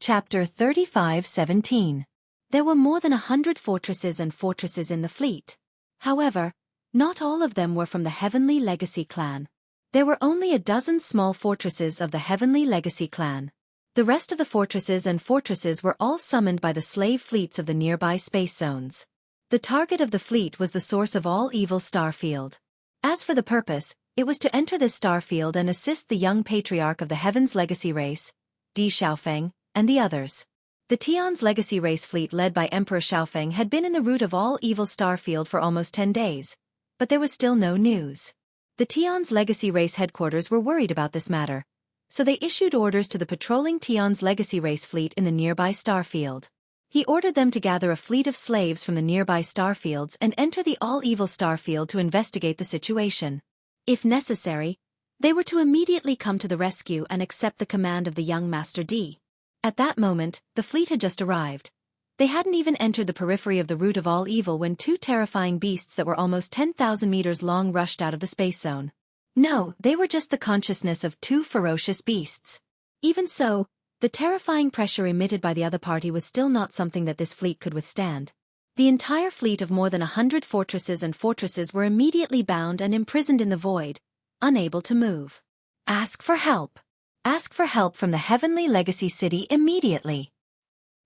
Chapter 35:17. There were more than 100 fortresses in the fleet. However, not all of them were from the Heavenly Legacy clan. There were only a dozen small fortresses of the Heavenly Legacy clan. The rest of the fortresses were all summoned by the slave fleets of the nearby space zones. The target of the fleet was the source of all evil starfield. As for the purpose, it was to enter this starfield and assist the young patriarch of the Heaven's Legacy race, Di Xiaofeng, and the others. The Tian's Legacy race fleet led by Emperor Xiaofeng had been in the route of all evil starfield for almost 10 days, but there was still no news. The Tian's Legacy race headquarters were worried about this matter, so they issued orders to the patrolling Tian's Legacy race fleet in the nearby starfield. He ordered them to gather a fleet of slaves from the nearby starfields and enter the all-evil starfield to investigate the situation. If necessary, they were to immediately come to the rescue and accept the command of the young Master D. At that moment, the fleet had just arrived. They hadn't even entered the periphery of the root of all evil when two terrifying beasts that were almost 10,000 meters long rushed out of the space zone. No, they were just the consciousness of two ferocious beasts. Even so, the terrifying pressure emitted by the other party was still not something that this fleet could withstand. The entire fleet of more than 100 fortresses were immediately bound and imprisoned in the void, unable to move. Ask for help. Ask for help from the Heavenly Legacy City immediately.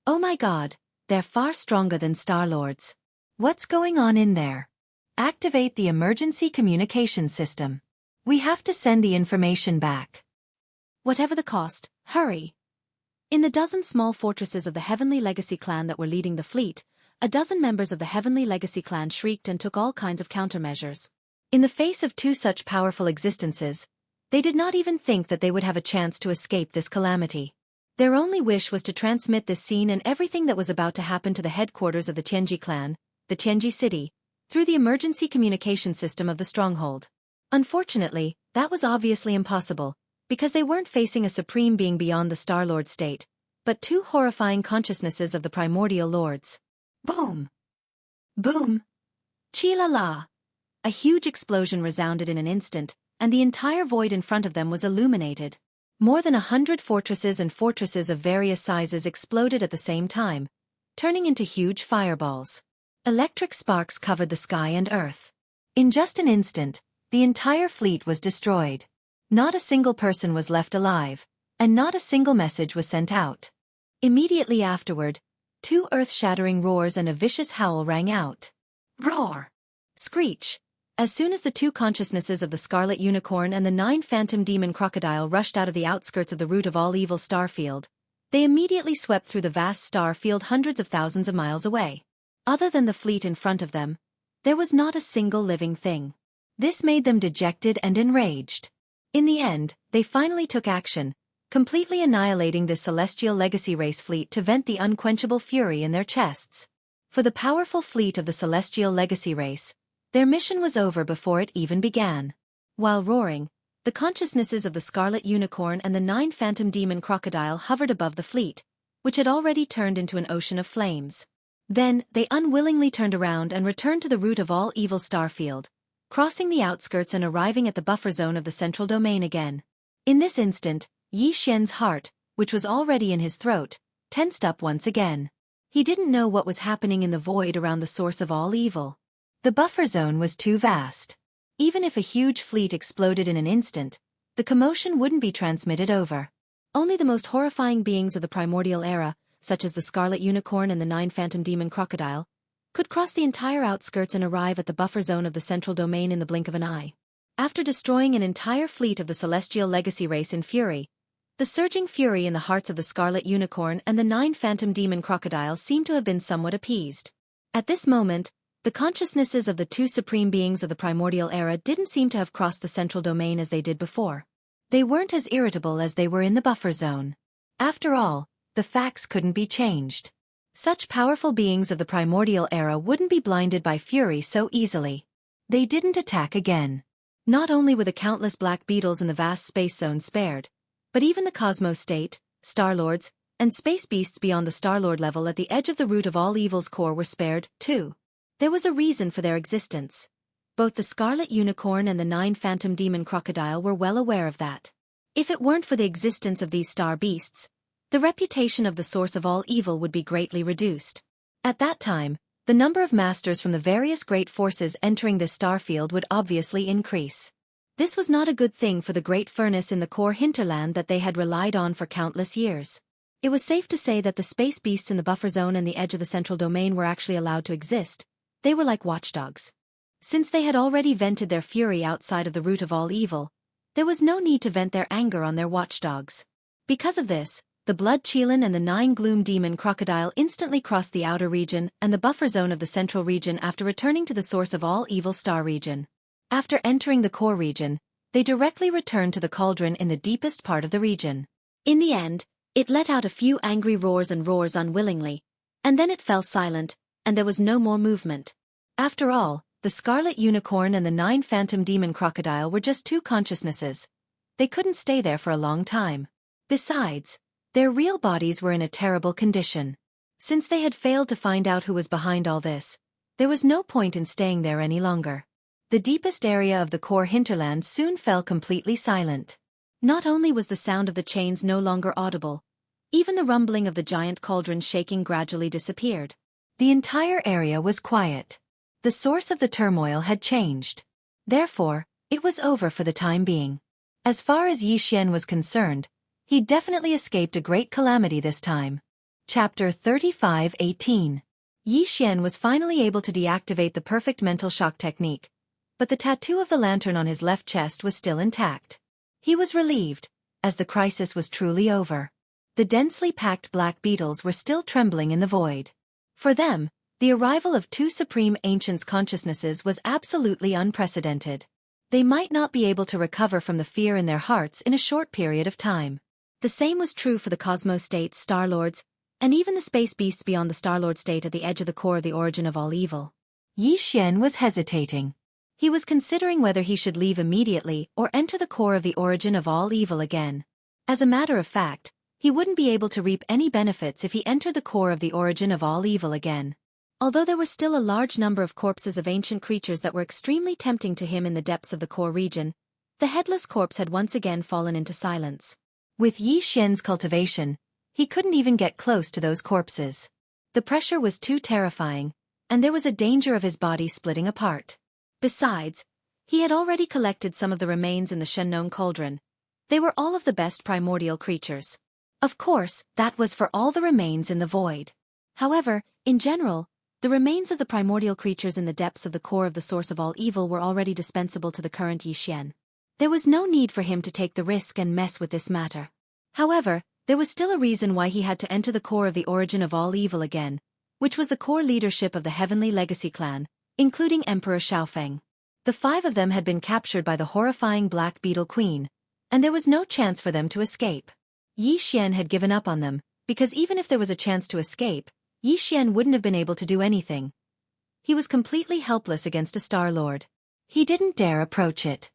Oh my God, they're far stronger than Star-Lords. What's going on in there? Activate the emergency communication system. We have to send the information back. Whatever the cost, hurry. In the dozen small fortresses of the Heavenly Legacy clan that were leading the fleet, a dozen members of the Heavenly Legacy clan shrieked and took all kinds of countermeasures. In the face of two such powerful existences, they did not even think that they would have a chance to escape this calamity. Their only wish was to transmit this scene and everything that was about to happen to the headquarters of the Tianji clan, the Tianji city, through the emergency communication system of the stronghold. Unfortunately, that was obviously impossible, because they weren't facing a supreme being beyond the Star-Lord state, but two horrifying consciousnesses of the primordial lords. Boom! Boom! Chi-la-la! A huge explosion resounded in an instant, and the entire void in front of them was illuminated. More than 100 fortresses of various sizes exploded at the same time, turning into huge fireballs. Electric sparks covered the sky and earth. In just an instant, the entire fleet was destroyed. Not a single person was left alive, and not a single message was sent out. Immediately afterward, two earth-shattering roars and a vicious howl rang out. Roar! Screech! As soon as the two consciousnesses of the Scarlet Unicorn and the 9 Phantom Demon Crocodile rushed out of the outskirts of the root of all evil starfield, they immediately swept through the vast star field hundreds of thousands of miles away. Other than the fleet in front of them, there was not a single living thing. This made them dejected and enraged. In the end, they finally took action, completely annihilating this Celestial Legacy race fleet to vent the unquenchable fury in their chests. For the powerful fleet of the Celestial Legacy race, their mission was over before it even began. While roaring, the consciousnesses of the Scarlet Unicorn and the 9 Phantom Demon Crocodile hovered above the fleet, which had already turned into an ocean of flames. Then, they unwillingly turned around and returned to the root of all evil starfield, crossing the outskirts and arriving at the buffer zone of the central domain again. In this instant, Yi Xian's heart, which was already in his throat, tensed up once again. He didn't know what was happening in the void around the source of all evil. The buffer zone was too vast. Even if a huge fleet exploded in an instant, the commotion wouldn't be transmitted over. Only the most horrifying beings of the primordial era, such as the Scarlet Unicorn and the 9 Phantom Demon Crocodile, could cross the entire outskirts and arrive at the buffer zone of the central domain in the blink of an eye. After destroying an entire fleet of the Celestial Legacy race in fury, the surging fury in the hearts of the Scarlet Unicorn and the 9 Phantom Demon Crocodile seemed to have been somewhat appeased. At this moment, the consciousnesses of the two supreme beings of the primordial era didn't seem to have crossed the central domain as they did before. They weren't as irritable as they were in the buffer zone. After all, the facts couldn't be changed. Such powerful beings of the primordial era wouldn't be blinded by fury so easily. They didn't attack again. Not only were the countless black beetles in the vast space zone spared, but even the Cosmos State, Star-Lords, and space beasts beyond the Star-Lord level at the edge of the root of all evil's core were spared, too. There was a reason for their existence. Both the Scarlet Unicorn and the 9 Phantom Demon Crocodile were well aware of that. If it weren't for the existence of these star beasts, the reputation of the source of all evil would be greatly reduced. At that time, the number of masters from the various great forces entering this starfield would obviously increase. This was not a good thing for the great furnace in the core hinterland that they had relied on for countless years. It was safe to say that the space beasts in the buffer zone and the edge of the central domain were actually allowed to exist. They were like watchdogs. Since they had already vented their fury outside of the root of all evil, there was no need to vent their anger on their watchdogs. Because of this, the Blood Qilin and the 9 Gloom Demon Crocodile instantly crossed the outer region and the buffer zone of the central region after returning to the source of all evil star region. After entering the core region, they directly returned to the cauldron in the deepest part of the region. In the end, it let out a few angry roars and roars unwillingly, and then it fell silent, and there was no more movement. After all, the Scarlet Unicorn and the 9 Phantom Demon Crocodile were just 2 consciousnesses. They couldn't stay there for a long time. Besides, their real bodies were in a terrible condition. Since they had failed to find out who was behind all this, there was no point in staying there any longer. The deepest area of the core hinterland soon fell completely silent. Not only was the sound of the chains no longer audible, even the rumbling of the giant cauldron shaking gradually disappeared. The entire area was quiet. The source of the turmoil had changed. Therefore, it was over for the time being. As far as Xianxia was concerned, he definitely escaped a great calamity this time. Chapter 35:18. Xianxia was finally able to deactivate the perfect mental shock technique, but the tattoo of the lantern on his left chest was still intact. He was relieved, as the crisis was truly over. The densely packed black beetles were still trembling in the void. For them, the arrival of 2 supreme ancients' consciousnesses was absolutely unprecedented. They might not be able to recover from the fear in their hearts in a short period of time. The same was true for the Cosmos State, Starlords, and even the space beasts beyond the Starlord State at the edge of the core of the origin of all evil. Xianxia was hesitating. He was considering whether he should leave immediately or enter the core of the origin of all evil again. As a matter of fact, he wouldn't be able to reap any benefits if he entered the core of the origin of all evil again. Although there were still a large number of corpses of ancient creatures that were extremely tempting to him in the depths of the core region, the headless corpse had once again fallen into silence. With Xianxia's cultivation, he couldn't even get close to those corpses. The pressure was too terrifying, and there was a danger of his body splitting apart. Besides, he had already collected some of the remains in the Shennon cauldron. They were all of the best primordial creatures. Of course, that was for all the remains in the void. However, in general, the remains of the primordial creatures in the depths of the core of the source of all evil were already dispensable to the current Xianxia. There was no need for him to take the risk and mess with this matter. However, there was still a reason why he had to enter the core of the origin of all evil again, which was the core leadership of the Heavenly Legacy clan, including Emperor Xiaofeng. The 5 of them had been captured by the horrifying Black Beetle Queen, and there was no chance for them to escape. Xianxia had given up on them, because even if there was a chance to escape, Xianxia wouldn't have been able to do anything. He was completely helpless against a Star Lord. He didn't dare approach it.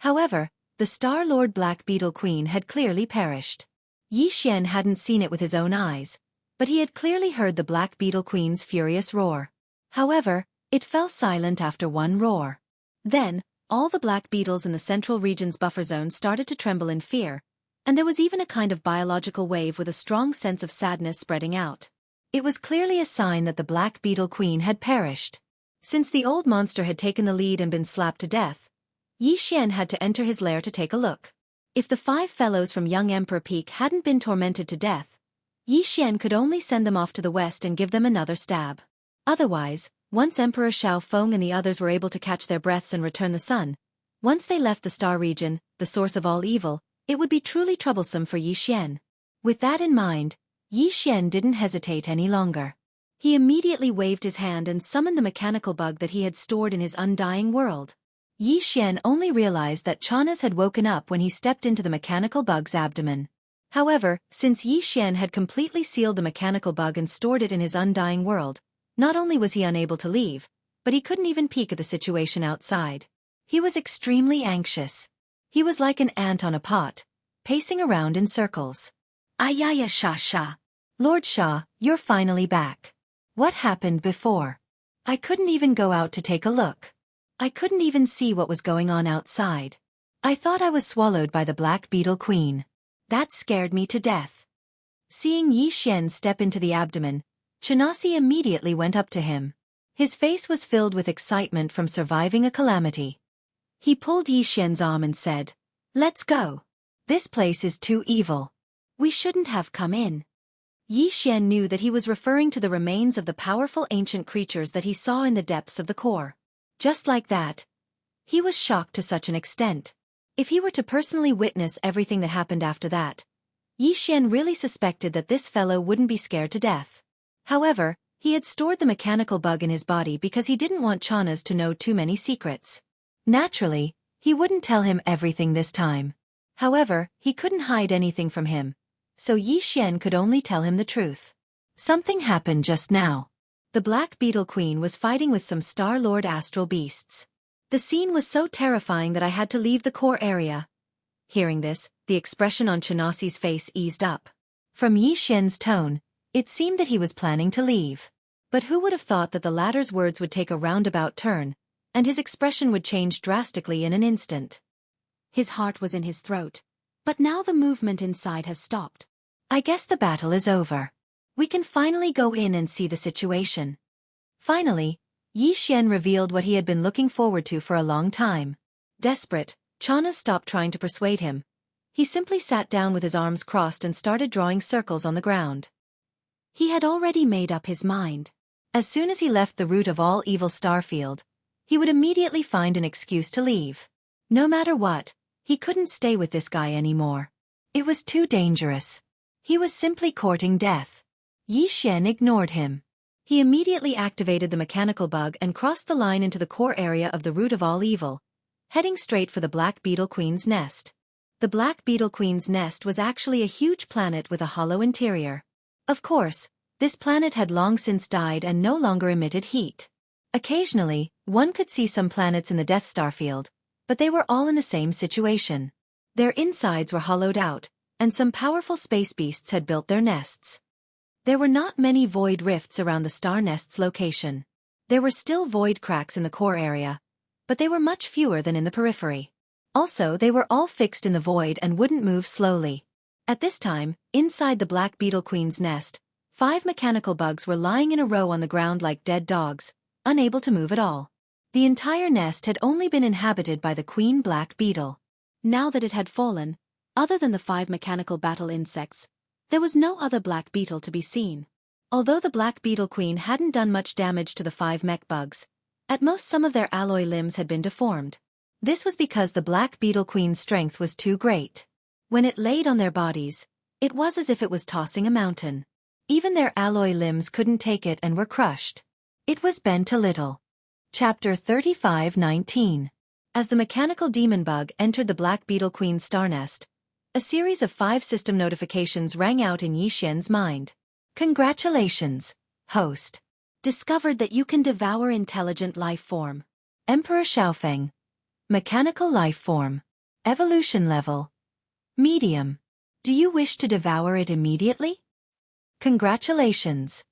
However, the Star Lord Black Beetle Queen had clearly perished. Xianxia hadn't seen it with his own eyes, but he had clearly heard the Black Beetle Queen's furious roar. However, it fell silent after one roar. Then, all the black beetles in the central region's buffer zone started to tremble in fear, and there was even a kind of biological wave with a strong sense of sadness spreading out. It was clearly a sign that the Black Beetle Queen had perished. Since the old monster had taken the lead and been slapped to death, Xianxia had to enter his lair to take a look. If the 5 fellows from Young Emperor Peak hadn't been tormented to death, Xianxia could only send them off to the west and give them another stab. Otherwise, once Emperor Xiaofeng and the others were able to catch their breaths and return the sun, once they left the star region, the source of all evil, it would be truly troublesome for Xianxia. With that in mind, Xianxia didn't hesitate any longer. He immediately waved his hand and summoned the mechanical bug that he had stored in his undying world. Xianxia only realized that Chanas had woken up when he stepped into the mechanical bug's abdomen. However, since Xianxia had completely sealed the mechanical bug and stored it in his undying world, not only was he unable to leave, but he couldn't even peek at the situation outside. He was extremely anxious. He was like an ant on a pot, pacing around in circles. Ayaya Sha. Lord Sha, you're finally back. What happened before? I couldn't even go out to take a look. I couldn't even see what was going on outside. I thought I was swallowed by the Black Beetle Queen. That scared me to death. Seeing Yi Xian step into the abdomen, Xianxia immediately went up to him. His face was filled with excitement from surviving a calamity. He pulled Yi Xian's arm and said, "Let's go. This place is too evil. We shouldn't have come in." Yi Xian knew that he was referring to the remains of the powerful ancient creatures that he saw in the depths of the core. Just like that, he was shocked to such an extent. If he were to personally witness everything that happened after that, Yi Xian really suspected that this fellow wouldn't be scared to death. However, he had stored the mechanical bug in his body because he didn't want Chana's to know too many secrets. Naturally, he wouldn't tell him everything this time. However, he couldn't hide anything from him, so Yi Xian could only tell him the truth. Something happened just now. The Black Beetle Queen was fighting with some Star-Lord astral beasts. The scene was so terrifying that I had to leave the core area. Hearing this, the expression on Chanaxi's face eased up. From Yi Xian's tone, it seemed that he was planning to leave. But who would have thought that the latter's words would take a roundabout turn, and his expression would change drastically in an instant. His heart was in his throat, but now the movement inside has stopped. I guess the battle is over. We can finally go in and see the situation. Finally, Yi Xian revealed what he had been looking forward to for a long time. Desperate, Chana stopped trying to persuade him. He simply sat down with his arms crossed and started drawing circles on the ground. He had already made up his mind. As soon as he left the root of all evil Starfield, he would immediately find an excuse to leave. No matter what, he couldn't stay with this guy anymore. It was too dangerous. He was simply courting death. Yi Xian ignored him. He immediately activated the mechanical bug and crossed the line into the core area of the root of all evil, heading straight for the Black Beetle Queen's nest. The Black Beetle Queen's nest was actually a huge planet with a hollow interior. Of course, this planet had long since died and no longer emitted heat. Occasionally, one could see some planets in the Death Star field, but they were all in the same situation. Their insides were hollowed out, and some powerful space beasts had built their nests. There were not many void rifts around the star nest's location. There were still void cracks in the core area, but they were much fewer than in the periphery. Also, they were all fixed in the void and wouldn't move slowly. At this time, inside the Black Beetle Queen's nest, 5 mechanical bugs were lying in a row on the ground like dead dogs, unable to move at all. The entire nest had only been inhabited by the Queen Black Beetle. Now that it had fallen, other than the 5 mechanical battle insects, there was no other black beetle to be seen. Although the Black Beetle Queen hadn't done much damage to the 5 mech bugs, at most some of their alloy limbs had been deformed. This was because the Black Beetle Queen's strength was too great. When it laid on their bodies, it was as if it was tossing a mountain. Even their alloy limbs couldn't take it and were crushed. It was bent a little. Chapter 35:19. As the mechanical demon bug entered the Black Beetle Queen's star nest, a series of 5 system notifications rang out in Yi Xian's mind. Congratulations, host. Discovered that you can devour intelligent life form. Emperor Xiaofeng. Mechanical life form. Evolution level. Medium. Do you wish to devour it immediately? Congratulations,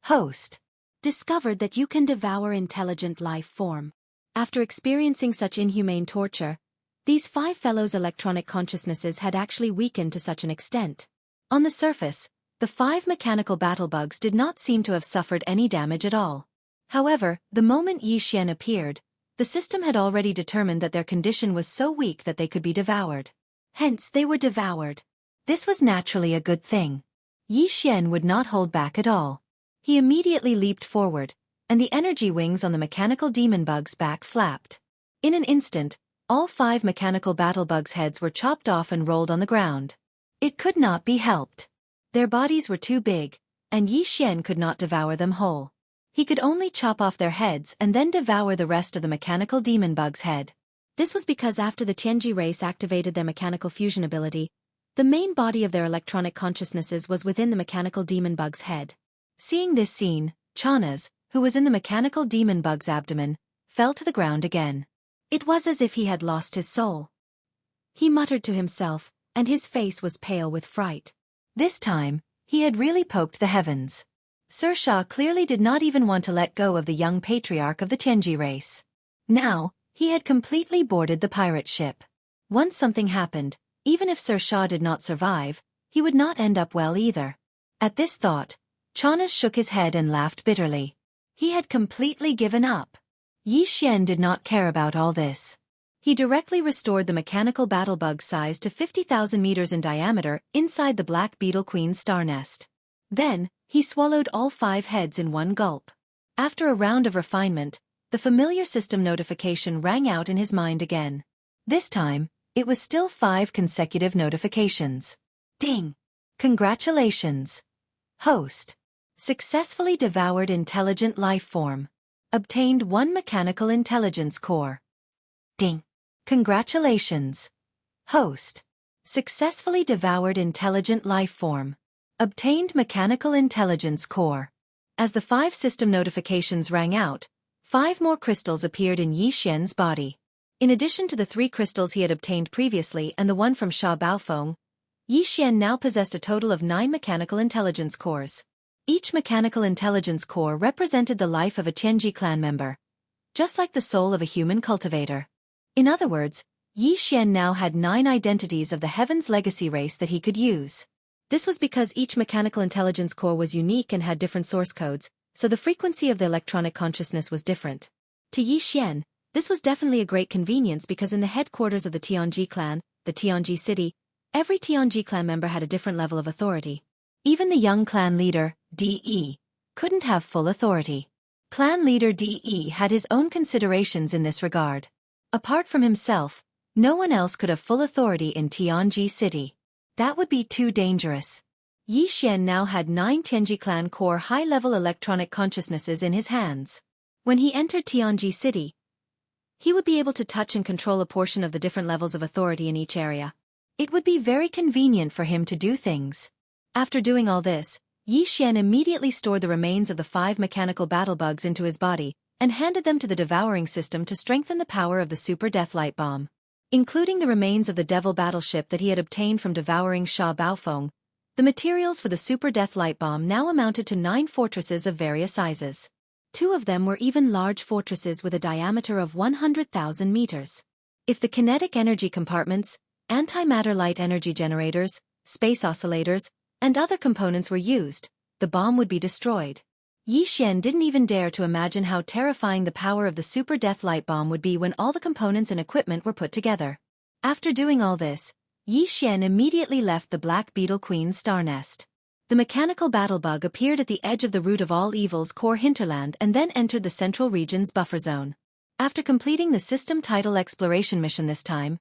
host. Discovered that you can devour intelligent life form. After experiencing such inhumane torture, these 5 fellows' electronic consciousnesses had actually weakened to such an extent. On the surface, the 5 mechanical battle bugs did not seem to have suffered any damage at all. However, the moment Yi Xian appeared, the system had already determined that their condition was so weak that they could be devoured. Hence, they were devoured. This was naturally a good thing. Yi Xian would not hold back at all. He immediately leaped forward, and the energy wings on the mechanical demon bug's back flapped. In an instant, all 5 mechanical battle bugs' heads were chopped off and rolled on the ground. It could not be helped. Their bodies were too big, and Yi Xian could not devour them whole. He could only chop off their heads and then devour the rest of the mechanical demon bug's head. This was because after the Tianji race activated their mechanical fusion ability, the main body of their electronic consciousnesses was within the mechanical demon bug's head. Seeing this scene, Chana's, who was in the mechanical demon bug's abdomen, fell to the ground again. It was as if he had lost his soul. He muttered to himself, and his face was pale with fright. This time, he had really poked the heavens. Sir Shah clearly did not even want to let go of the young patriarch of the Tianji race. Now, he had completely boarded the pirate ship. Once something happened, even if Sir Shah did not survive, he would not end up well either. At this thought, Chanas shook his head and laughed bitterly. He had completely given up. Yi Xian did not care about all this. He directly restored the mechanical battlebug size to 50,000 meters in diameter inside the Black Beetle Queen's star nest. Then, he swallowed all 5 heads in one gulp. After a round of refinement, the familiar system notification rang out in his mind again. This time, it was still 5 consecutive notifications. Ding! Congratulations! Host. Successfully devoured intelligent life form. Obtained 1 mechanical intelligence core. Ding! Congratulations! Host. Successfully devoured intelligent life form. Obtained mechanical intelligence core. As the 5 system notifications rang out, 5 more crystals appeared in Yi Xian's body. In addition to the 3 crystals he had obtained previously and the one from Sha Baofeng, Yi Xian now possessed a total of 9 mechanical intelligence cores. Each mechanical intelligence core represented the life of a Tianji clan member, just like the soul of a human cultivator. In other words, Yi Xian now had 9 identities of the Heaven's Legacy race that he could use. This was because each mechanical intelligence core was unique and had different source codes, so the frequency of the electronic consciousness was different. To Yi Xian, this was definitely a great convenience because in the headquarters of the Tianji clan, the Tianji city, every Tianji clan member had a different level of authority. Even the young clan leader, De, couldn't have full authority. Clan leader De had his own considerations in this regard. Apart from himself, no one else could have full authority in Tianji city. That would be too dangerous. Yi Xian now had 9 Tianji clan core high-level electronic consciousnesses in his hands. When he entered Tianji city, he would be able to touch and control a portion of the different levels of authority in each area. It would be very convenient for him to do things. After doing all this, Yi Xian immediately stored the remains of the 5 mechanical battlebugs into his body and handed them to the devouring system to strengthen the power of the super death light bomb. Including the remains of the devil battleship that he had obtained from devouring Sha Baofeng, the materials for the super death light bomb now amounted to 9 fortresses of various sizes. 2 of them were even large fortresses with a diameter of 100,000 meters. If the kinetic energy compartments, antimatter light energy generators, space oscillators, and other components were used, the bomb would be destroyed. Yi Xian didn't even dare to imagine how terrifying the power of the super death light bomb would be when all the components and equipment were put together. After doing all this, Yi Xian immediately left the Black Beetle Queen's star nest. The mechanical battlebug appeared at the edge of the root of all evil's core hinterland and then entered the central region's buffer zone. After completing the system title exploration mission this time,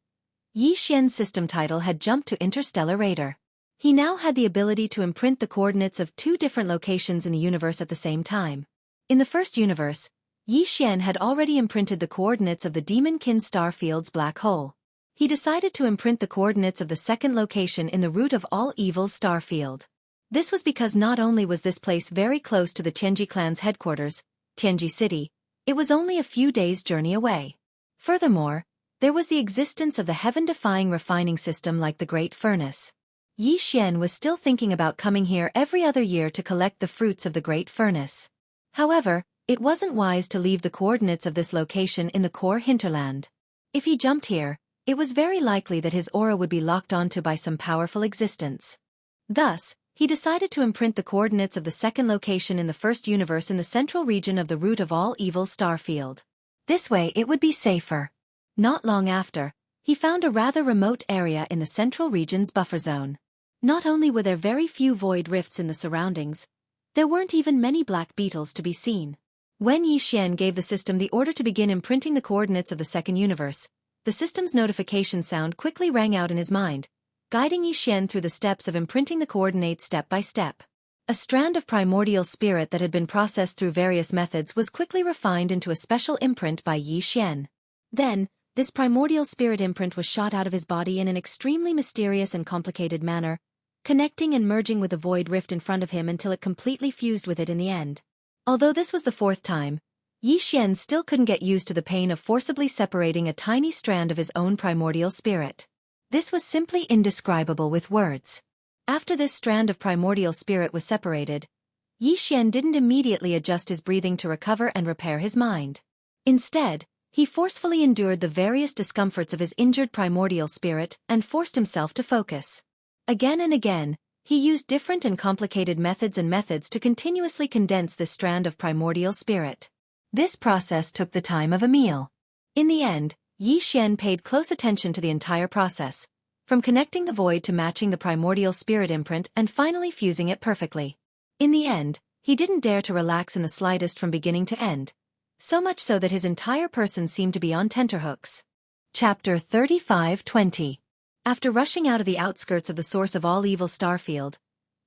Yi Xian's system title had jumped to Interstellar Raider. He now had the ability to imprint the coordinates of 2 different locations in the universe at the same time. In the first universe, Yi Xian had already imprinted the coordinates of the Demonkin star field's black hole. He decided to imprint the coordinates of the second location in the root of all evil's star field. This was because not only was this place very close to the Tianji clan's headquarters, Tianji City, it was only a few days' journey away. Furthermore, there was the existence of the heaven-defying refining system like the Great Furnace. Yi Xian was still thinking about coming here every other year to collect the fruits of the Great Furnace. However, it wasn't wise to leave the coordinates of this location in the core hinterland. If he jumped here, it was very likely that his aura would be locked onto by some powerful existence. Thus, he decided to imprint the coordinates of the second location in the first universe in the central region of the root of all evil star field. This way it would be safer. Not long after, he found a rather remote area in the central region's buffer zone. Not only were there very few void rifts in the surroundings, there weren't even many black beetles to be seen. When Yi Xian gave the system the order to begin imprinting the coordinates of the second universe, the system's notification sound quickly rang out in his mind, guiding Yi Xian through the steps of imprinting the coordinates step by step. A strand of primordial spirit that had been processed through various methods was quickly refined into a special imprint by Yi Xian. Then, this primordial spirit imprint was shot out of his body in an extremely mysterious and complicated manner, connecting and merging with the void rift in front of him until it completely fused with it in the end. Although this was the 4th time, Yi Xian still couldn't get used to the pain of forcibly separating a tiny strand of his own primordial spirit. This was simply indescribable with words. After this strand of primordial spirit was separated, Yi Xian didn't immediately adjust his breathing to recover and repair his mind. Instead, he forcefully endured the various discomforts of his injured primordial spirit and forced himself to focus. Again and again, He used different and complicated methods to continuously condense this strand of primordial spirit. This process took the time of a meal. In the end, Yi Xian paid close attention to the entire process, from connecting the void to matching the primordial spirit imprint and finally fusing it perfectly. In the end, he didn't dare to relax in the slightest from beginning to end, so much so that his entire person seemed to be on tenterhooks. Chapter 35-20. After rushing out of the outskirts of the source of all evil starfield,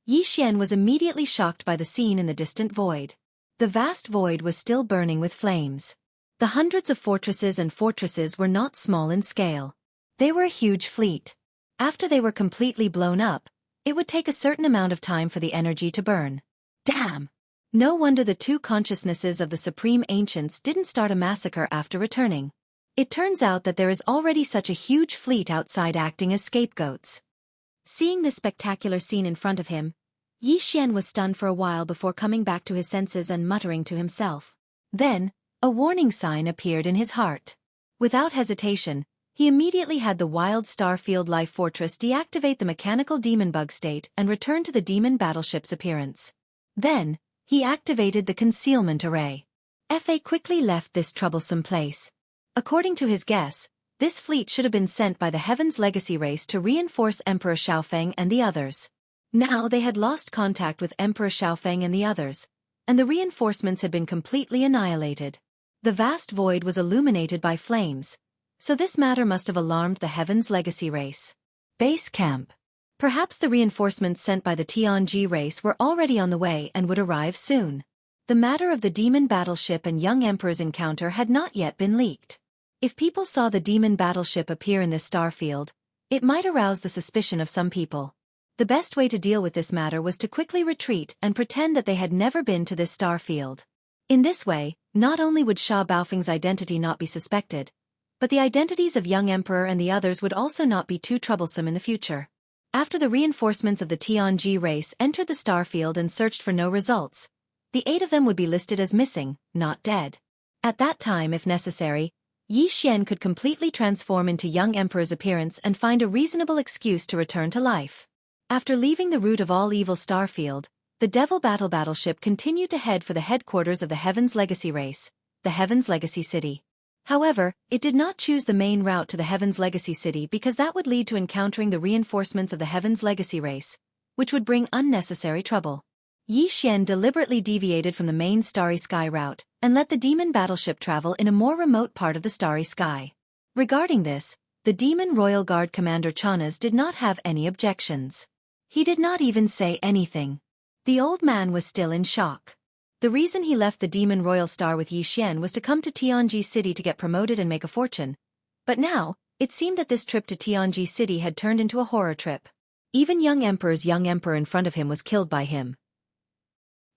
Yi Xian was immediately shocked by the scene in the distant void. The vast void was still burning with flames. The hundreds of fortresses were not small in scale. They were a huge fleet. After they were completely blown up, it would take a certain amount of time for the energy to burn. Damn! No wonder the two consciousnesses of the supreme ancients didn't start a massacre after returning. It turns out that there is already such a huge fleet outside acting as scapegoats. Seeing this spectacular scene in front of him, Yi Xian was stunned for a while before coming back to his senses and muttering to himself. Then, a warning sign appeared in his heart. Without hesitation, he immediately had the Wild Starfield Life Fortress deactivate the mechanical demon bug state and return to the demon battleship's appearance. Then, he activated the concealment array. Fa quickly left this troublesome place. According to his guess, this fleet should have been sent by the Heaven's Legacy race to reinforce Emperor Xiaofeng and the others. Now they had lost contact with Emperor Xiaofeng and the others, and the reinforcements had been completely annihilated. The vast void was illuminated by flames, so this matter must have alarmed the Heaven's Legacy race. Base camp. Perhaps the reinforcements sent by the Tianji race were already on the way and would arrive soon. The matter of the demon battleship and young emperor's encounter had not yet been leaked. If people saw the demon battleship appear in this starfield, it might arouse the suspicion of some people. The best way to deal with this matter was to quickly retreat and pretend that they had never been to this starfield. In this way, not only would Sha Baofeng's identity not be suspected, but the identities of young emperor and the others would also not be too troublesome in the future. After the reinforcements of the Tianji race entered the starfield and searched for no results, the 8 of them would be listed as missing, not dead. At that time, if necessary, Yi Xian could completely transform into young emperor's appearance and find a reasonable excuse to return to life. After leaving the root of all evil starfield, the Devil battleship continued to head for the headquarters of the Heaven's Legacy race, the Heaven's Legacy City. However, it did not choose the main route to the Heaven's Legacy City because that would lead to encountering the reinforcements of the Heaven's Legacy race, which would bring unnecessary trouble. Yi Xian deliberately deviated from the main Starry Sky route and let the demon battleship travel in a more remote part of the Starry Sky. Regarding this, the Demon Royal Guard Commander Chanas did not have any objections. He did not even say anything. The old man was still in shock. The reason he left the Demon Royal Star with Yi Xian was to come to Tianji City to get promoted and make a fortune. But now, it seemed that this trip to Tianji City had turned into a horror trip. Even young emperor's young emperor in front of him was killed by him.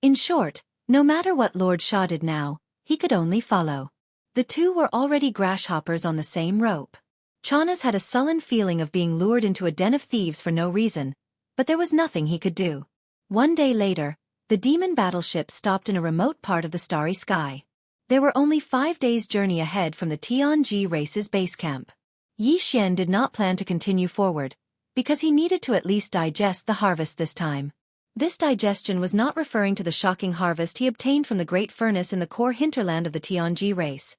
In short, no matter what Lord Sha did now, he could only follow. The two were already grasshoppers on the same rope. Chanas had a sullen feeling of being lured into a den of thieves for no reason, but there was nothing he could do. One day later, the demon battleship stopped in a remote part of the Starry Sky. There were only 5 days' journey ahead from the Tianji race's base camp. Yi Xian did not plan to continue forward, because he needed to at least digest the harvest this time. This digestion was not referring to the shocking harvest he obtained from the great furnace in the core hinterland of the Tianji race,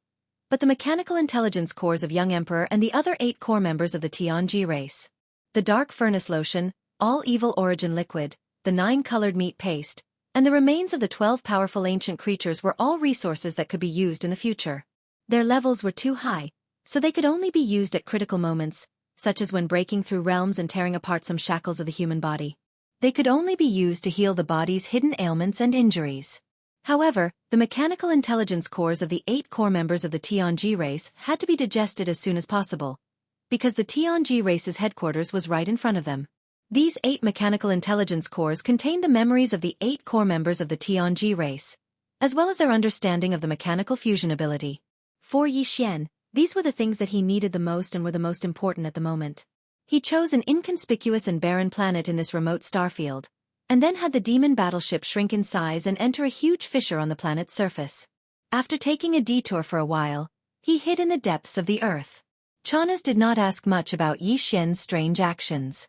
but the mechanical intelligence cores of young emperor and the other 8 core members of the Tianji race. The dark furnace lotion, all evil origin liquid, the 9-colored meat paste, and the remains of the 12 powerful ancient creatures were all resources that could be used in the future. Their levels were too high, so they could only be used at critical moments, such as when breaking through realms and tearing apart some shackles of the human body. They could only be used to heal the body's hidden ailments and injuries. However, the mechanical intelligence cores of the 8 core members of the Tianji race had to be digested as soon as possible, because the Tianji race's headquarters was right in front of them. These 8 mechanical intelligence cores contained the memories of the 8 core members of the Tianji race, as well as their understanding of the mechanical fusion ability. For Yi Xian, these were the things that he needed the most and were the most important at the moment. He chose an inconspicuous and barren planet in this remote starfield, and then had the demon battleship shrink in size and enter a huge fissure on the planet's surface. After taking a detour for a while, he hid in the depths of the earth. Chanas did not ask much about Yi Xian's strange actions.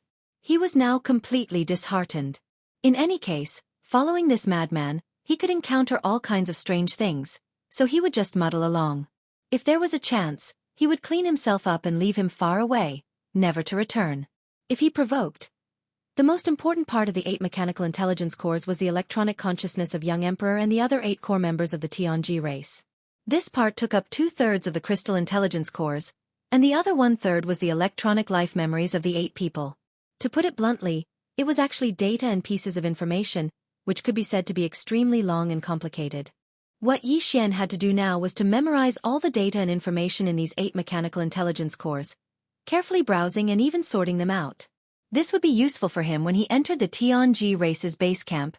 He was now completely disheartened. In any case, following this madman, he could encounter all kinds of strange things, so he would just muddle along. If there was a chance, he would clean himself up and leave him far away, never to return. If he provoked. The most important part of the 8 mechanical intelligence cores was the electronic consciousness of young Emperor and the other 8 core members of the Tianji race. This part took up 2/3 of the crystal intelligence cores, and the other 1/3 was the electronic life memories of the 8 people. To put it bluntly, it was actually data and pieces of information, which could be said to be extremely long and complicated. What Xianxia had to do now was to memorize all the data and information in these 8 mechanical intelligence cores, carefully browsing and even sorting them out. This would be useful for him when he entered the Tianji race's base camp,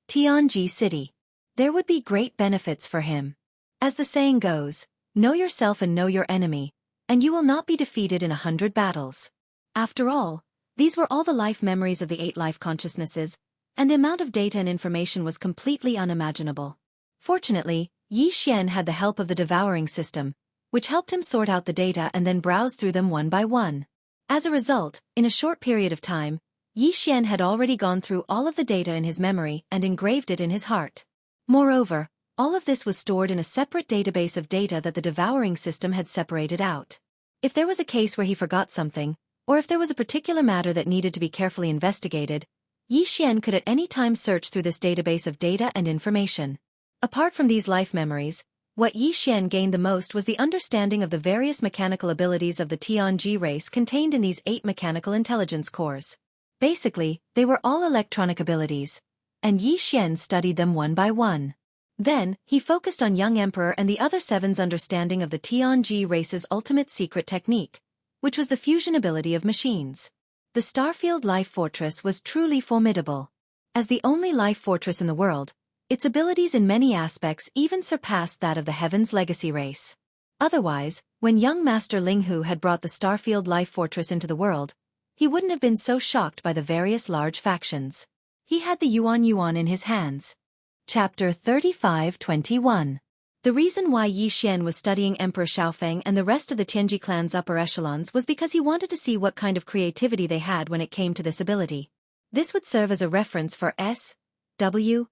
Tianji City. There would be great benefits for him. As the saying goes, know yourself and know your enemy, and you will not be defeated in 100 battles. After all, these were all the life memories of the 8 life consciousnesses, and the amount of data and information was completely unimaginable. Fortunately, Xianxia had the help of the devouring system, which helped him sort out the data and then browse through them one by one. As a result, in a short period of time, Xianxia had already gone through all of the data in his memory and engraved it in his heart. Moreover, all of this was stored in a separate database of data that the devouring system had separated out. If there was a case where he forgot something, or if there was a particular matter that needed to be carefully investigated, Xianxia could at any time search through this database of data and information. Apart from these life memories, what Xianxia gained the most was the understanding of the various mechanical abilities of the Tianji race contained in these 8 mechanical intelligence cores. Basically, they were all electronic abilities, and Xianxia studied them one by one. Then, he focused on young Emperor and the other 7's understanding of the Tianji race's ultimate secret technique, which was the fusion ability of machines. The Starfield Life Fortress was truly formidable. As the only life fortress in the world, its abilities in many aspects even surpassed that of the Heaven's Legacy race. Otherwise, when young Master Linghu had brought the Starfield Life Fortress into the world, he wouldn't have been so shocked by the various large factions. He had the Yuan in his hands. Chapter 35-21. The reason why Xianxia was studying Emperor Xiaofeng and the rest of the Tianji clan's upper echelons was because he wanted to see what kind of creativity they had when it came to this ability. This would serve as a reference for S.W.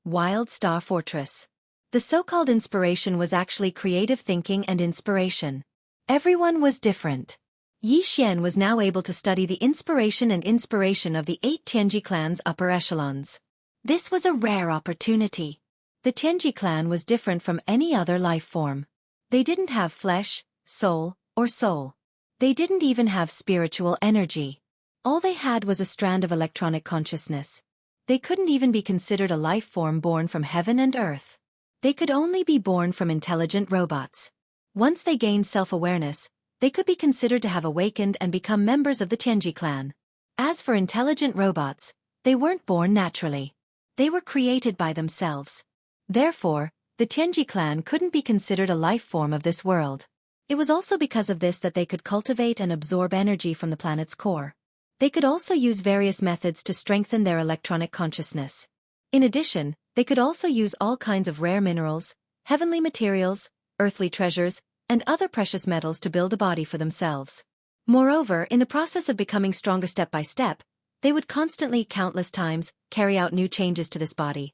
Wild Star Fortress. The so-called inspiration was actually creative thinking and inspiration. Everyone was different. Xianxia was now able to study the inspiration of the 8 Tianji clan's upper echelons. This was a rare opportunity. The Tianji clan was different from any other life form. They didn't have flesh, soul, or soul. They didn't even have spiritual energy. All they had was a strand of electronic consciousness. They couldn't even be considered a life form born from heaven and earth. They could only be born from intelligent robots. Once they gained self-awareness, they could be considered to have awakened and become members of the Tianji clan. As for intelligent robots, they weren't born naturally. They were created by themselves. Therefore, the Tianji clan couldn't be considered a life form of this world. It was also because of this that they could cultivate and absorb energy from the planet's core. They could also use various methods to strengthen their electronic consciousness. In addition, they could also use all kinds of rare minerals, heavenly materials, earthly treasures, and other precious metals to build a body for themselves. Moreover, in the process of becoming stronger step by step, they would constantly, countless times, carry out new changes to this body.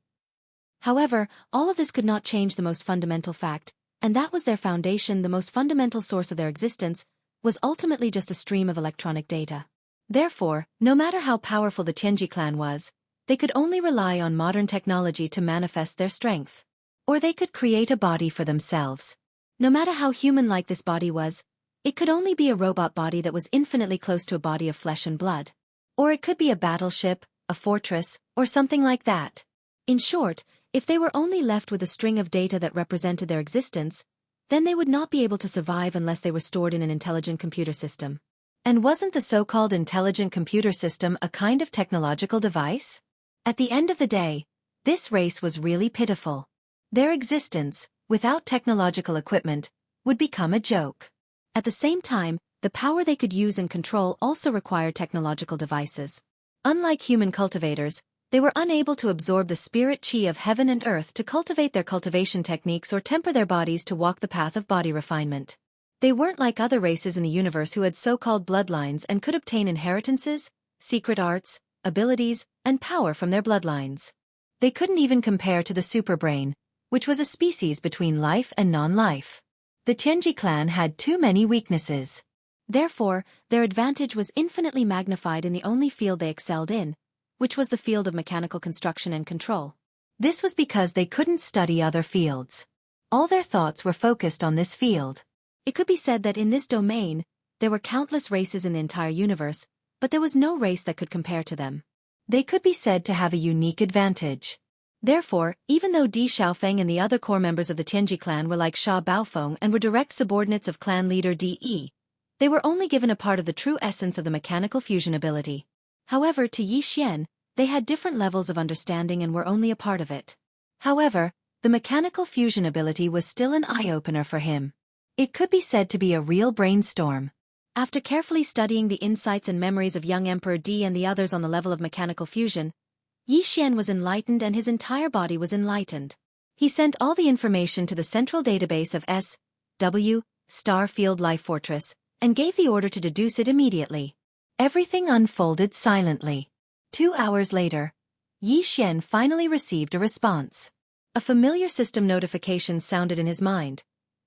However, all of this could not change the most fundamental fact, and that was their foundation. The most fundamental source of their existence was ultimately just a stream of electronic data. Therefore, no matter how powerful the Tianji clan was, they could only rely on modern technology to manifest their strength. Or they could create a body for themselves. No matter how human-like this body was, it could only be a robot body that was infinitely close to a body of flesh and blood. Or it could be a battleship, a fortress, or something like that. In short, if they were only left with a string of data that represented their existence, then they would not be able to survive unless they were stored in an intelligent computer system. And wasn't the so-called intelligent computer system a kind of technological device? At the end of the day, this race was really pitiful. Their existence, without technological equipment, would become a joke. At the same time, the power they could use and control also required technological devices. Unlike human cultivators, they were unable to absorb the spirit chi of heaven and earth to cultivate their cultivation techniques or temper their bodies to walk the path of body refinement. They weren't like other races in the universe who had so-called bloodlines and could obtain inheritances, secret arts, abilities, and power from their bloodlines. They couldn't even compare to the superbrain, which was a species between life and non-life. The Tianji clan had too many weaknesses. Therefore, their advantage was infinitely magnified in the only field they excelled in, which was the field of mechanical construction and control. This was because they couldn't study other fields. All their thoughts were focused on this field. It could be said that in this domain, there were countless races in the entire universe, but there was no race that could compare to them. They could be said to have a unique advantage. Therefore, even though Di Xiaofeng and the other core members of the Tianji clan were like Sha Baofeng and were direct subordinates of clan leader Di, they were only given a part of the true essence of the mechanical fusion ability. However, to Yi Xian, they had different levels of understanding and were only a part of it. However, the mechanical fusion ability was still an eye-opener for him. It could be said to be a real brainstorm. After carefully studying the insights and memories of young Emperor Di and the others on the level of mechanical fusion, Yi Xian was enlightened and his entire body was enlightened. He sent all the information to the central database of S.W. Starfield Life Fortress, and gave the order to deduce it immediately. Everything unfolded silently. 2 hours later, Yi Xian finally received a response. A familiar system notification sounded in his mind,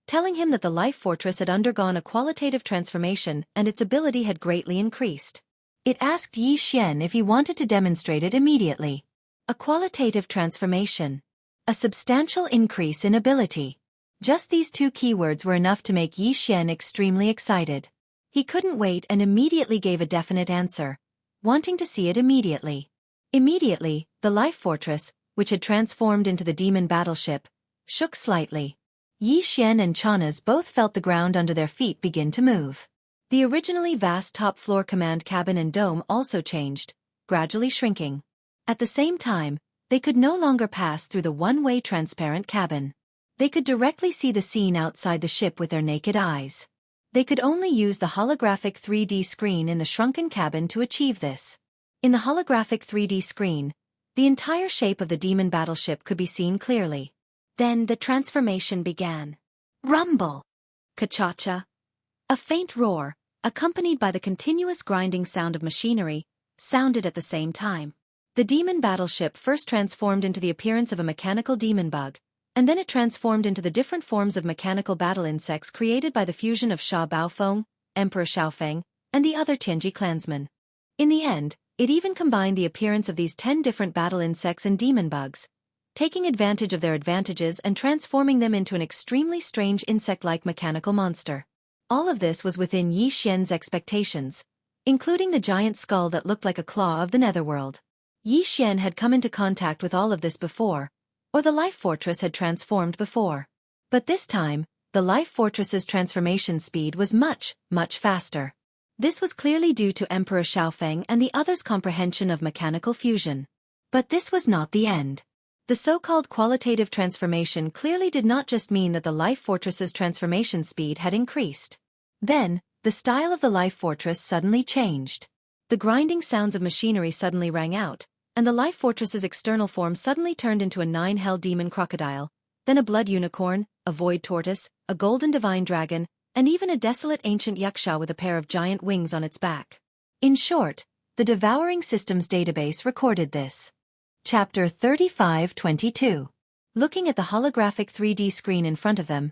telling him that the Life Fortress had undergone a qualitative transformation and its ability had greatly increased. It asked Yi Xian if he wanted to demonstrate it immediately. A qualitative transformation. A substantial increase in ability. Just these two keywords were enough to make Yi Xian extremely excited. He couldn't wait and immediately gave a definite answer, wanting to see it immediately. Immediately, the Life Fortress, which had transformed into the demon battleship, shook slightly. Yi Xian and Chanas both felt the ground under their feet begin to move. The originally vast top-floor command cabin and dome also changed, gradually shrinking. At the same time, they could no longer pass through the one-way transparent cabin. They could directly see the scene outside the ship with their naked eyes. They could only use the holographic 3D screen in the shrunken cabin to achieve this. In the holographic 3D screen, the entire shape of the demon battleship could be seen clearly. Then the transformation began. Rumble! Ka-cha-cha! A faint roar, accompanied by the continuous grinding sound of machinery, sounded at the same time. The demon battleship first transformed into the appearance of a mechanical demon bug, and then it transformed into the different forms of mechanical battle insects created by the fusion of Sha Baofeng, Emperor Xiaofeng, and the other Tianji clansmen. In the end, it even combined the appearance of these 10 different battle insects and demon bugs, taking advantage of their advantages and transforming them into an extremely strange insect-like mechanical monster. All of this was within Yi Xian's expectations, including the giant skull that looked like a claw of the netherworld. Yi Xian had come into contact with all of this before, or the Life Fortress had transformed before. But this time, the Life Fortress's transformation speed was much, much faster. This was clearly due to Emperor Xiaofeng and the others' comprehension of mechanical fusion. But this was not the end. The so-called qualitative transformation clearly did not just mean that the Life Fortress's transformation speed had increased. Then, the style of the Life Fortress suddenly changed. The grinding sounds of machinery suddenly rang out, and the Life Fortress's external form suddenly turned into a 9-hell demon crocodile, then a blood unicorn, a void tortoise, a golden divine dragon, and even a desolate ancient Xianxia with a pair of giant wings on its back. In short, the Devouring Systems database recorded this. Chapter 35-22. Looking at the holographic 3D screen in front of them,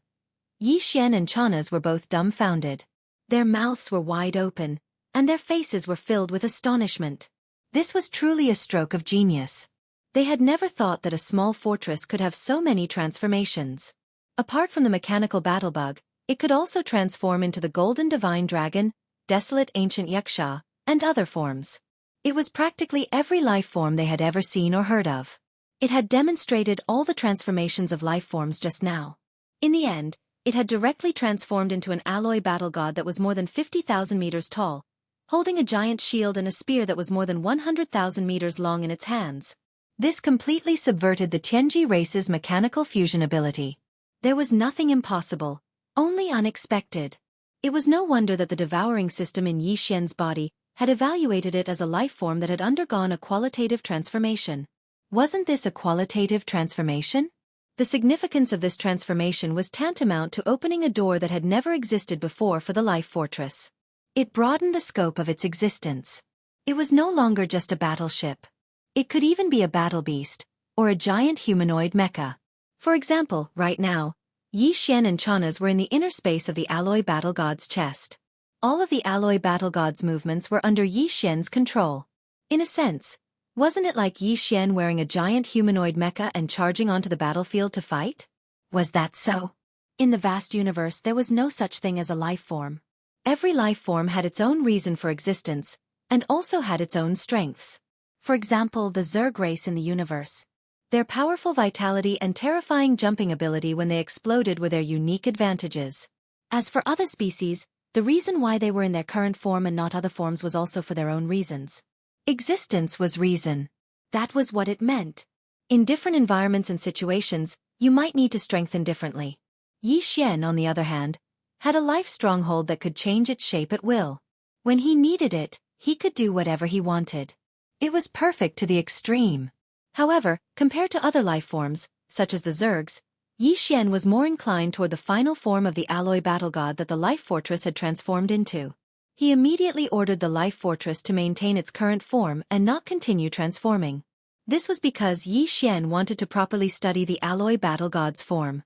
Yi Xian and Chanas were both dumbfounded. Their mouths were wide open, and their faces were filled with astonishment. This was truly a stroke of genius. They had never thought that a small fortress could have so many transformations. Apart from the mechanical battle bug, it could also transform into the golden divine dragon, desolate ancient Xianxia, and other forms. It was practically every life form they had ever seen or heard of. It had demonstrated all the transformations of life forms just now. In the end, it had directly transformed into an alloy battle god that was more than 50,000 meters tall, holding a giant shield and a spear that was more than 100,000 meters long in its hands. This completely subverted the Tianji race's mechanical fusion ability. There was nothing impossible, only unexpected. It was no wonder that the devouring system in Yi Xian's body had evaluated it as a life form that had undergone a qualitative transformation. Wasn't this a qualitative transformation? The significance of this transformation was tantamount to opening a door that had never existed before for the Life Fortress. It broadened the scope of its existence. It was no longer just a battleship. It could even be a battle beast, or a giant humanoid mecha. For example, right now, Yi Xian and Chana's were in the inner space of the alloy battle god's chest. All of the alloy battle god's movements were under Yi Xian's control. In a sense, wasn't it like Yi Xian wearing a giant humanoid mecha and charging onto the battlefield to fight? Was that so? In the vast universe there was no such thing as a life form. Every life form had its own reason for existence, and also had its own strengths. For example, the Zerg race in the universe. Their powerful vitality and terrifying jumping ability when they exploded were their unique advantages. As for other species, the reason why they were in their current form and not other forms was also for their own reasons. Existence was reason. That was what it meant. In different environments and situations, you might need to strengthen differently. Yi Xian, on the other hand, had a life stronghold that could change its shape at will. When he needed it, he could do whatever he wanted. It was perfect to the extreme. However, compared to other life forms, such as the Zergs, Yi Xian was more inclined toward the final form of the alloy battle god that the life fortress had transformed into. He immediately ordered the life fortress to maintain its current form and not continue transforming. This was because Yi Xian wanted to properly study the alloy battle god's form.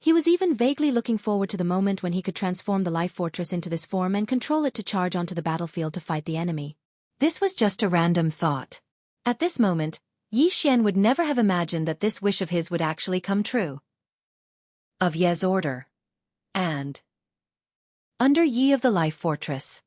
He was even vaguely looking forward to the moment when he could transform the life fortress into this form and control it to charge onto the battlefield to fight the enemy. This was just a random thought. At this moment, Yi Xian would never have imagined that this wish of his would actually come true. Of Ye's order. And under Yi of the Life Fortress.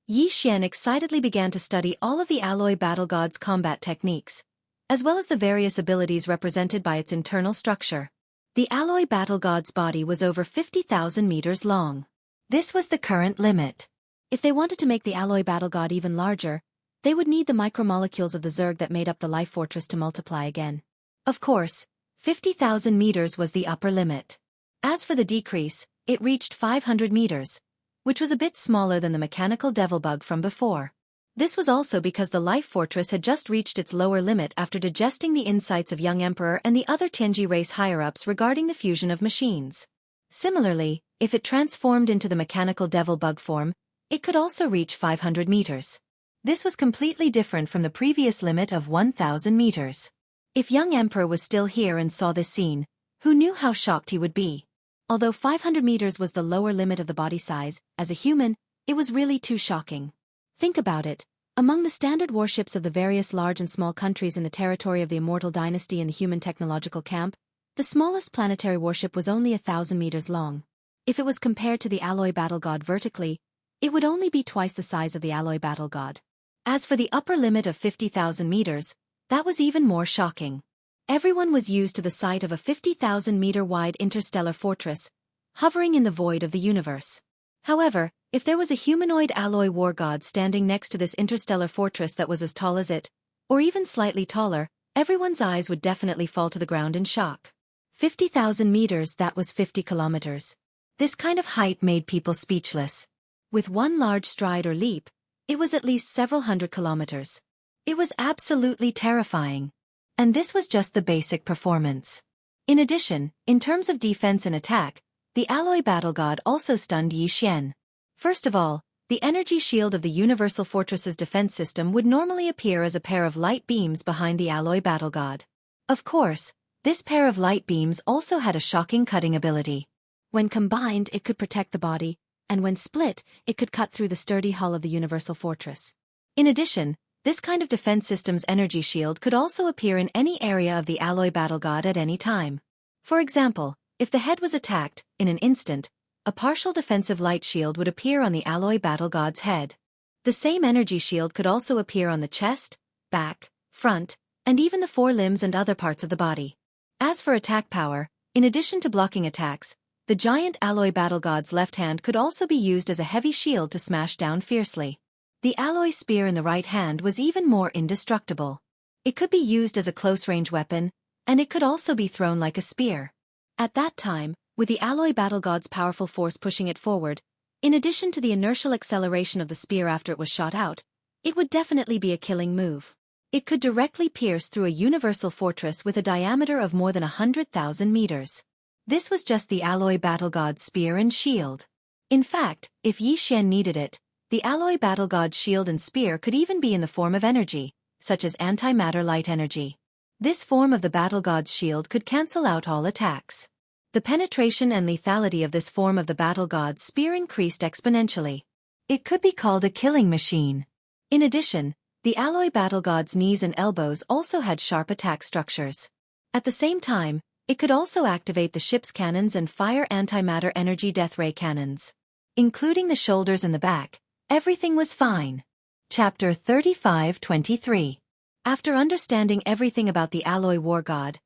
Yi Xian excitedly began to study all of the alloy battle god's combat techniques, as well as the various abilities represented by its internal structure. The alloy battle god's body was over 50,000 meters long. This was the current limit. If they wanted to make the alloy battle god even larger, they would need the micromolecules of the Zerg that made up the life fortress to multiply again. Of course, 50,000 meters was the upper limit. As for the decrease, it reached 500 meters, which was a bit smaller than the mechanical devil bug from before. This was also because the life fortress had just reached its lower limit after digesting the insights of young Emperor and the other Tianji race higher-ups regarding the fusion of machines. Similarly, if it transformed into the mechanical devil bug form, it could also reach 500 meters. This was completely different from the previous limit of 1,000 meters. If young Emperor was still here and saw this scene, who knew how shocked he would be? Although 500 meters was the lower limit of the body size, as a human, it was really too shocking. Think about it. Among the standard warships of the various large and small countries in the territory of the Immortal Dynasty and the Human Technological Camp, the smallest planetary warship was only 1,000 meters long. If it was compared to the alloy battle god vertically, it would only be twice the size of the alloy battle god. As for the upper limit of 50,000 meters, that was even more shocking. Everyone was used to the sight of a 50,000-meter-wide interstellar fortress, hovering in the void of the universe. However, if there was a humanoid alloy war god standing next to this interstellar fortress that was as tall as it, or even slightly taller, everyone's eyes would definitely fall to the ground in shock. 50,000 meters, that was 50 kilometers. This kind of height made people speechless. With one large stride or leap, it was at least several hundred kilometers. It was absolutely terrifying. And this was just the basic performance. In addition, in terms of defense and attack, the alloy battle god also stunned Yi Xian. First of all, the energy shield of the Universal Fortress's defense system would normally appear as a pair of light beams behind the alloy battle god. Of course, this pair of light beams also had a shocking cutting ability. When combined, it could protect the body, and when split, it could cut through the sturdy hull of the Universal Fortress. In addition, this kind of defense system's energy shield could also appear in any area of the alloy battle god at any time. For example, if the head was attacked, in an instant, a partial defensive light shield would appear on the alloy battle god's head. The same energy shield could also appear on the chest, back, front, and even the forelimbs and other parts of the body. As for attack power, in addition to blocking attacks, the giant alloy battle god's left hand could also be used as a heavy shield to smash down fiercely. The alloy spear in the right hand was even more indestructible. It could be used as a close-range weapon, and it could also be thrown like a spear. At that time, with the alloy battle god's powerful force pushing it forward, in addition to the inertial acceleration of the spear after it was shot out, it would definitely be a killing move. It could directly pierce through a universal fortress with a diameter of more than 100,000 meters. This was just the alloy battle god's spear and shield. In fact, if Yi Xian needed it, The alloy battle god's shield and spear could even be in the form of energy, such as antimatter light energy. This form of the battle god's shield could cancel out all attacks. The penetration and lethality of this form of the battle god's spear increased exponentially. It could be called a killing machine. In addition, the alloy battle god's knees and elbows also had sharp attack structures. At the same time, it could also activate the ship's cannons and fire antimatter energy death ray cannons. Including the shoulders and the back, everything was fine. Chapter 35-23. After understanding everything about the alloy war god,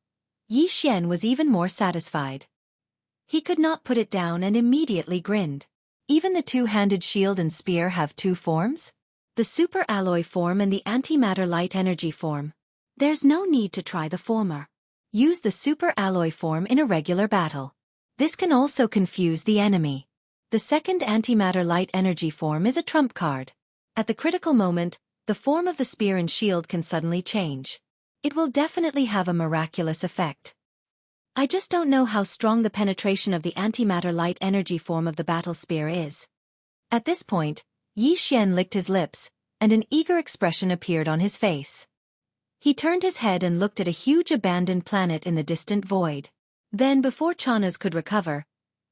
Xianxia was even more satisfied. He could not put it down and immediately grinned. Even the two-handed shield and spear have two forms? The super alloy form and the antimatter light energy form. There's no need to try the former. Use the super alloy form in a regular battle. This can also confuse the enemy. The second antimatter light energy form is a trump card. At the critical moment, the form of the spear and shield can suddenly change. It will definitely have a miraculous effect. I just don't know how strong the penetration of the antimatter light energy form of the battle spear is. At this point, Xianxia licked his lips, and an eager expression appeared on his face. He turned his head and looked at a huge abandoned planet in the distant void. Then, before Chanas could recover,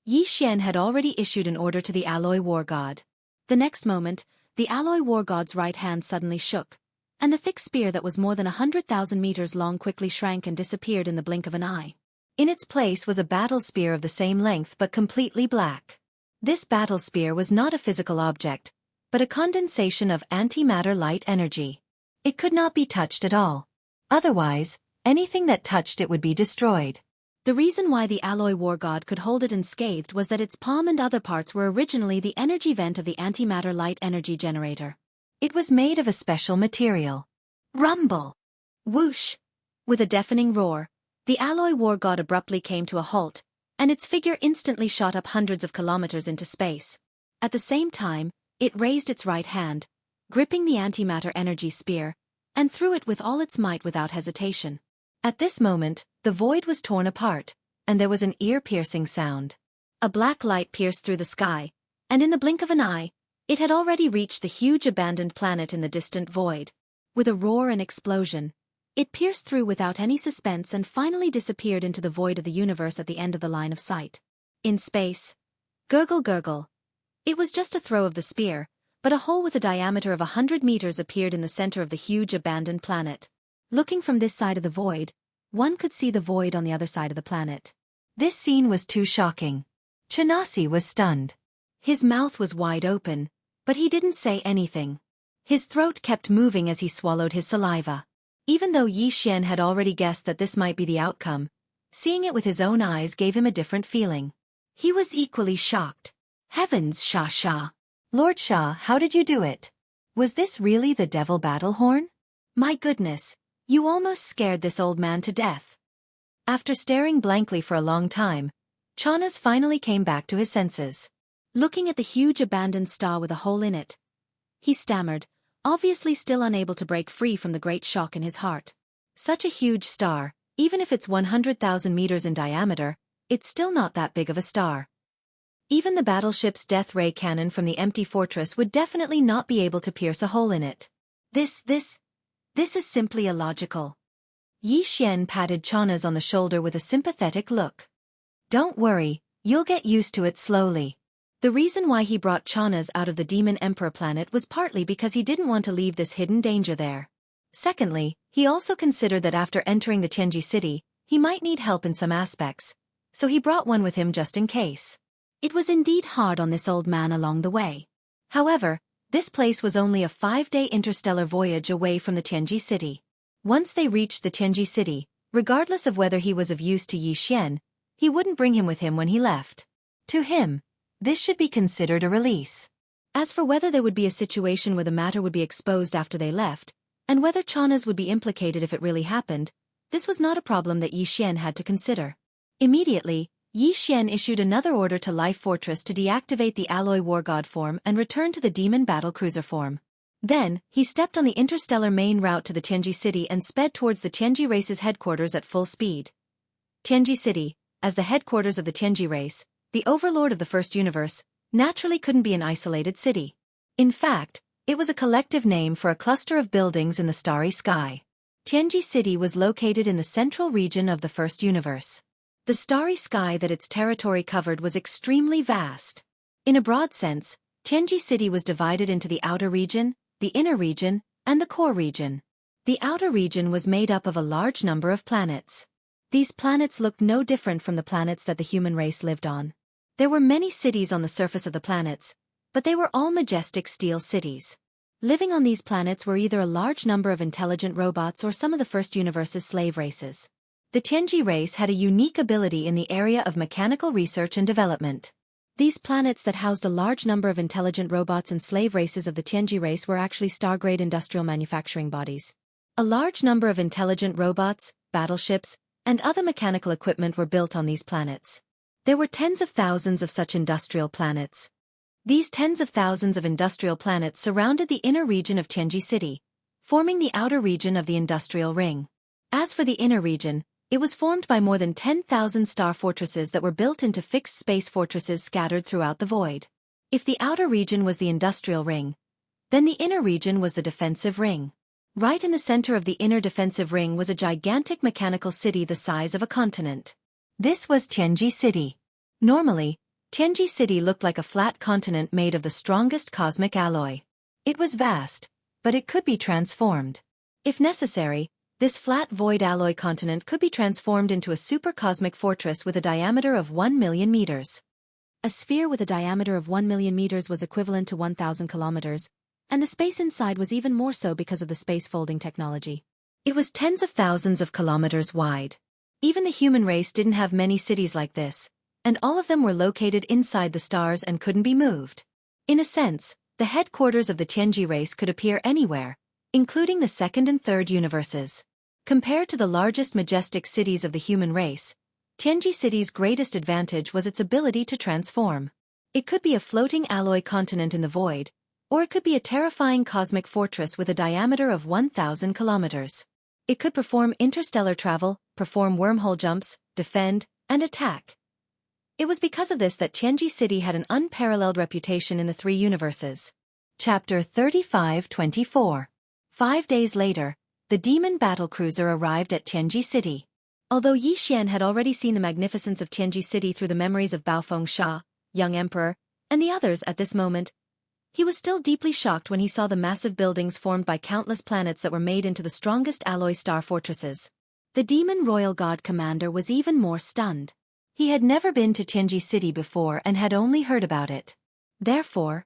Xianxia had already issued an order to the alloy war god. The next moment, the alloy war god's right hand suddenly shook, and the thick spear that was more than 100,000 meters long quickly shrank and disappeared in the blink of an eye. In its place was a battle spear of the same length but completely black. This battle spear was not a physical object, but a condensation of antimatter light energy. It could not be touched at all. Otherwise, anything that touched it would be destroyed. The reason why the alloy war god could hold it unscathed was that its palm and other parts were originally the energy vent of the antimatter light energy generator. It was made of a special material. Rumble! Whoosh! With a deafening roar, the alloy war god abruptly came to a halt, and its figure instantly shot up hundreds of kilometers into space. At the same time, it raised its right hand, gripping the antimatter energy spear, and threw it with all its might without hesitation. At this moment, the void was torn apart, and there was an ear-piercing sound. A black light pierced through the sky, and in the blink of an eye, it had already reached the huge abandoned planet in the distant void. With a roar and explosion, it pierced through without any suspense and finally disappeared into the void of the universe at the end of the line of sight. In space, gurgle gurgle. It was just a throw of the spear, but a hole with a diameter of 100 meters appeared in the center of the huge abandoned planet. Looking from this side of the void, one could see the void on the other side of the planet. This scene was too shocking. Xianxia was stunned. His mouth was wide open, but he didn't say anything. His throat kept moving as he swallowed his saliva. Even though Xianxia had already guessed that this might be the outcome, seeing it with his own eyes gave him a different feeling. He was equally shocked. Heavens, Xia. Lord Xia, how did you do it? Was this really the devil battle horn? My goodness, you almost scared this old man to death. After staring blankly for a long time, Chanas finally came back to his senses. Looking at the huge abandoned star with a hole in it, he stammered, obviously still unable to break free from the great shock in his heart. Such a huge star, even if it's 100,000 meters in diameter, it's still not that big of a star. Even the battleship's death ray cannon from the empty fortress would definitely not be able to pierce a hole in it. This is simply illogical. Xianxia patted Chanas on the shoulder with a sympathetic look. Don't worry, you'll get used to it slowly. The reason why he brought Chanas out of the Demon Emperor planet was partly because he didn't want to leave this hidden danger there. Secondly, he also considered that after entering the Jianghu city, he might need help in some aspects, so he brought one with him just in case. It was indeed hard on this old man along the way. However, this place was only a 5-day interstellar voyage away from the Jianghu city. Once they reached the Jianghu city, regardless of whether he was of use to Xianxia, he wouldn't bring him with him when he left. To him, this should be considered a release. As for whether there would be a situation where the matter would be exposed after they left, and whether Chanas would be implicated if it really happened, this was not a problem that Xianxia had to consider. Immediately, Xianxia issued another order to Life Fortress to deactivate the alloy war god form and return to the demon battle cruiser form. Then, he stepped on the interstellar main route to the Jianghu city and sped towards the Jianghu race's headquarters at full speed. Jianghu city, as the headquarters of the Jianghu race, the overlord of the first universe, naturally couldn't be an isolated city. In fact, it was a collective name for a cluster of buildings in the starry sky. Tianji City was located in the central region of the first universe. The starry sky that its territory covered was extremely vast. In a broad sense, Tianji City was divided into the outer region, the inner region, and the core region. The outer region was made up of a large number of planets. These planets looked no different from the planets that the human race lived on. There were many cities on the surface of the planets, but they were all majestic steel cities. Living on these planets were either a large number of intelligent robots or some of the first universe's slave races. The Tianji race had a unique ability in the area of mechanical research and development. These planets that housed a large number of intelligent robots and slave races of the Tianji race were actually star-grade industrial manufacturing bodies. A large number of intelligent robots, battleships, and other mechanical equipment were built on these planets. There were tens of thousands of such industrial planets. These tens of thousands of industrial planets surrounded the inner region of Tianji City, forming the outer region of the industrial ring. As for the inner region, it was formed by more than 10,000 star fortresses that were built into fixed space fortresses scattered throughout the void. If the outer region was the industrial ring, then the inner region was the defensive ring. Right in the center of the inner defensive ring was a gigantic mechanical city the size of a continent. This was Tianji City. Normally, Tianji City looked like a flat continent made of the strongest cosmic alloy. It was vast, but it could be transformed. If necessary, this flat void alloy continent could be transformed into a supercosmic fortress with a diameter of 1 million meters. A sphere with a diameter of 1 million meters was equivalent to 1,000 kilometers, and the space inside was even more so because of the space folding technology. It was tens of thousands of kilometers wide. Even the human race didn't have many cities like this, and all of them were located inside the stars and couldn't be moved. In a sense, the headquarters of the Tianji race could appear anywhere, including the second and third universes. Compared to the largest majestic cities of the human race, Tianji City's greatest advantage was its ability to transform. It could be a floating alloy continent in the void, or it could be a terrifying cosmic fortress with a diameter of 1,000 kilometers. It could perform interstellar travel, perform wormhole jumps, defend, and attack. It was because of this that Tianji City had an unparalleled reputation in the three universes. Chapter 35-24. 5 days later, the demon battlecruiser arrived at Tianji City. Although Yi Xian had already seen the magnificence of Tianji City through the memories of Baofeng Sha, young emperor, and the others at this moment, he was still deeply shocked when he saw the massive buildings formed by countless planets that were made into the strongest alloy star fortresses. The demon royal god commander was even more stunned. He had never been to Tianji City before and had only heard about it. Therefore,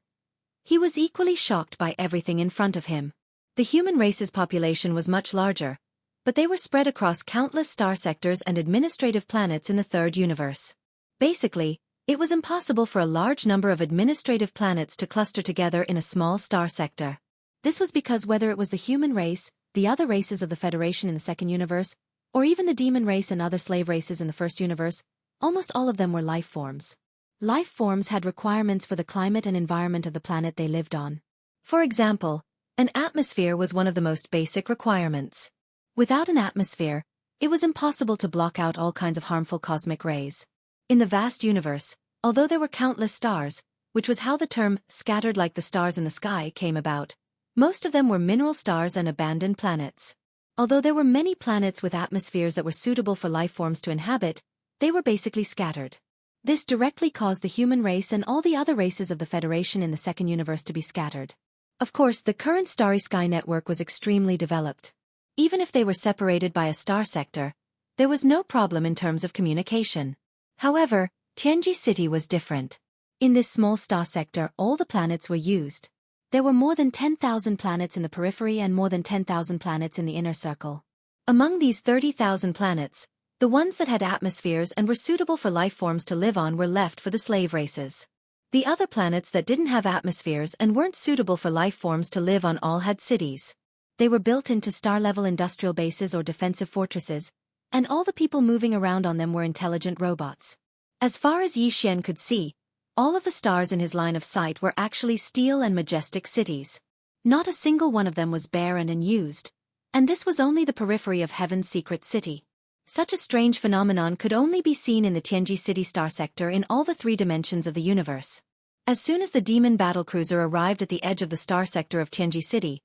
he was equally shocked by everything in front of him. The human race's population was much larger, but they were spread across countless star sectors and administrative planets in the third universe. Basically, it was impossible for a large number of administrative planets to cluster together in a small star sector. This was because whether it was the human race, the other races of the Federation in the second universe, or even the demon race and other slave races in the first universe, almost all of them were life forms. Life forms had requirements for the climate and environment of the planet they lived on. For example, an atmosphere was one of the most basic requirements. Without an atmosphere, it was impossible to block out all kinds of harmful cosmic rays. In the vast universe, although there were countless stars, which was how the term scattered like the stars in the sky came about, most of them were mineral stars and abandoned planets. Although there were many planets with atmospheres that were suitable for life forms to inhabit, they were basically scattered. This directly caused the human race and all the other races of the Federation in the second universe to be scattered. Of course, the current starry sky network was extremely developed. Even if they were separated by a star sector, there was no problem in terms of communication. However, Tianji City was different. In this small star sector, all the planets were used. There were more than 10,000 planets in the periphery and more than 10,000 planets in the inner circle. Among these 30,000 planets, the ones that had atmospheres and were suitable for life forms to live on were left for the slave races. The other planets that didn't have atmospheres and weren't suitable for life forms to live on all had cities. They were built into star-level industrial bases or defensive fortresses, and all the people moving around on them were intelligent robots. As far as Yi Xian could see, all of the stars in his line of sight were actually steel and majestic cities. Not a single one of them was bare and unused, and this was only the periphery of Heaven's secret city. Such a strange phenomenon could only be seen in the Tianji City star sector in all the three dimensions of the universe. As soon as the demon battlecruiser arrived at the edge of the star sector of Tianji City,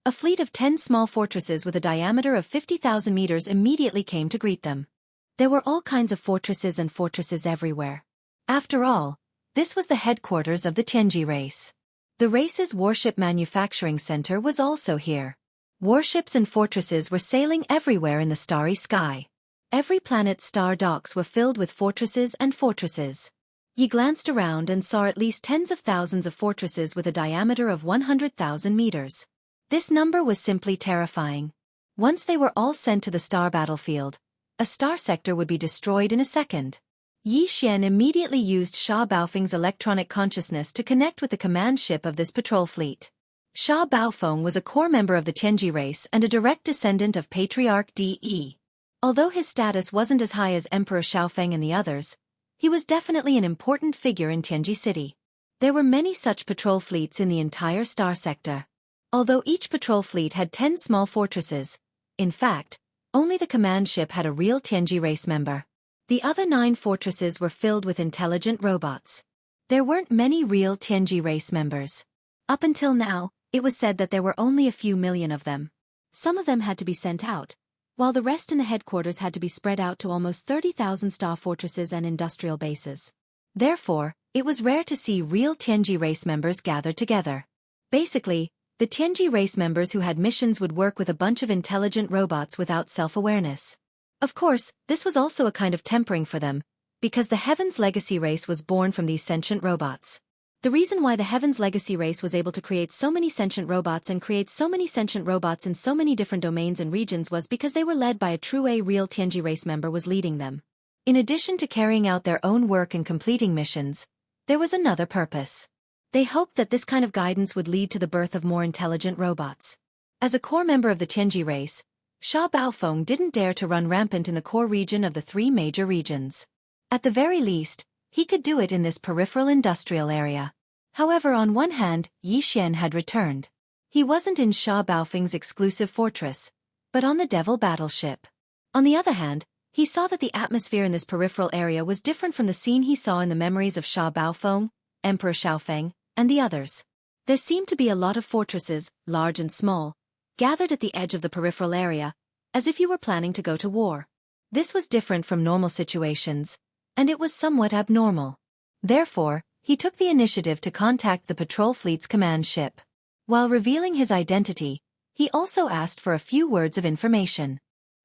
a fleet of 10 small fortresses with a diameter of 50,000 meters immediately came to greet them. There were all kinds of fortresses and fortresses everywhere. After all, this was the headquarters of the Tianji race. The race's warship manufacturing center was also here. Warships and fortresses were sailing everywhere in the starry sky. Every planet's star docks were filled with fortresses and fortresses. Yi glanced around and saw at least tens of thousands of fortresses with a diameter of 100,000 meters. This number was simply terrifying. Once they were all sent to the star battlefield, a star sector would be destroyed in a second. Yi Xian immediately used Sha Baofeng's electronic consciousness to connect with the command ship of this patrol fleet. Sha Baofeng was a core member of the Tianji race and a direct descendant of Patriarch De. Although his status wasn't as high as Emperor Xiaofeng and the others, he was definitely an important figure in Tianji City. There were many such patrol fleets in the entire star sector. Although each patrol fleet had 10 small fortresses, in fact, only the command ship had a real Tianji race member. The other 9 fortresses were filled with intelligent robots. There weren't many real Tianji race members. Up until now, it was said that there were only a few million of them. Some of them had to be sent out, while the rest in the headquarters had to be spread out to almost 30,000 star fortresses and industrial bases. Therefore, it was rare to see real Tianji race members gathered together. Basically, the Tianji race members who had missions would work with a bunch of intelligent robots without self-awareness. Of course, this was also a kind of tempering for them, because the Heaven's Legacy race was born from these sentient robots. The reason why the Heaven's Legacy race was able to create so many sentient robots and create so many sentient robots in so many different domains and regions was because they were led by a true real Tianji race member was leading them. In addition to carrying out their own work and completing missions, there was another purpose. They hoped that this kind of guidance would lead to the birth of more intelligent robots. As a core member of the Tianji race, Sha Baofeng didn't dare to run rampant in the core region of the 3 major regions. At the very least, he could do it in this peripheral industrial area. However, on one hand, Yi Xian had returned. He wasn't in Sha Baofeng's exclusive fortress, but on the Devil battleship. On the other hand, he saw that the atmosphere in this peripheral area was different from the scene he saw in the memories of Sha Baofeng, Emperor Xiaofeng, and the others. There seemed to be a lot of fortresses, large and small, gathered at the edge of the peripheral area, as if you were planning to go to war. This was different from normal situations, and it was somewhat abnormal. Therefore, he took the initiative to contact the patrol fleet's command ship. While revealing his identity, he also asked for a few words of information.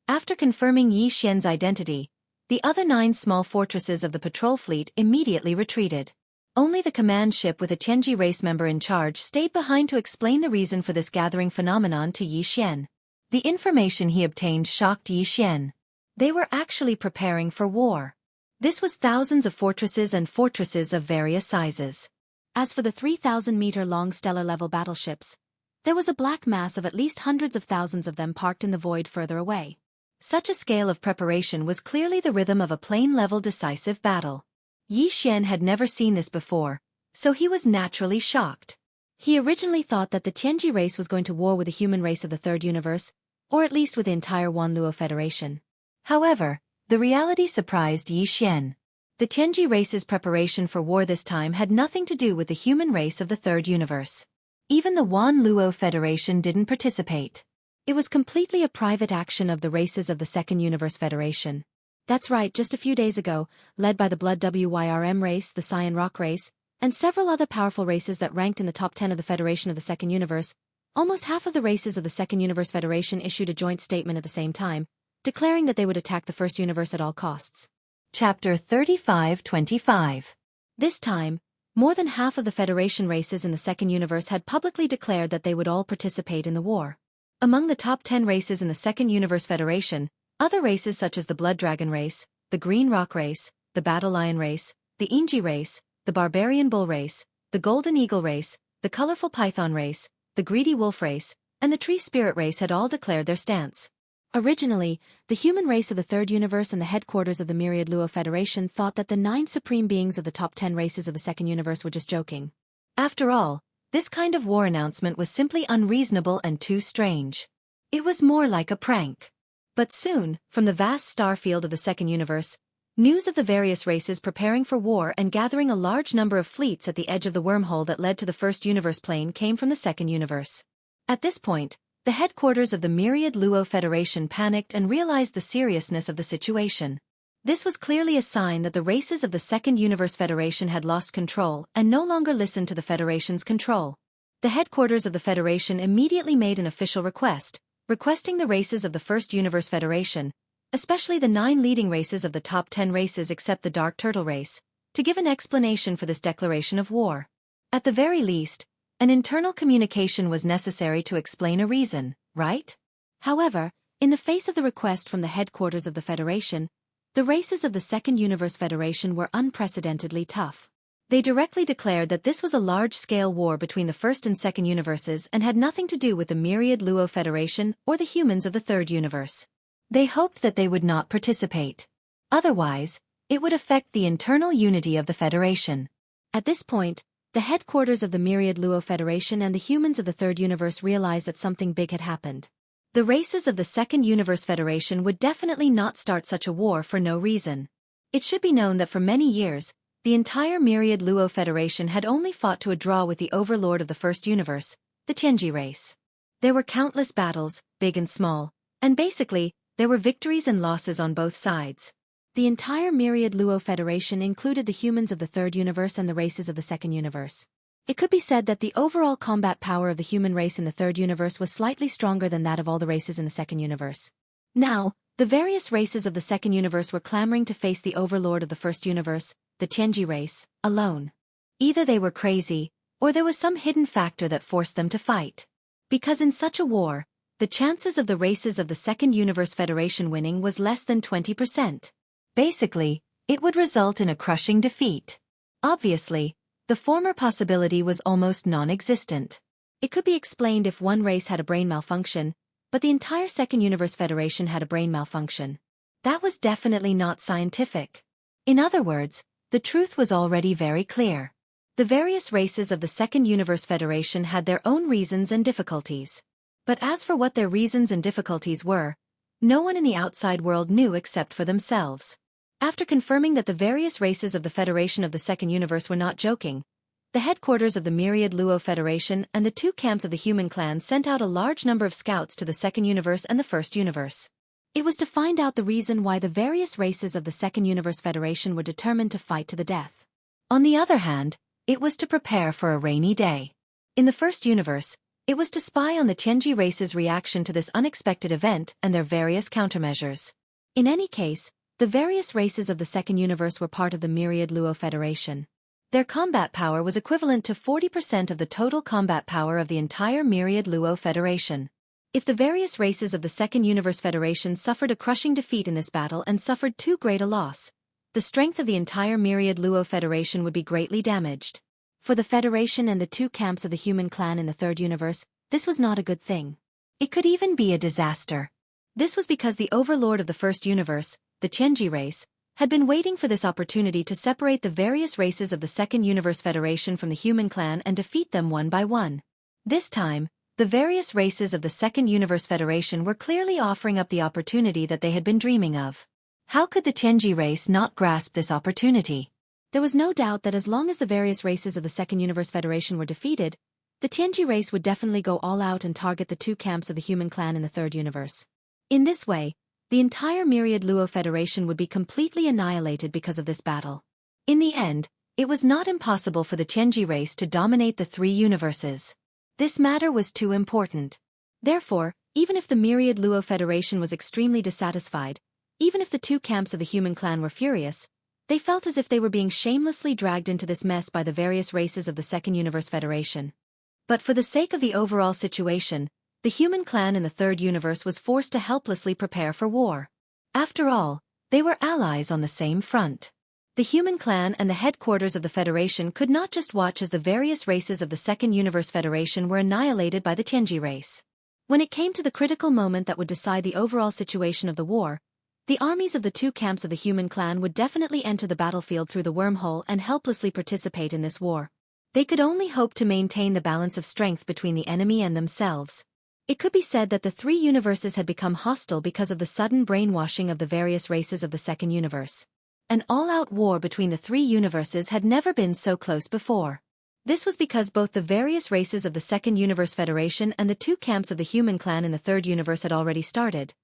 After confirming Yi Xian's identity, the other 9 small fortresses of the patrol fleet immediately retreated. Only the command ship with a Tianji race member in charge stayed behind to explain the reason for this gathering phenomenon to Yi Xian. The information he obtained shocked Yi Xian. They were actually preparing for war. This was thousands of fortresses and fortresses of various sizes. As for the 3,000-meter-long stellar-level battleships, there was a black mass of at least hundreds of thousands of them parked in the void further away. Such a scale of preparation was clearly the rhythm of a plane-level decisive battle. Yi Xian had never seen this before, so he was naturally shocked. He originally thought that the Tianji race was going to war with the human race of the Third Universe, or at least with the entire Wanluo Federation. However, the reality surprised Yi Xian. The Tianji race's preparation for war this time had nothing to do with the human race of the Third Universe. Even the Wanluo Federation didn't participate. It was completely a private action of the races of the Second Universe Federation. That's right, just a few days ago, led by the Blood Wyrm race, the Cyan Rock race, and several other powerful races that ranked in the top 10 of the Federation of the Second Universe, almost half of the races of the Second Universe Federation issued a joint statement at the same time, declaring that they would attack the First Universe at all costs. Chapter 35-25. This time, more than half of the Federation races in the Second Universe had publicly declared that they would all participate in the war. Among the top 10 races in the Second Universe Federation, other races such as the Blood Dragon race, the Green Rock race, the Battle Lion race, the Inji race, the Barbarian Bull race, the Golden Eagle race, the Colorful Python race, the Greedy Wolf race, and the Tree Spirit race had all declared their stance. Originally, the human race of the Third Universe and the headquarters of the Myriad Luo Federation thought that the 9 supreme beings of the top 10 races of the Second Universe were just joking. After all, this kind of war announcement was simply unreasonable and too strange. It was more like a prank. But soon, from the vast star field of the Second Universe, News of the various races preparing for war and gathering a large number of fleets at the edge of the wormhole that led to the first universe plane came from the second universe. At this point, the headquarters of the Myriad Luo Federation panicked and realized the seriousness of the situation. This was clearly a sign that the races of the Second Universe Federation had lost control and no longer listened to the Federation's control. The headquarters of the Federation immediately made an official request, requesting the races of the First Universe Federation, especially the 9 leading races of the top 10 races except the Dark Turtle race, to give an explanation for this declaration of war. At the very least, an internal communication was necessary to explain a reason, right? However, in the face of the request from the headquarters of the Federation, the races of the Second Universe Federation were unprecedentedly tough. They directly declared that this was a large-scale war between the First and Second Universes and had nothing to do with the Myriad Luo Federation or the humans of the Third Universe. They hoped that they would not participate. Otherwise, it would affect the internal unity of the Federation. At this point, the headquarters of the Myriad Luo Federation and the humans of the Third Universe realized that something big had happened. The races of the Second Universe Federation would definitely not start such a war for no reason. It should be known that for many years, the entire Myriad Luo Federation had only fought to a draw with the overlord of the First Universe, the Xianxia race. There were countless battles, big and small, and basically, there were victories and losses on both sides. The entire Myriad Luo Federation included the humans of the Third Universe and the races of the Second Universe. It could be said that the overall combat power of the human race in the Third Universe was slightly stronger than that of all the races in the Second Universe. Now, the various races of the Second Universe were clamoring to face the overlord of the First Universe, the Xianxia race, alone. Either they were crazy, or there was some hidden factor that forced them to fight. Because in such a war, the chances of the races of the Second Universe Federation winning was less than 20%. Basically, it would result in a crushing defeat. Obviously, the former possibility was almost non-existent. It could be explained if one race had a brain malfunction, but the entire Second Universe Federation had a brain malfunction. That was definitely not scientific. In other words, the truth was already very clear. The various races of the Second Universe Federation had their own reasons and difficulties. But as for what their reasons and difficulties were, no one in the outside world knew except for themselves. After confirming that the various races of the Federation of the Second Universe were not joking, the headquarters of the Myriad Luo Federation and the 2 camps of the human clan sent out a large number of scouts to the Second Universe and the First Universe. It was to find out the reason why the various races of the Second Universe Federation were determined to fight to the death. On the other hand, it was to prepare for a rainy day. In the First Universe, it was to spy on the Xianxia race's reaction to this unexpected event and their various countermeasures. In any case, the various races of the Second Universe were part of the Myriad Luo Federation. Their combat power was equivalent to 40% of the total combat power of the entire Myriad Luo Federation. If the various races of the Second Universe Federation suffered a crushing defeat in this battle and suffered too great a loss, the strength of the entire Myriad Luo Federation would be greatly damaged. For the Federation and the 2 camps of the human clan in the Third Universe, this was not a good thing. It could even be a disaster. This was because the overlord of the First Universe, the Xianxia race, had been waiting for this opportunity to separate the various races of the Second Universe Federation from the human clan and defeat them one by one. This time, the various races of the Second Universe Federation were clearly offering up the opportunity that they had been dreaming of. How could the Xianxia race not grasp this opportunity? There was no doubt that as long as the various races of the Second Universe Federation were defeated, the Xianxia race would definitely go all out and target the 2 camps of the human clan in the Third Universe. In this way, the entire Myriad Luo Federation would be completely annihilated because of this battle. In the end, it was not impossible for the Xianxia race to dominate the 3 universes. This matter was too important. Therefore, even if the Myriad Luo Federation was extremely dissatisfied, even if the 2 camps of the human clan were furious, they felt as if they were being shamelessly dragged into this mess by the various races of the Second Universe Federation. But for the sake of the overall situation, the human clan in the Third Universe was forced to helplessly prepare for war. After all, they were allies on the same front. The human clan and the headquarters of the Federation could not just watch as the various races of the Second Universe Federation were annihilated by the Xianxia race. When it came to the critical moment that would decide the overall situation of the war, the armies of the 2 camps of the human clan would definitely enter the battlefield through the wormhole and helplessly participate in this war. They could only hope to maintain the balance of strength between the enemy and themselves. It could be said that the 3 universes had become hostile because of the sudden brainwashing of the various races of the Second Universe. An all-out war between the three universes had never been so close before. This was because both the various races of the Second Universe Federation and the two camps of the human clan in the Third Universe had already started.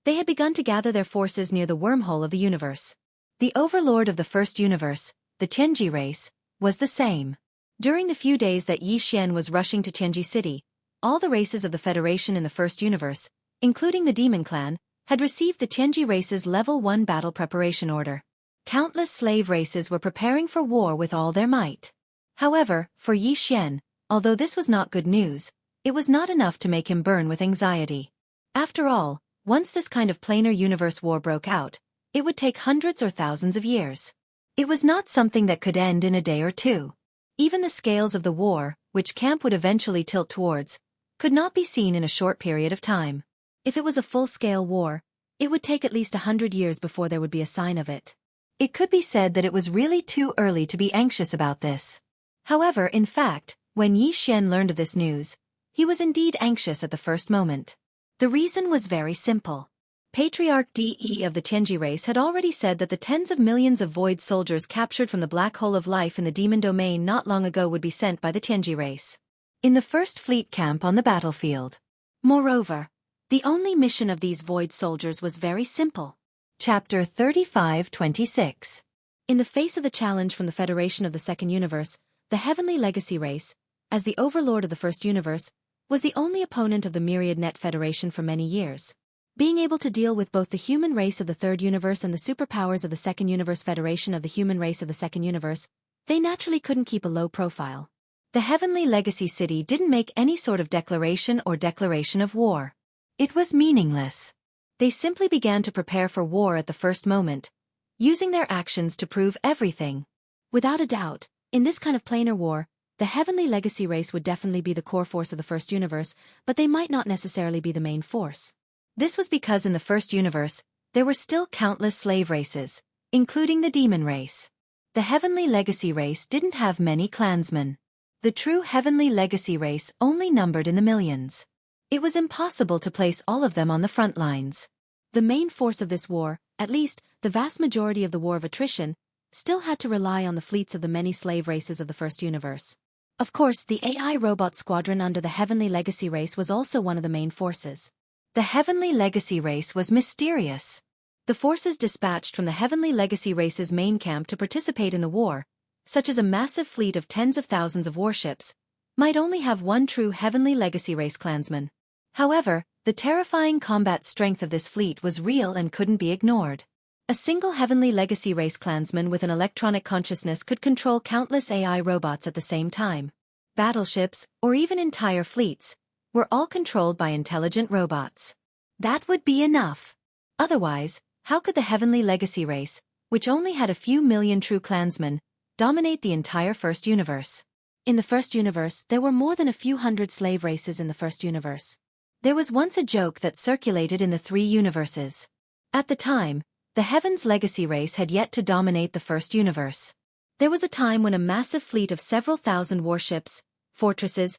They had begun to gather their forces near the wormhole of the universe. The overlord of the First Universe, the Qianji race, was the same. During the few days that Yi Xian was rushing to Qianji City, all the races of the Federation in the First Universe, including the Demon Clan, had received the Qianji race's Level 1 battle preparation order. Countless slave races were preparing for war with all their might. However, for Yi Xian, although this was not good news, it was not enough to make him burn with anxiety. After all, once this kind of planar universe war broke out, it would take hundreds or thousands of years. It was not something that could end in a day or two. Even the scales of the war, which camp would eventually tilt towards, could not be seen in a short period of time. If it was a full-scale war, it would take at least 100 years before there would be a sign of it. It could be said that it was really too early to be anxious about this. However, in fact, when Yi Xian learned of this news, he was indeed anxious at the first moment. The reason was very simple. Patriarch De of the Qianji race had already said that the tens of millions of void soldiers captured from the black hole of life in the demon domain not long ago would be sent by the Qianji race in the first fleet camp on the battlefield. Moreover, the only mission of these void soldiers was very simple. Chapter 35-26. In the face of the challenge from the Federation of the Second Universe, the Heavenly Legacy race, as the overlord of the First Universe, was the only opponent of the Myriad Net Federation for many years. Being able to deal with both the human race of the Third Universe and the superpowers of the Second Universe Federation of the human race of the Second Universe, they naturally couldn't keep a low profile. The Heavenly Legacy City didn't make any sort of declaration of war. It was meaningless. They simply began to prepare for war at the first moment, using their actions to prove everything. Without a doubt, in this kind of planar war, the Heavenly Legacy race would definitely be the core force of the First Universe, but they might not necessarily be the main force. This was because in the First Universe, there were still countless slave races, including the Demon race. The Heavenly Legacy race didn't have many clansmen. The true Heavenly Legacy race only numbered in the millions. It was impossible to place all of them on the front lines. The main force of this war, at least the vast majority of the war of attrition, still had to rely on the fleets of the many slave races of the First Universe. Of course, the AI robot squadron under the Heavenly Legacy race was also one of the main forces. The Heavenly Legacy race was mysterious. The forces dispatched from the Heavenly Legacy race's main camp to participate in the war, such as a massive fleet of tens of thousands of warships, might only have one true Heavenly Legacy race clansman. However, the terrifying combat strength of this fleet was real and couldn't be ignored. A single Heavenly Legacy race clansman with an electronic consciousness could control countless AI robots at the same time. Battleships, or even entire fleets, were all controlled by intelligent robots. That would be enough. Otherwise, how could the Heavenly Legacy race, which only had a few million true clansmen, dominate the entire First Universe? In the First Universe, there were more than a few hundred slave races in the First Universe. There was once a joke that circulated in the three universes. At the time, the Heaven's Legacy race had yet to dominate the First Universe. There was a time when a massive fleet of several thousand warships, fortresses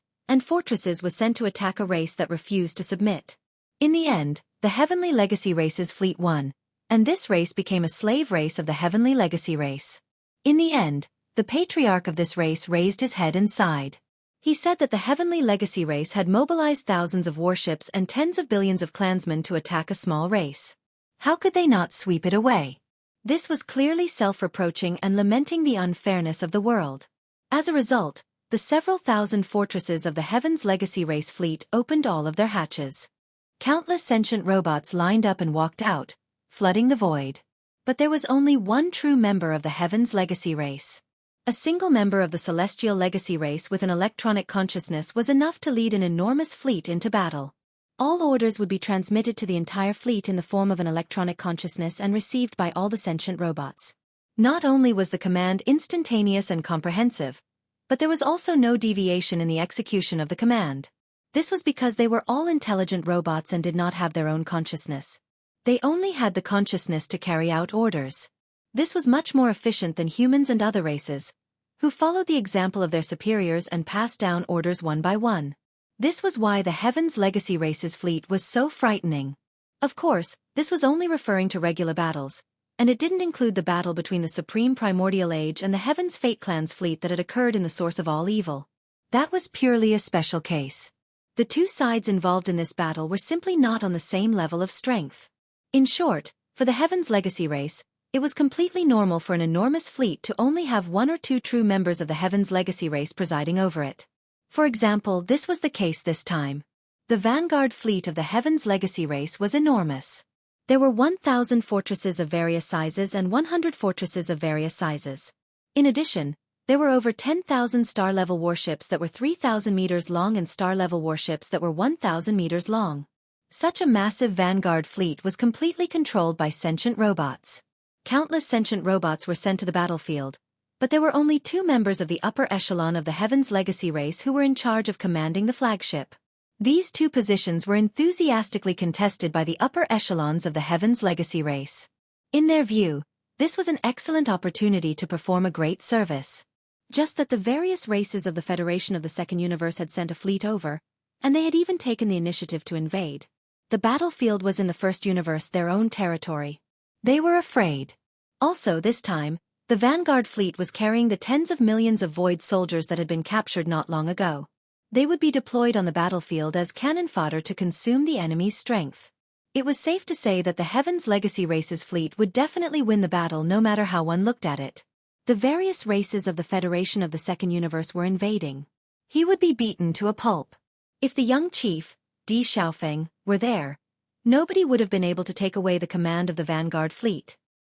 was sent to attack a race that refused to submit. In the end, the Heavenly Legacy race's fleet won, and this race became a slave race of the Heavenly Legacy race. In the end, the patriarch of this race raised his head and sighed. He said that the Heavenly Legacy race had mobilized thousands of warships and tens of billions of clansmen to attack a small race. How could they not sweep it away? This was clearly self-reproaching and lamenting the unfairness of the world. As a result, the several thousand fortresses of the Heaven's Legacy race fleet opened all of their hatches. Countless sentient robots lined up and walked out, flooding the void. But there was only one true member of the Heaven's Legacy race. A single member of the Celestial Legacy race with an electronic consciousness was enough to lead an enormous fleet into battle. All orders would be transmitted to the entire fleet in the form of an electronic consciousness and received by all the sentient robots. Not only was the command instantaneous and comprehensive, but there was also no deviation in the execution of the command. This was because they were all intelligent robots and did not have their own consciousness. They only had the consciousness to carry out orders. This was much more efficient than humans and other races, who followed the example of their superiors and passed down orders one by one. This was why the Heaven's Legacy race's fleet was so frightening. Of course, this was only referring to regular battles, and it didn't include the battle between the Supreme Primordial Age and the Heaven's Fate Clan's fleet that had occurred in the source of all evil. That was purely a special case. The two sides involved in this battle were simply not on the same level of strength. In short, for the Heaven's Legacy race, it was completely normal for an enormous fleet to only have one or two true members of the Heaven's Legacy race presiding over it. For example, this was the case this time. The vanguard fleet of the Heaven's Legacy race was enormous. There were 1,000 fortresses of various sizes and 100 fortresses of various sizes. In addition, there were over 10,000 star-level warships that were 3,000 meters long and star-level warships that were 1,000 meters long. Such a massive vanguard fleet was completely controlled by sentient robots. Countless sentient robots were sent to the battlefield, but there were only two members of the upper echelon of the Heaven's Legacy race who were in charge of commanding the flagship. These two positions were enthusiastically contested by the upper echelons of the Heaven's Legacy race. In their view, this was an excellent opportunity to perform a great service. Just that the various races of the Federation of the Second Universe had sent a fleet over, and they had even taken the initiative to invade. The battlefield was in the First Universe their own territory. They were afraid. Also this time, the vanguard fleet was carrying the tens of millions of void soldiers that had been captured not long ago. They would be deployed on the battlefield as cannon fodder to consume the enemy's strength. It was safe to say that the Heaven's Legacy race's fleet would definitely win the battle no matter how one looked at it. The various races of the Federation of the Second Universe were invading. He would be beaten to a pulp. If the young chief, Di Xiaofeng, were there, nobody would have been able to take away the command of the vanguard fleet.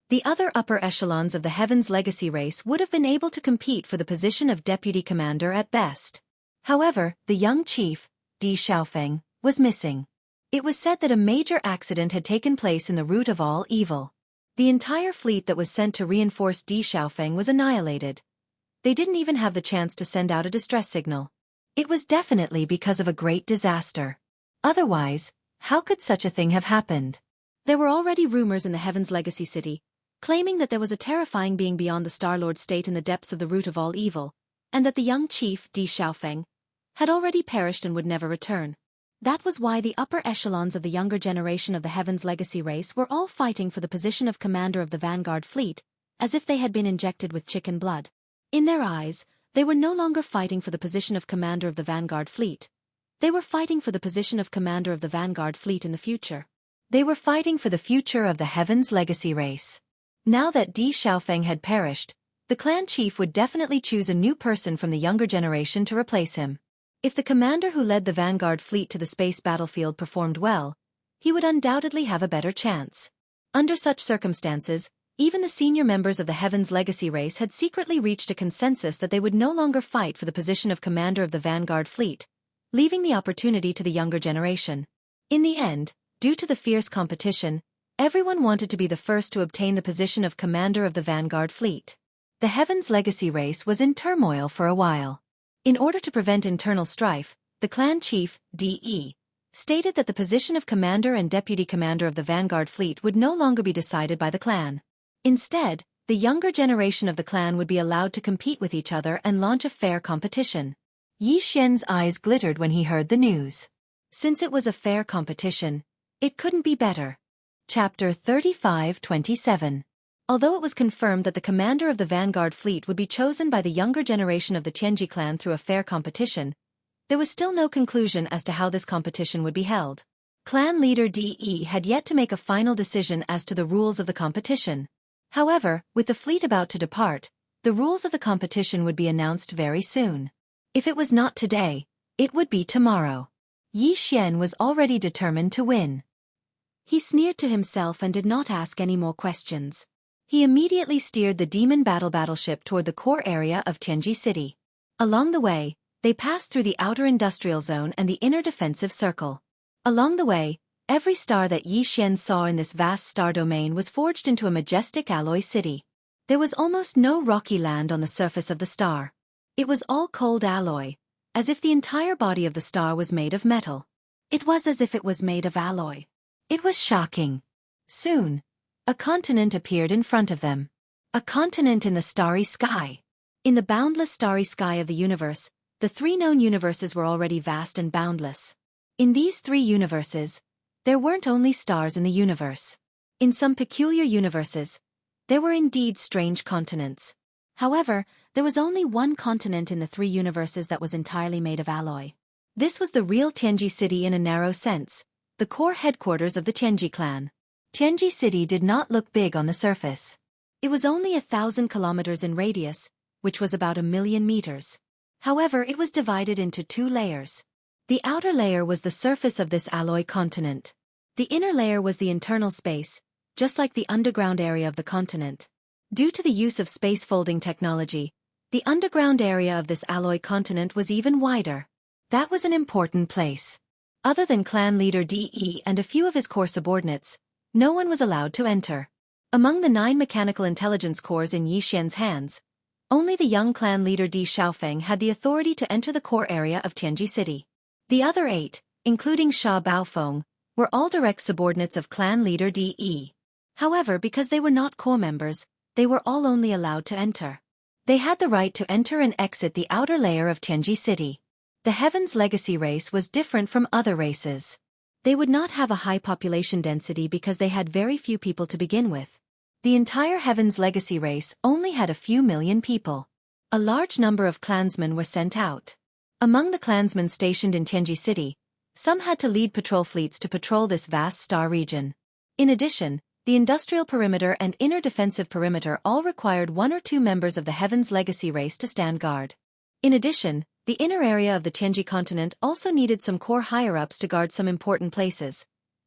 The other upper echelons of the Heaven's Legacy race would have been able to compete for the position of deputy commander at best. However, the young chief, Di Xiaofeng, was missing. It was said that a major accident had taken place in the root of all evil. The entire fleet that was sent to reinforce Di Xiaofeng was annihilated. They didn't even have the chance to send out a distress signal. It was definitely because of a great disaster. Otherwise, how could such a thing have happened? There were already rumors in the Heaven's Legacy city, claiming that there was a terrifying being beyond the Star-Lord state in the depths of the root of all evil, and that the young chief, Di Xiaofeng, had already perished and would never return. That was why the upper echelons of the younger generation of the Heaven's Legacy race were all fighting for the position of commander of the vanguard fleet, as if they had been injected with chicken blood. In their eyes, they were no longer fighting for the position of commander of the vanguard fleet. They were fighting for the position of commander of the vanguard fleet in the future. They were fighting for the future of the Heaven's Legacy race. Now that Di Xiaofeng had perished, the clan chief would definitely choose a new person from the younger generation to replace him. If the commander who led the vanguard fleet to the space battlefield performed well, he would undoubtedly have a better chance. Under such circumstances, even the senior members of the Heaven's Legacy race had secretly reached a consensus that they would no longer fight for the position of commander of the vanguard fleet, leaving the opportunity to the younger generation. In the end, due to the fierce competition, everyone wanted to be the first to obtain the position of commander of the vanguard fleet. The Heaven's Legacy race was in turmoil for a while. In order to prevent internal strife, the clan chief, D.E., stated that the position of commander and deputy commander of the vanguard fleet would no longer be decided by the clan. Instead, the younger generation of the clan would be allowed to compete with each other and launch a fair competition. Yi Xian's eyes glittered when he heard the news. Since it was a fair competition, it couldn't be better. Chapter 35-27. Although it was confirmed that the commander of the vanguard fleet would be chosen by the younger generation of the Tianji clan through a fair competition, there was still no conclusion as to how this competition would be held. Clan leader De had yet to make a final decision as to the rules of the competition. However, with the fleet about to depart, the rules of the competition would be announced very soon. If it was not today, it would be tomorrow. Yi Xian was already determined to win. He sneered to himself and did not ask any more questions. He immediately steered the demon battleship toward the core area of Tianji City. Along the way, they passed through the outer industrial zone and the inner defensive circle. Along the way, every star that Yi Xian saw in this vast star domain was forged into a majestic alloy city. There was almost no rocky land on the surface of the star. It was all cold alloy, as if the entire body of the star was made of metal. It was as if it was made of alloy. It was shocking. Soon, a continent appeared in front of them. A continent in the starry sky. In the boundless starry sky of the universe, the three known universes were already vast and boundless. In these three universes, there weren't only stars in the universe. In some peculiar universes, There were indeed strange continents. However, there was only one continent in the three universes that was entirely made of alloy. This was the real Tianji City in a narrow sense, the core headquarters of the Tianji clan. Tianji City did not look big on the surface. It was only 1,000 kilometers in radius, which was about 1,000,000 meters. However, it was divided into two layers. The outer layer was the surface of this alloy continent. The inner layer was the internal space, just like the underground area of the continent. Due to the use of space folding technology, the underground area of this alloy continent was even wider. That was an important place. Other than clan leader De and a few of his core subordinates, no one was allowed to enter. Among the 9 mechanical intelligence cores in Yi Xian's hands, only the young clan leader Di Xiaofeng had the authority to enter the core area of Tianji City. The other 8, including Sha Baofeng, were all direct subordinates of clan leader De. However, because they were not core members, they were all only allowed to enter. They had the right to enter and exit the outer layer of Tianji City. The Heaven's Legacy race was different from other races. They would not have a high population density because they had very few people to begin with. The entire Heaven's Legacy race only had a few million people. A large number of clansmen were sent out. Among the clansmen stationed in Tianji City, some had to lead patrol fleets to patrol this vast star region. In addition, the industrial perimeter and inner defensive perimeter all required 1 or 2 members of the Heaven's Legacy race to stand guard. In addition, the inner area of the Tianji continent also needed some core higher-ups to guard some important places,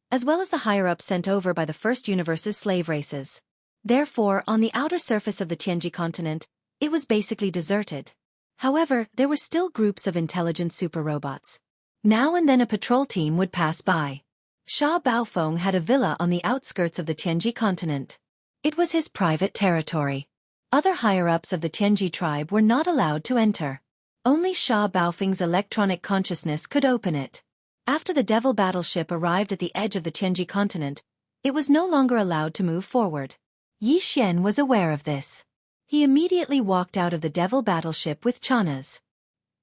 as well as the higher-ups sent over by the First Universe's slave races. Therefore, on the outer surface of the Tianji continent, it was basically deserted. However, there were still groups of intelligent super robots. Now and then a patrol team would pass by. Sha Baofeng had a villa on the outskirts of the Tianji continent. It was his private territory. Other higher-ups of the Tianji tribe were not allowed to enter. Only Sha Baofeng's electronic consciousness could open it. After the Devil battleship arrived at the edge of the Tianji continent, it was no longer allowed to move forward. Yi Xian was aware of this. He immediately walked out of the Devil battleship with Chanas.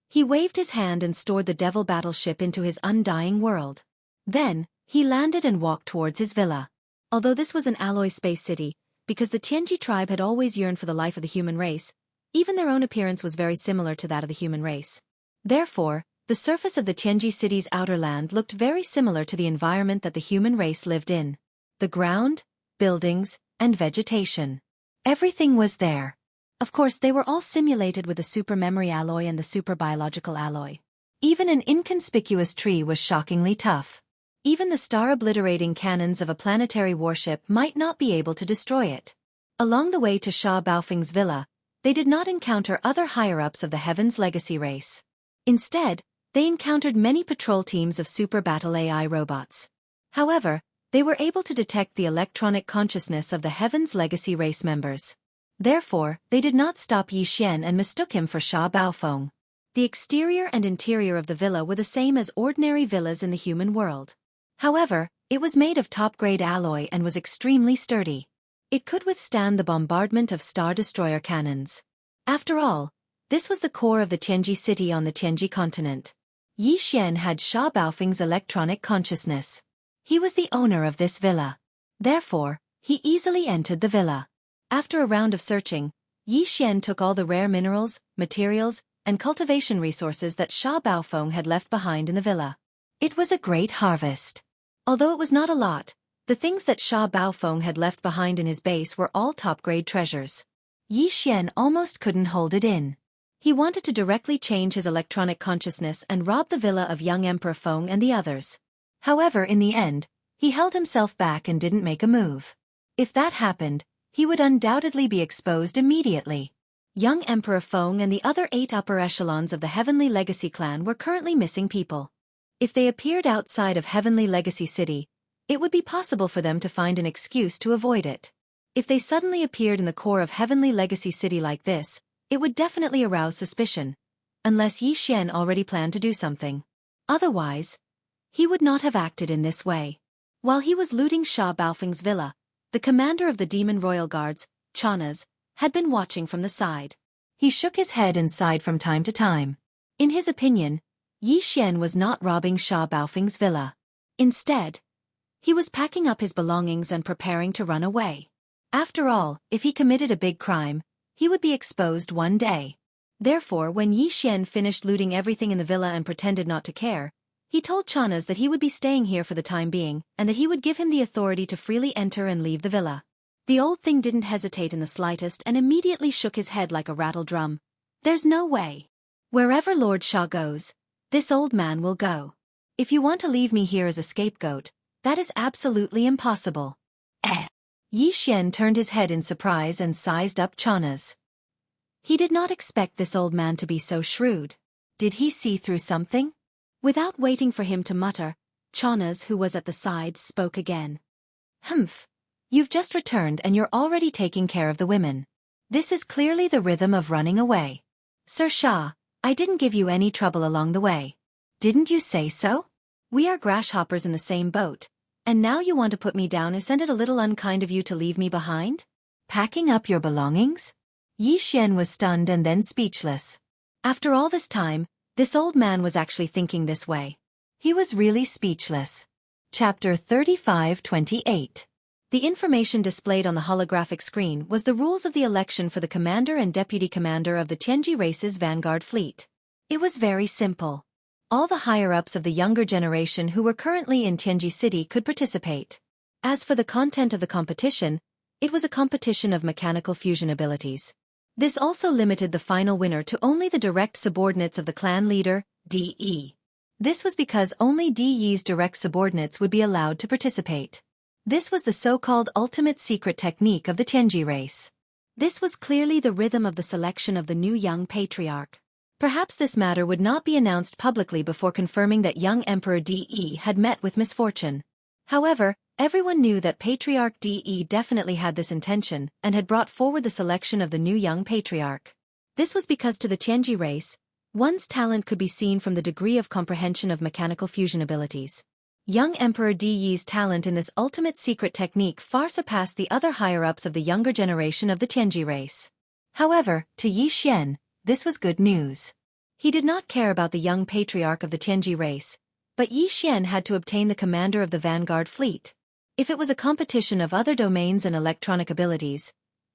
He waved his hand and stored the Devil battleship into his undying world. Then, he landed and walked towards his villa. Although this was an alloy space city, because the Tianji tribe had always yearned for the life of the human race, even their own appearance was very similar to that of the human race. Therefore, the surface of the Tianji city's outer land looked very similar to the environment that the human race lived in. The ground, buildings, and vegetation. Everything was there. Of course, they were all simulated with the super memory alloy and the super biological alloy. Even an inconspicuous tree was shockingly tough. Even the star-obliterating cannons of a planetary warship might not be able to destroy it. Along the way to Sha Baofeng's villa, they did not encounter other higher-ups of the Heaven's Legacy race. Instead, they encountered many patrol teams of super battle AI robots. However, they were able to detect the electronic consciousness of the Heaven's Legacy race members. Therefore, they did not stop Yi Xian and mistook him for Sha Baofeng. The exterior and interior of the villa were the same as ordinary villas in the human world. However, it was made of top-grade alloy and was extremely sturdy. It could withstand the bombardment of Star Destroyer cannons. After all, this was the core of the Tianji city on the Tianji continent. Yi Xian had Sha Baofeng's electronic consciousness. He was the owner of this villa. Therefore, he easily entered the villa. After a round of searching, Yi Xian took all the rare minerals, materials, and cultivation resources that Sha Baofeng had left behind in the villa. It was a great harvest. Although it was not a lot, the things that Sha Baofeng had left behind in his base were all top-grade treasures. Yi Xian almost couldn't hold it in. He wanted to directly change his electronic consciousness and rob the villa of young Emperor Feng and the others. However, in the end, he held himself back and didn't make a move. If that happened, he would undoubtedly be exposed immediately. Young Emperor Feng and the other 8 upper echelons of the Heavenly Legacy clan were currently missing people. If they appeared outside of Heavenly Legacy City, it would be possible for them to find an excuse to avoid it. If they suddenly appeared in the core of Heavenly Legacy City like this, it would definitely arouse suspicion, unless Yi Xian already planned to do something. Otherwise, he would not have acted in this way. While he was looting Sha Baofeng's villa, the commander of the Demon Royal Guards, Chanas, had been watching from the side. He shook his head and sighed from time to time. In his opinion, Yi Xian was not robbing Sha Baofeng's villa. Instead, he was packing up his belongings and preparing to run away. After all, if he committed a big crime, he would be exposed one day. Therefore, when Yi Xian finished looting everything in the villa and pretended not to care, he told Chanas that he would be staying here for the time being, and that he would give him the authority to freely enter and leave the villa. The old thing didn't hesitate in the slightest and immediately shook his head like a rattle drum. There's no way. Wherever Lord Sha goes, this old man will go. If you want to leave me here as a scapegoat, that is absolutely impossible. Yi Xian turned his head in surprise and sized up Chanas. He did not expect this old man to be so shrewd. Did he see through something? Without waiting for him to mutter, Chanas, who was at the side, spoke again. Humph. You've just returned and you're already taking care of the women. This is clearly the rhythm of running away. Sir Shah, I didn't give you any trouble along the way. Didn't you say so? We are grasshoppers in the same boat, and now you want to put me down. Isn't it a little unkind of you to leave me behind? Packing up your belongings? Yi Xian was stunned and then speechless. After all this time, this old man was actually thinking this way. He was really speechless. Chapter 35-28. The information displayed on the holographic screen was the rules of the election for the commander and deputy commander of the Tianji race's vanguard fleet. It was very simple. All the higher-ups of the younger generation who were currently in Tianji City could participate. As for the content of the competition, it was a competition of mechanical fusion abilities. This also limited the final winner to only the direct subordinates of the clan leader, D.E. This was because only D.E.'s direct subordinates would be allowed to participate. This was the so-called ultimate secret technique of the Tianji race. This was clearly the rhythm of the selection of the new young patriarch. Perhaps this matter would not be announced publicly before confirming that young Emperor D.E. had met with misfortune. However, everyone knew that Patriarch D.E. definitely had this intention and had brought forward the selection of the new young patriarch. This was because to the Tianji race, one's talent could be seen from the degree of comprehension of mechanical fusion abilities. Young Emperor Di's talent in this ultimate secret technique far surpassed the other higher-ups of the younger generation of the Tianji race. However, to Yi Xian, this was good news. He did not care about the young patriarch of the Tianji race, but Yi Xian had to obtain the commander of the vanguard fleet. If it was a competition of other domains and electronic abilities,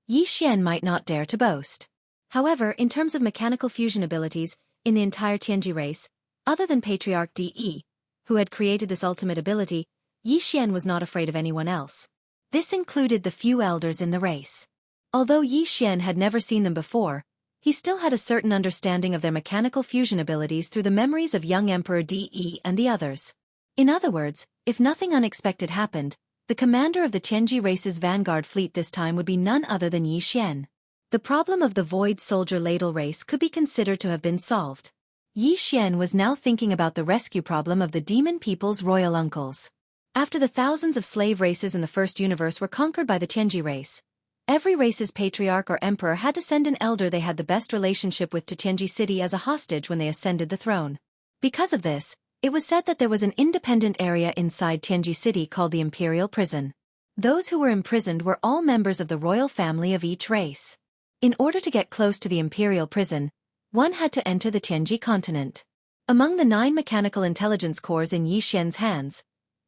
Yi Xian might not dare to boast. However, in terms of mechanical fusion abilities, in the entire Tianji race, other than Patriarch Di, who had created this ultimate ability, Yi Xian was not afraid of anyone else. This included the few elders in the race. Although Yi Xian had never seen them before, he still had a certain understanding of their mechanical fusion abilities through the memories of young Emperor Di and the others. In other words, if nothing unexpected happened, the commander of the Tianji race's vanguard fleet this time would be none other than Yi Xian. The problem of the Void Soldier Ladle race could be considered to have been solved. Yi Xian was now thinking about the rescue problem of the demon people's royal uncles. After the thousands of slave races in the first universe were conquered by the Tianji race, every race's patriarch or emperor had to send an elder they had the best relationship with to Tianji City as a hostage when they ascended the throne. Because of this, it was said that there was an independent area inside Tianji City called the Imperial Prison. Those who were imprisoned were all members of the royal family of each race. In order to get close to the Imperial Prison, one had to enter the Tianji continent. Among the 9 mechanical intelligence cores in Yi Xian's hands,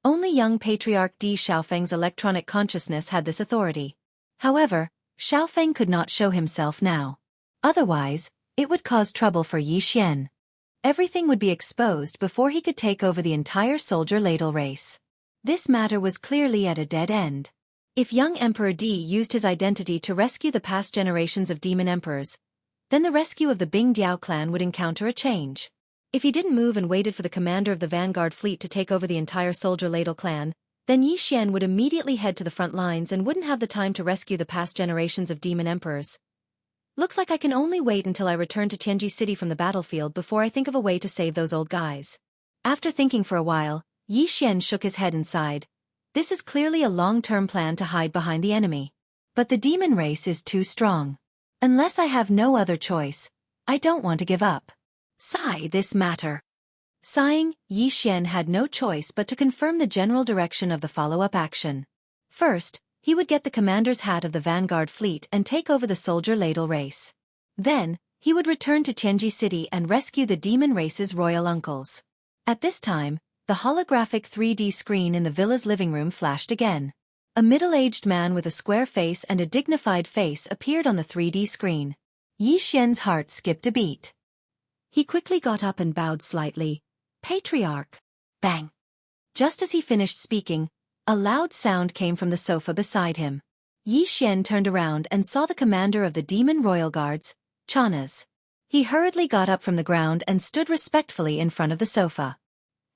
only young Patriarch Di Xiaofeng's electronic consciousness had this authority. However, Xiaofeng could not show himself now. Otherwise, it would cause trouble for Yi Xian. Everything would be exposed before he could take over the entire soldier ladle race. This matter was clearly at a dead end. If young Emperor Di used his identity to rescue the past generations of demon emperors, then the rescue of the Bing Diao clan would encounter a change. If he didn't move and waited for the commander of the vanguard fleet to take over the entire soldier ladle clan, then Yi Xian would immediately head to the front lines and wouldn't have the time to rescue the past generations of demon emperors. Looks like I can only wait until I return to Tianji City from the battlefield before I think of a way to save those old guys. After thinking for a while, Yi Xian shook his head and sighed. This is clearly a long-term plan to hide behind the enemy. But the demon race is too strong. Unless I have no other choice, I don't want to give up. Sigh this matter. Sighing, Yi Xian had no choice but to confirm the general direction of the follow-up action. First, he would get the commander's hat of the vanguard fleet and take over the soldier ladle race. Then, he would return to Tianji City and rescue the demon race's royal uncles. At this time, the holographic 3D screen in the villa's living room flashed again. A middle-aged man with a square face and a dignified face appeared on the 3D screen. Yi Xian's heart skipped a beat. He quickly got up and bowed slightly. Patriarch. Bang. Just as he finished speaking, a loud sound came from the sofa beside him. Yi Xian turned around and saw the commander of the Demon Royal Guards, Chanas. He hurriedly got up from the ground and stood respectfully in front of the sofa.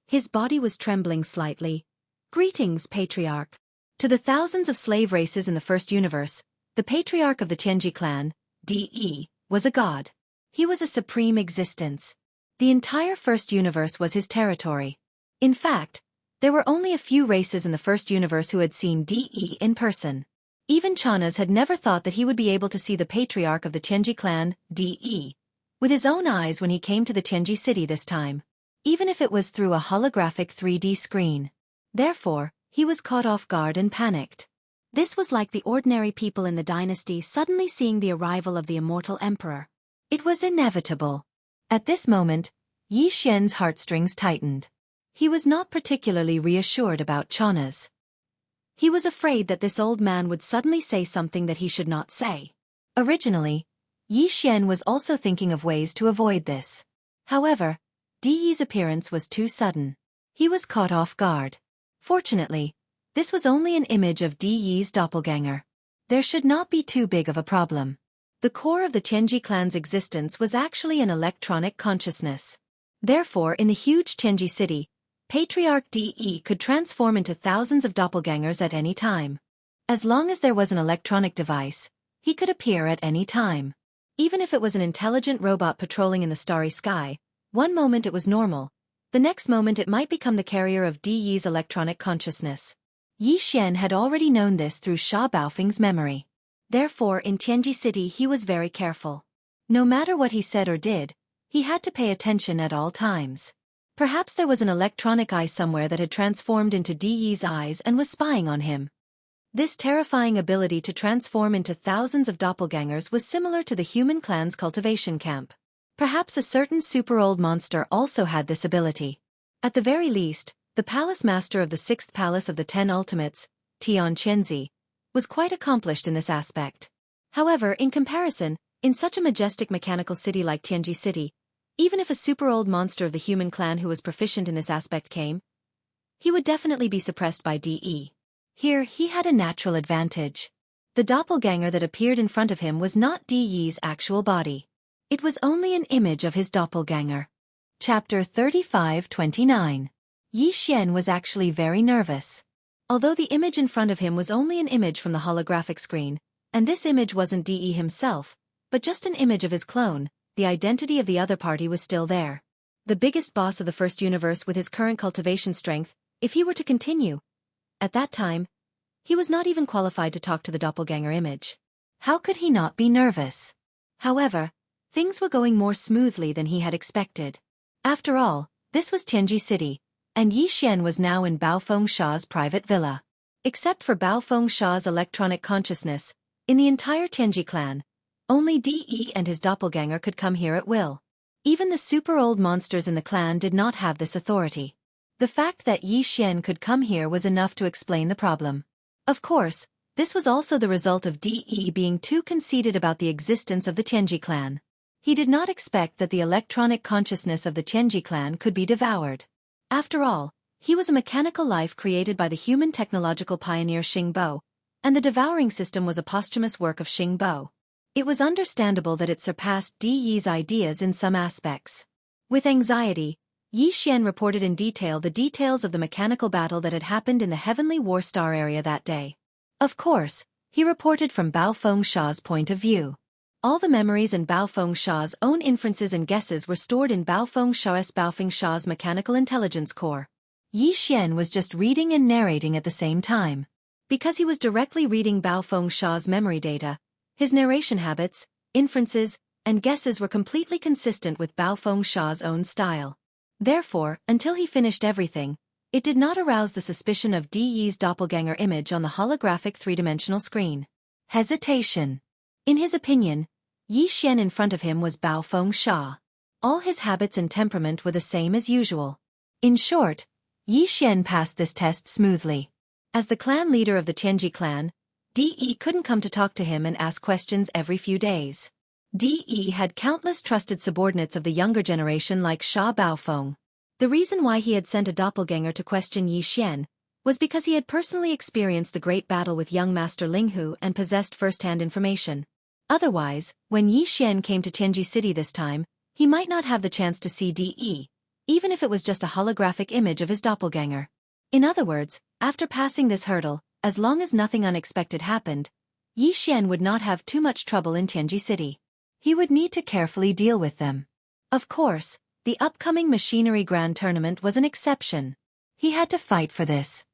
His body was trembling slightly. Greetings, Patriarch. To the thousands of slave races in the first universe, the Patriarch of the Qianji clan, De, was a god. He was a supreme existence. The entire first universe was his territory. In fact, there were only a few races in the first universe who had seen De in person. Even Chanas had never thought that he would be able to see the Patriarch of the Qianji clan, De, with his own eyes when he came to the Qianji city this time, even if it was through a holographic 3D screen. Therefore, he was caught off guard and panicked. This was like the ordinary people in the dynasty suddenly seeing the arrival of the immortal emperor. It was inevitable. At this moment, Yi Xian's heartstrings tightened. He was not particularly reassured about Chanas. He was afraid that this old man would suddenly say something that he should not say. Originally, Yi Xian was also thinking of ways to avoid this. However, De's appearance was too sudden. He was caught off guard. Fortunately, this was only an image of De's doppelganger. There should not be too big of a problem. The core of the Qianji clan's existence was actually an electronic consciousness. Therefore, in the huge Qianji city, Patriarch De could transform into thousands of doppelgangers at any time. As long as there was an electronic device, he could appear at any time. Even if it was an intelligent robot patrolling in the starry sky, one moment it was normal, the next moment it might become the carrier of De's electronic consciousness. Yi Xian had already known this through Sha Baofeng's memory. Therefore, in Tianji City he was very careful. No matter what he said or did, he had to pay attention at all times. Perhaps there was an electronic eye somewhere that had transformed into De's eyes and was spying on him. This terrifying ability to transform into thousands of doppelgangers was similar to the human clan's cultivation camp. Perhaps a certain super-old monster also had this ability. At the very least, the palace master of the 6th palace of the 10 ultimates, Tian Qianzi, was quite accomplished in this aspect. However, in comparison, in such a majestic mechanical city like Tianji City, even if a super-old monster of the human clan who was proficient in this aspect came, he would definitely be suppressed by De. Here, he had a natural advantage. The doppelganger that appeared in front of him was not De's actual body. It was only an image of his doppelganger. Chapter 35-29. Yi Xian was actually very nervous. Although the image in front of him was only an image from the holographic screen, and this image wasn't De himself, but just an image of his clone, the identity of the other party was still there. The biggest boss of the first universe with his current cultivation strength, if he were to continue. At that time, he was not even qualified to talk to the doppelganger image. How could he not be nervous? However, things were going more smoothly than he had expected. After all, this was Tianji City, and Yi Xian was now in Baofeng Sha's private villa. Except for Baofeng Sha's electronic consciousness, in the entire Tianji clan, only De and his doppelganger could come here at will. Even the super-old monsters in the clan did not have this authority. The fact that Yi Xian could come here was enough to explain the problem. Of course, this was also the result of De being too conceited about the existence of the Tianji clan. He did not expect that the electronic consciousness of the Tianji clan could be devoured. After all, he was a mechanical life created by the human technological pioneer Xing Bo, and the devouring system was a posthumous work of Xing Bo. It was understandable that it surpassed De's ideas in some aspects. With anxiety, Yi Xian reported in detail the details of the mechanical battle that had happened in the Heavenly War Star area that day. Of course, he reported from Baofeng Sha's point of view. All the memories and Baofeng Sha's own inferences and guesses were stored in Baofeng Sha's mechanical intelligence core. Yi Xian was just reading and narrating at the same time. Because he was directly reading Baofeng Sha's memory data, his narration habits, inferences, and guesses were completely consistent with Baofeng Sha's own style. Therefore, until he finished everything, it did not arouse the suspicion of De's doppelganger image on the holographic three-dimensional screen. Hesitation. In his opinion, Yi Xian in front of him was Baofeng Sha. All his habits and temperament were the same as usual. In short, Yi Xian passed this test smoothly. As the clan leader of the Tianji clan, De couldn't come to talk to him and ask questions every few days. De had countless trusted subordinates of the younger generation like Sha Baofeng. The reason why he had sent a doppelganger to question Yi Xian was because he had personally experienced the great battle with young Master Linghu and possessed first-hand information. Otherwise, when Yi Xian came to Tianji City this time, he might not have the chance to see De, even if it was just a holographic image of his doppelganger. In other words, after passing this hurdle, as long as nothing unexpected happened, Yi Xian would not have too much trouble in Tianji City. He would need to carefully deal with them. Of course, the upcoming Machinery Grand Tournament was an exception. He had to fight for this.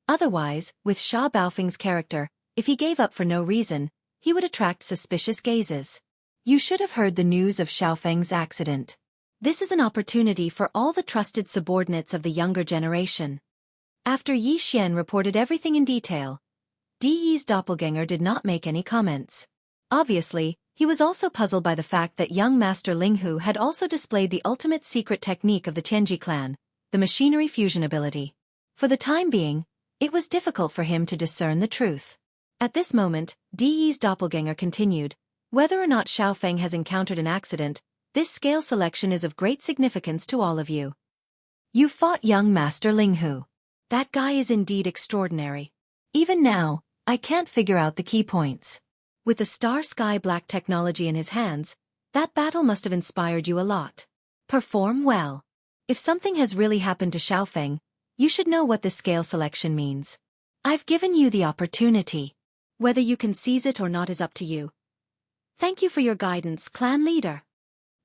Otherwise, with Sha Baofeng's character, if he gave up for no reason, he would attract suspicious gazes. You should have heard the news of Xiaofeng's accident. This is an opportunity for all the trusted subordinates of the younger generation. After Yi Xian reported everything in detail, De's doppelganger did not make any comments. Obviously, he was also puzzled by the fact that young Master Linghu had also displayed the ultimate secret technique of the Tianji clan, the machinery fusion ability. For the time being, it was difficult for him to discern the truth. At this moment, De's doppelganger continued, whether or not Xiaofeng has encountered an accident, this scale selection is of great significance to all of you. You fought young Master Linghu. That guy is indeed extraordinary. Even now, I can't figure out the key points. With the star sky black technology in his hands, that battle must have inspired you a lot. Perform well. If something has really happened to Xiaofeng, you should know what this scale selection means. I've given you the opportunity. Whether you can seize it or not is up to you. Thank you for your guidance, clan leader.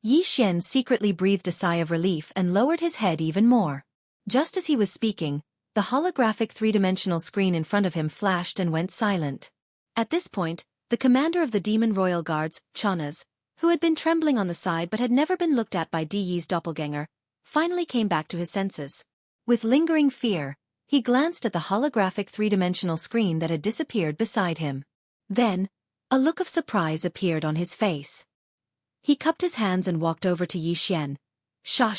Yi Xian secretly breathed a sigh of relief and lowered his head even more. Just as he was speaking, the holographic three-dimensional screen in front of him flashed and went silent. At this point, the commander of the Demon Royal Guards, Chanas, who had been trembling on the side but had never been looked at by De's doppelganger, finally came back to his senses. With lingering fear, he glanced at the holographic three-dimensional screen that had disappeared beside him. Then, a look of surprise appeared on his face. He cupped his hands and walked over to Yi Xian. Sha.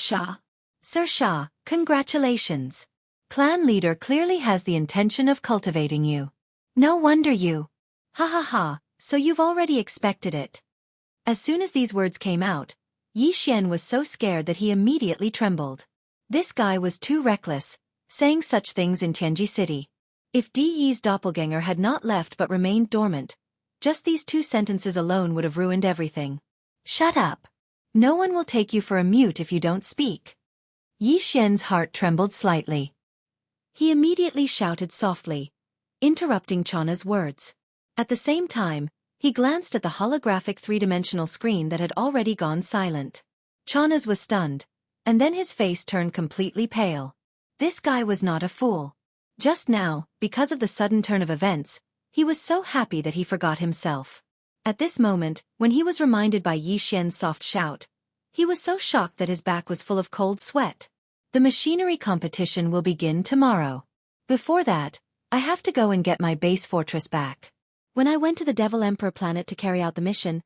Sir Sha, congratulations. Clan leader clearly has the intention of cultivating you. No wonder you. Ha, so you've already expected it. As soon as these words came out, Yi Xian was so scared that he immediately trembled. This guy was too reckless, saying such things in Tianji City. If De's doppelganger had not left but remained dormant, just these two sentences alone would have ruined everything. Shut up. No one will take you for a mute if you don't speak. Yi Xian's heart trembled slightly. He immediately shouted softly, interrupting Chana's words. At the same time, he glanced at the holographic three-dimensional screen that had already gone silent. Chana's was stunned, and then his face turned completely pale. This guy was not a fool. Just now, because of the sudden turn of events, he was so happy that he forgot himself. At this moment, when he was reminded by Yi Xian's soft shout, he was so shocked that his back was full of cold sweat. The machinery competition will begin tomorrow. Before that, I have to go and get my base fortress back. When I went to the Devil Emperor planet to carry out the mission,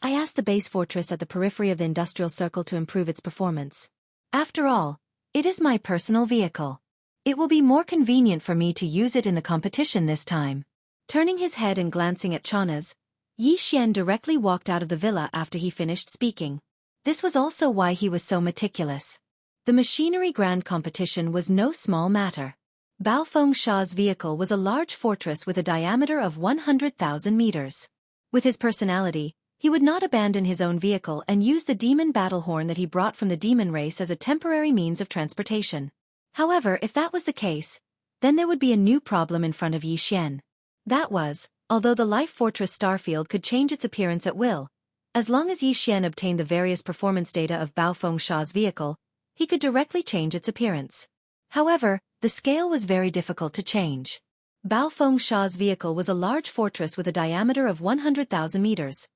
I asked the base fortress at the periphery of the industrial circle to improve its performance. After all, it is my personal vehicle. It will be more convenient for me to use it in the competition this time. Turning his head and glancing at Chana's, Yi Xian directly walked out of the villa after he finished speaking. This was also why he was so meticulous. The Machinery Grand Competition was no small matter. Baofeng Sha's vehicle was a large fortress with a diameter of 100,000 meters. With his personality, he would not abandon his own vehicle and use the demon battle horn that he brought from the demon race as a temporary means of transportation. However, if that was the case, then there would be a new problem in front of Yi Xian. That was, although the Life Fortress Starfield could change its appearance at will, as long as Yi Xian obtained the various performance data of Baofeng Sha's vehicle, he could directly change its appearance. However, the scale was very difficult to change. Baofeng Sha's vehicle was a large fortress with a diameter of 100,000 meters,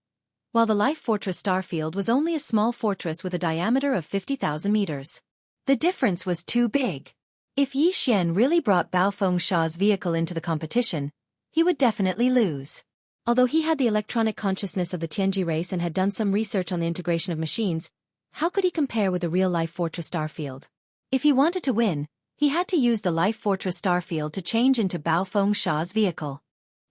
while the Life Fortress Starfield was only a small fortress with a diameter of 50,000 meters. The difference was too big. If Yi Xian really brought Baofeng Sha's vehicle into the competition, he would definitely lose. Although he had the electronic consciousness of the Tianji race and had done some research on the integration of machines, how could he compare with the real-life Fortress Starfield? If he wanted to win, he had to use the Life Fortress Starfield to change into Bao Feng Sha's vehicle.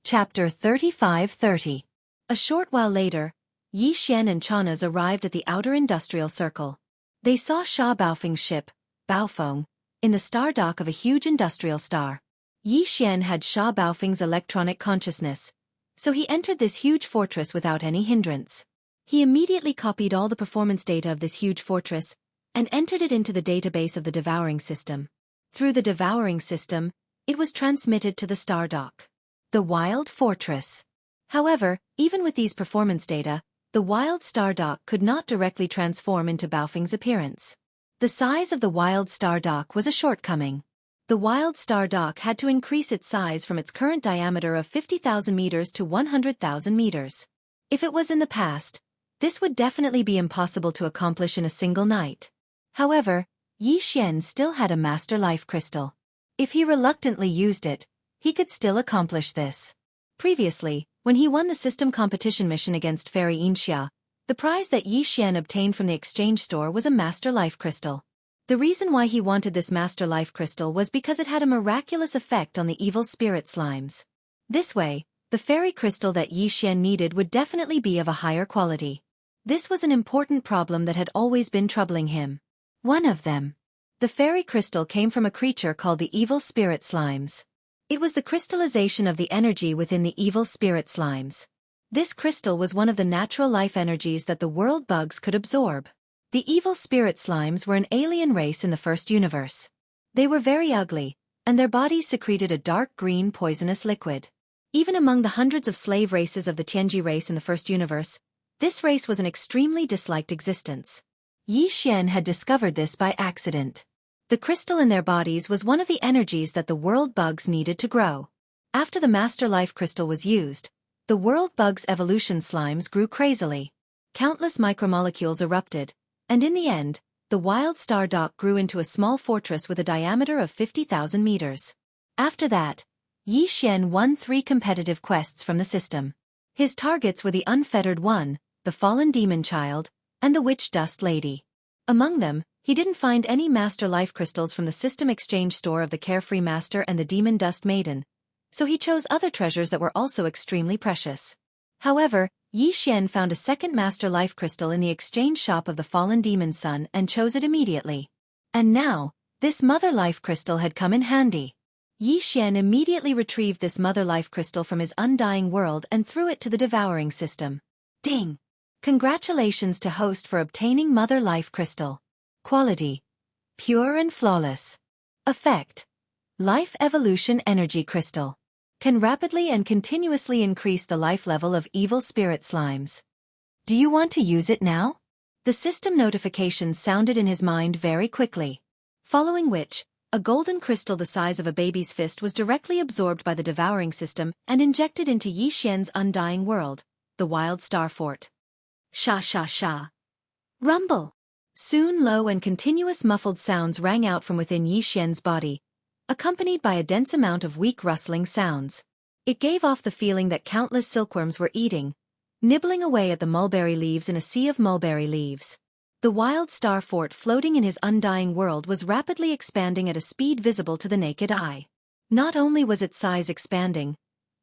Chapter 35:30. A short while later, Yi Xian and Chanas arrived at the outer industrial circle. They saw Sha Baofeng's ship, Baofeng, in the star dock of a huge industrial star. Yi Xian had Sha Baofeng's electronic consciousness, so he entered this huge fortress without any hindrance. He immediately copied all the performance data of this huge fortress and entered it into the database of the devouring system. Through the devouring system, it was transmitted to the star dock. The Wild Fortress. However, even with these performance data, the Wild Star Dock could not directly transform into Baofeng's appearance. The size of the Wild Star Dock was a shortcoming. The Wild Star Dock had to increase its size from its current diameter of 50,000 meters to 100,000 meters. If it was in the past, this would definitely be impossible to accomplish in a single night. However, Yi Xian still had a Master Life Crystal. If he reluctantly used it, he could still accomplish this. Previously, when he won the system competition mission against Fairy Xianxia, the prize that Yi Xian obtained from the exchange store was a Master Life Crystal. The reason why he wanted this Master Life Crystal was because it had a miraculous effect on the evil spirit slimes. This way, the fairy crystal that Yi Xian needed would definitely be of a higher quality. This was an important problem that had always been troubling him. One of them. The fairy crystal came from a creature called the evil spirit slimes. It was the crystallization of the energy within the evil spirit slimes. This crystal was one of the natural life energies that the world bugs could absorb. The evil spirit slimes were an alien race in the first universe. They were very ugly, and their bodies secreted a dark green poisonous liquid. Even among the hundreds of slave races of the Tianji race in the first universe, this race was an extremely disliked existence. Yi Xian had discovered this by accident. The crystal in their bodies was one of the energies that the world bugs needed to grow. After the Master Life Crystal was used, the world bugs' evolution slimes grew crazily. Countless micromolecules erupted, and in the end, the Wild Star Dock grew into a small fortress with a diameter of 50,000 meters. After that, Yi Xian won 3 competitive quests from the system. His targets were the Unfettered One, the Fallen Demon Child, and the Witch Dust Lady. Among them, he didn't find any Master Life Crystals from the system exchange store of the Carefree Master and the Demon Dust Maiden, so he chose other treasures that were also extremely precious. However, Yi Xian found a second Master Life Crystal in the exchange shop of the Fallen Demon Son and chose it immediately. And now, this Mother Life Crystal had come in handy. Yi Xian immediately retrieved this Mother Life Crystal from his undying world and threw it to the devouring system. Ding! Congratulations to host for obtaining Mother Life Crystal. Quality: pure and flawless. Effect: Life Evolution Energy Crystal. Can rapidly and continuously increase the life level of evil spirit slimes. Do you want to use it now? The system notification sounded in his mind very quickly. Following which, a golden crystal the size of a baby's fist was directly absorbed by the devouring system and injected into Yi Xian's undying world, the Wild Star Fort. Sha sha sha. Rumble. Soon low and continuous muffled sounds rang out from within Yi Xian's body, accompanied by a dense amount of weak rustling sounds. It gave off the feeling that countless silkworms were eating, nibbling away at the mulberry leaves in a sea of mulberry leaves. The Wild Star Fort floating in his undying world was rapidly expanding at a speed visible to the naked eye. Not only was its size expanding,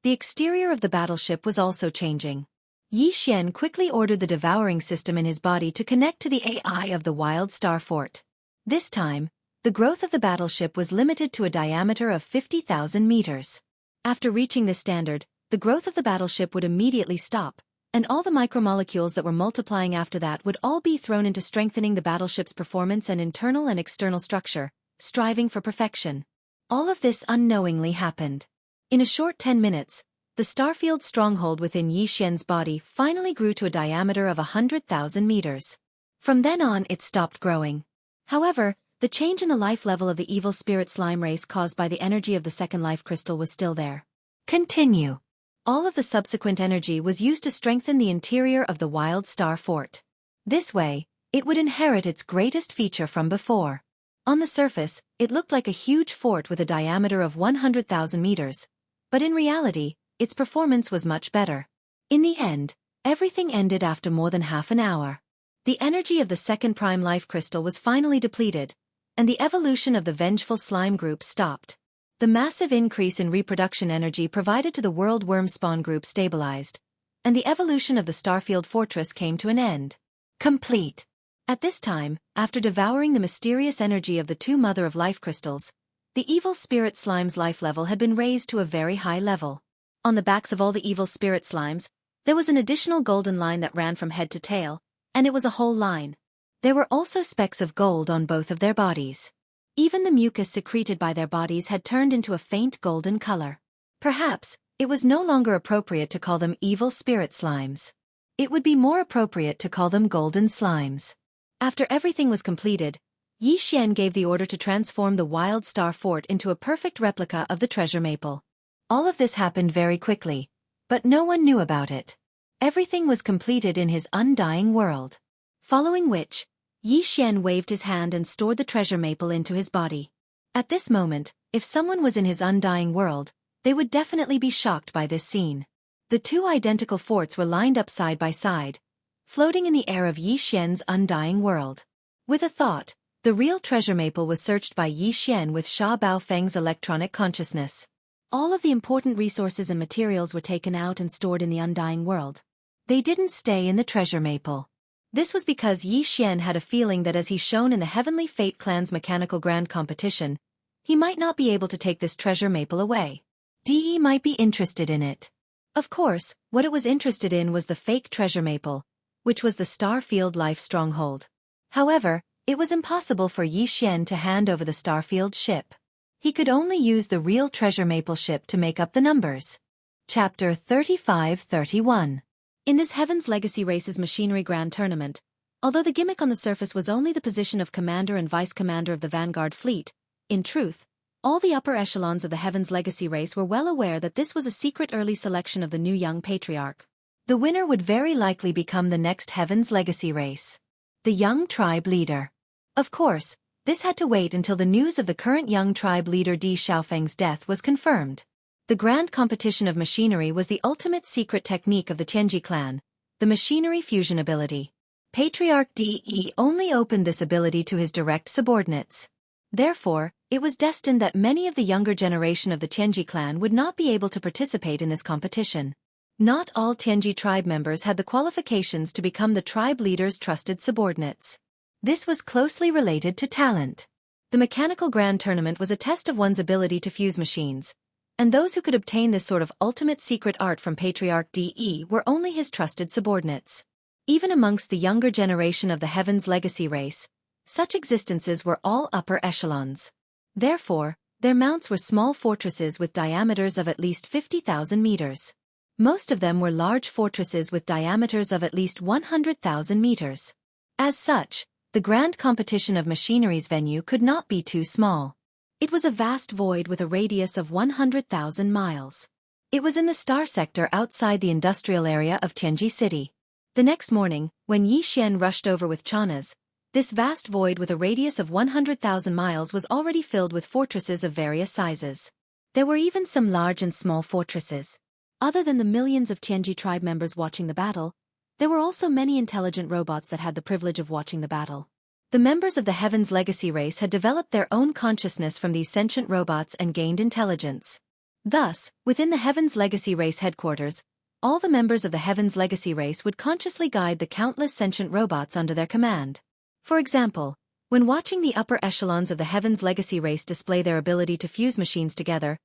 the exterior of the battleship was also changing. Yi Xian quickly ordered the devouring system in his body to connect to the AI of the Wild Star Fort. This time, the growth of the battleship was limited to a diameter of 50,000 meters. After reaching this standard, the growth of the battleship would immediately stop, and all the micromolecules that were multiplying after that would all be thrown into strengthening the battleship's performance and internal and external structure, striving for perfection. All of this unknowingly happened. In a short 10 minutes, the starfield stronghold within Yi Xian's body finally grew to a diameter of 100,000 meters. From then on it stopped growing. However, the change in the life level of the evil spirit slime race caused by the energy of the second life crystal was still there. Continue. All of the subsequent energy was used to strengthen the interior of the Wild Star Fort. This way, it would inherit its greatest feature from before. On the surface, it looked like a huge fort with a diameter of 100,000 meters, but in reality, its performance was much better. In the end, everything ended after more than half an hour. The energy of the second prime life crystal was finally depleted, and the evolution of the vengeful slime group stopped. The massive increase in reproduction energy provided to the world worm spawn group stabilized, and the evolution of the Starfield Fortress came to an end. Complete. At this time, after devouring the mysterious energy of the two Mother of Life crystals, the evil spirit slime's life level had been raised to a very high level. On the backs of all the evil spirit slimes, there was an additional golden line that ran from head to tail, and it was a whole line. There were also specks of gold on both of their bodies. Even the mucus secreted by their bodies had turned into a faint golden color. Perhaps, it was no longer appropriate to call them evil spirit slimes. It would be more appropriate to call them golden slimes. After everything was completed, Xianxia gave the order to transform the Wild Star Fort into a perfect replica of the treasure maple. All of this happened very quickly, but no one knew about it. Everything was completed in his undying world. Following which, Xianxia waved his hand and stored the treasure maple into his body. At this moment, if someone was in his undying world, they would definitely be shocked by this scene. The two identical forts were lined up side by side, floating in the air of Xianxia's undying world. With a thought, the real treasure maple was searched by Xianxia with Sha Baofeng's electronic consciousness. All of the important resources and materials were taken out and stored in the undying world. They didn't stay in the treasure maple. This was because Xianxia had a feeling that as he shone in the Heavenly Fate Clan's mechanical grand competition, he might not be able to take this treasure maple away. De might be interested in it. Of course, what it was interested in was the fake treasure maple, which was the Starfield Life Stronghold. However, it was impossible for Xianxia to hand over the Starfield ship. He could only use the real treasure maple ship to make up the numbers. Chapter 35-31. In this Heaven's Legacy Race's Machinery Grand Tournament, although the gimmick on the surface was only the position of commander and vice-commander of the Vanguard fleet, in truth, all the upper echelons of the Heaven's Legacy Race were well aware that this was a secret early selection of the new young patriarch. The winner would very likely become the next Heaven's Legacy Race. The young tribe leader. Of course, this had to wait until the news of the current young tribe leader Di Xiaofeng's death was confirmed. The grand competition of machinery was the ultimate secret technique of the Tianji clan, the machinery fusion ability. Patriarch De only opened this ability to his direct subordinates. Therefore, it was destined that many of the younger generation of the Tianji clan would not be able to participate in this competition. Not all Tianji tribe members had the qualifications to become the tribe leader's trusted subordinates. This was closely related to talent. The mechanical grand tournament was a test of one's ability to fuse machines, and those who could obtain this sort of ultimate secret art from Patriarch De were only his trusted subordinates. Even amongst the younger generation of the Heaven's Legacy Race, such existences were all upper echelons. Therefore, their mounts were small fortresses with diameters of at least 50,000 meters. Most of them were large fortresses with diameters of at least 100,000 meters. As such, the grand competition of machinery's venue could not be too small. It was a vast void with a radius of 100,000 miles. It was in the star sector outside the industrial area of Tianji City. The next morning, when Xianxia rushed over with Chanas, this vast void with a radius of 100,000 miles was already filled with fortresses of various sizes. There were even some large and small fortresses. Other than the millions of Tianji tribe members watching the battle, there were also many intelligent robots that had the privilege of watching the battle. The members of the Heaven's Legacy Race had developed their own consciousness from these sentient robots and gained intelligence. Thus, within the Heaven's Legacy Race headquarters, all the members of the Heaven's Legacy Race would consciously guide the countless sentient robots under their command. For example, when watching the upper echelons of the Heaven's Legacy Race display their ability to fuse machines together,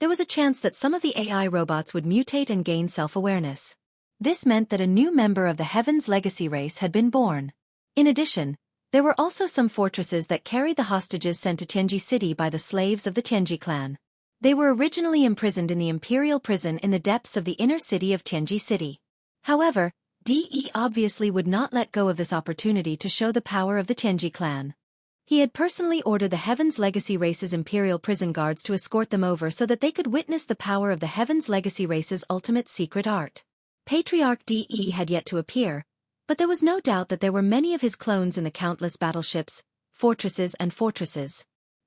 there was a chance that some of the AI robots would mutate and gain self-awareness. This meant that a new member of the Heaven's Legacy Race had been born. In addition, there were also some fortresses that carried the hostages sent to Tianji City by the slaves of the Tianji clan. They were originally imprisoned in the Imperial Prison in the depths of the inner city of Tianji City. However, De obviously would not let go of this opportunity to show the power of the Tianji clan. He had personally ordered the Heaven's Legacy Race's Imperial Prison guards to escort them over so that they could witness the power of the Heaven's Legacy Race's ultimate secret art. Patriarch De had yet to appear, but there was no doubt that there were many of his clones in the countless battleships, fortresses.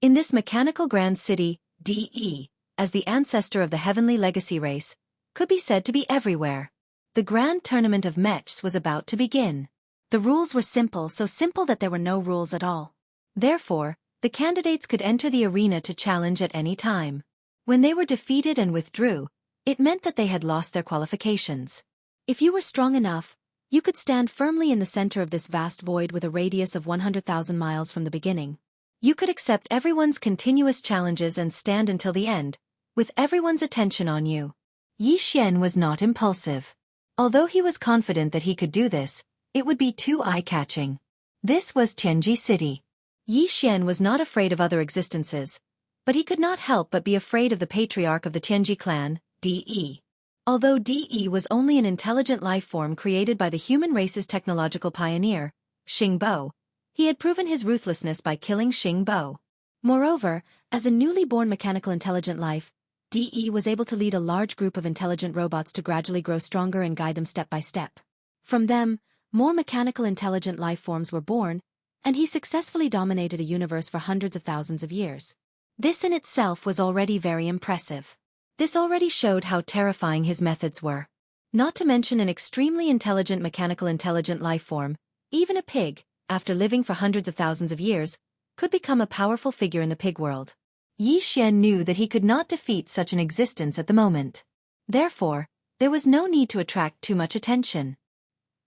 In this mechanical grand city, De, as the ancestor of the Heavenly Legacy Race, could be said to be everywhere. The grand tournament of mechs was about to begin. The rules were simple, so simple that there were no rules at all. Therefore, The candidates could enter the arena to challenge at any time. When they were defeated and withdrew, it meant that they had lost their qualifications. If you were strong enough, you could stand firmly in the center of this vast void with a radius of 100,000 miles from the beginning. You could accept everyone's continuous challenges and stand until the end, with everyone's attention on you. Yi Xian was not impulsive. Although he was confident that he could do this, it would be too eye-catching. This was Tianji City. Yi Xian was not afraid of other existences, but he could not help but be afraid of the patriarch of the Tianji clan, De. Although De was only an intelligent life form created by the human race's technological pioneer, Xing Bo, he had proven his ruthlessness by killing Xing Bo. Moreover, as a newly born mechanical intelligent life, De was able to lead a large group of intelligent robots to gradually grow stronger and guide them step by step. From them, more mechanical intelligent life forms were born, and he successfully dominated a universe for hundreds of thousands of years. This in itself was already very impressive. This already showed how terrifying his methods were. Not to mention an extremely intelligent mechanical intelligent life form, even a pig, after living for hundreds of thousands of years, could become a powerful figure in the pig world. Yi Xian knew that he could not defeat such an existence at the moment. Therefore, there was no need to attract too much attention.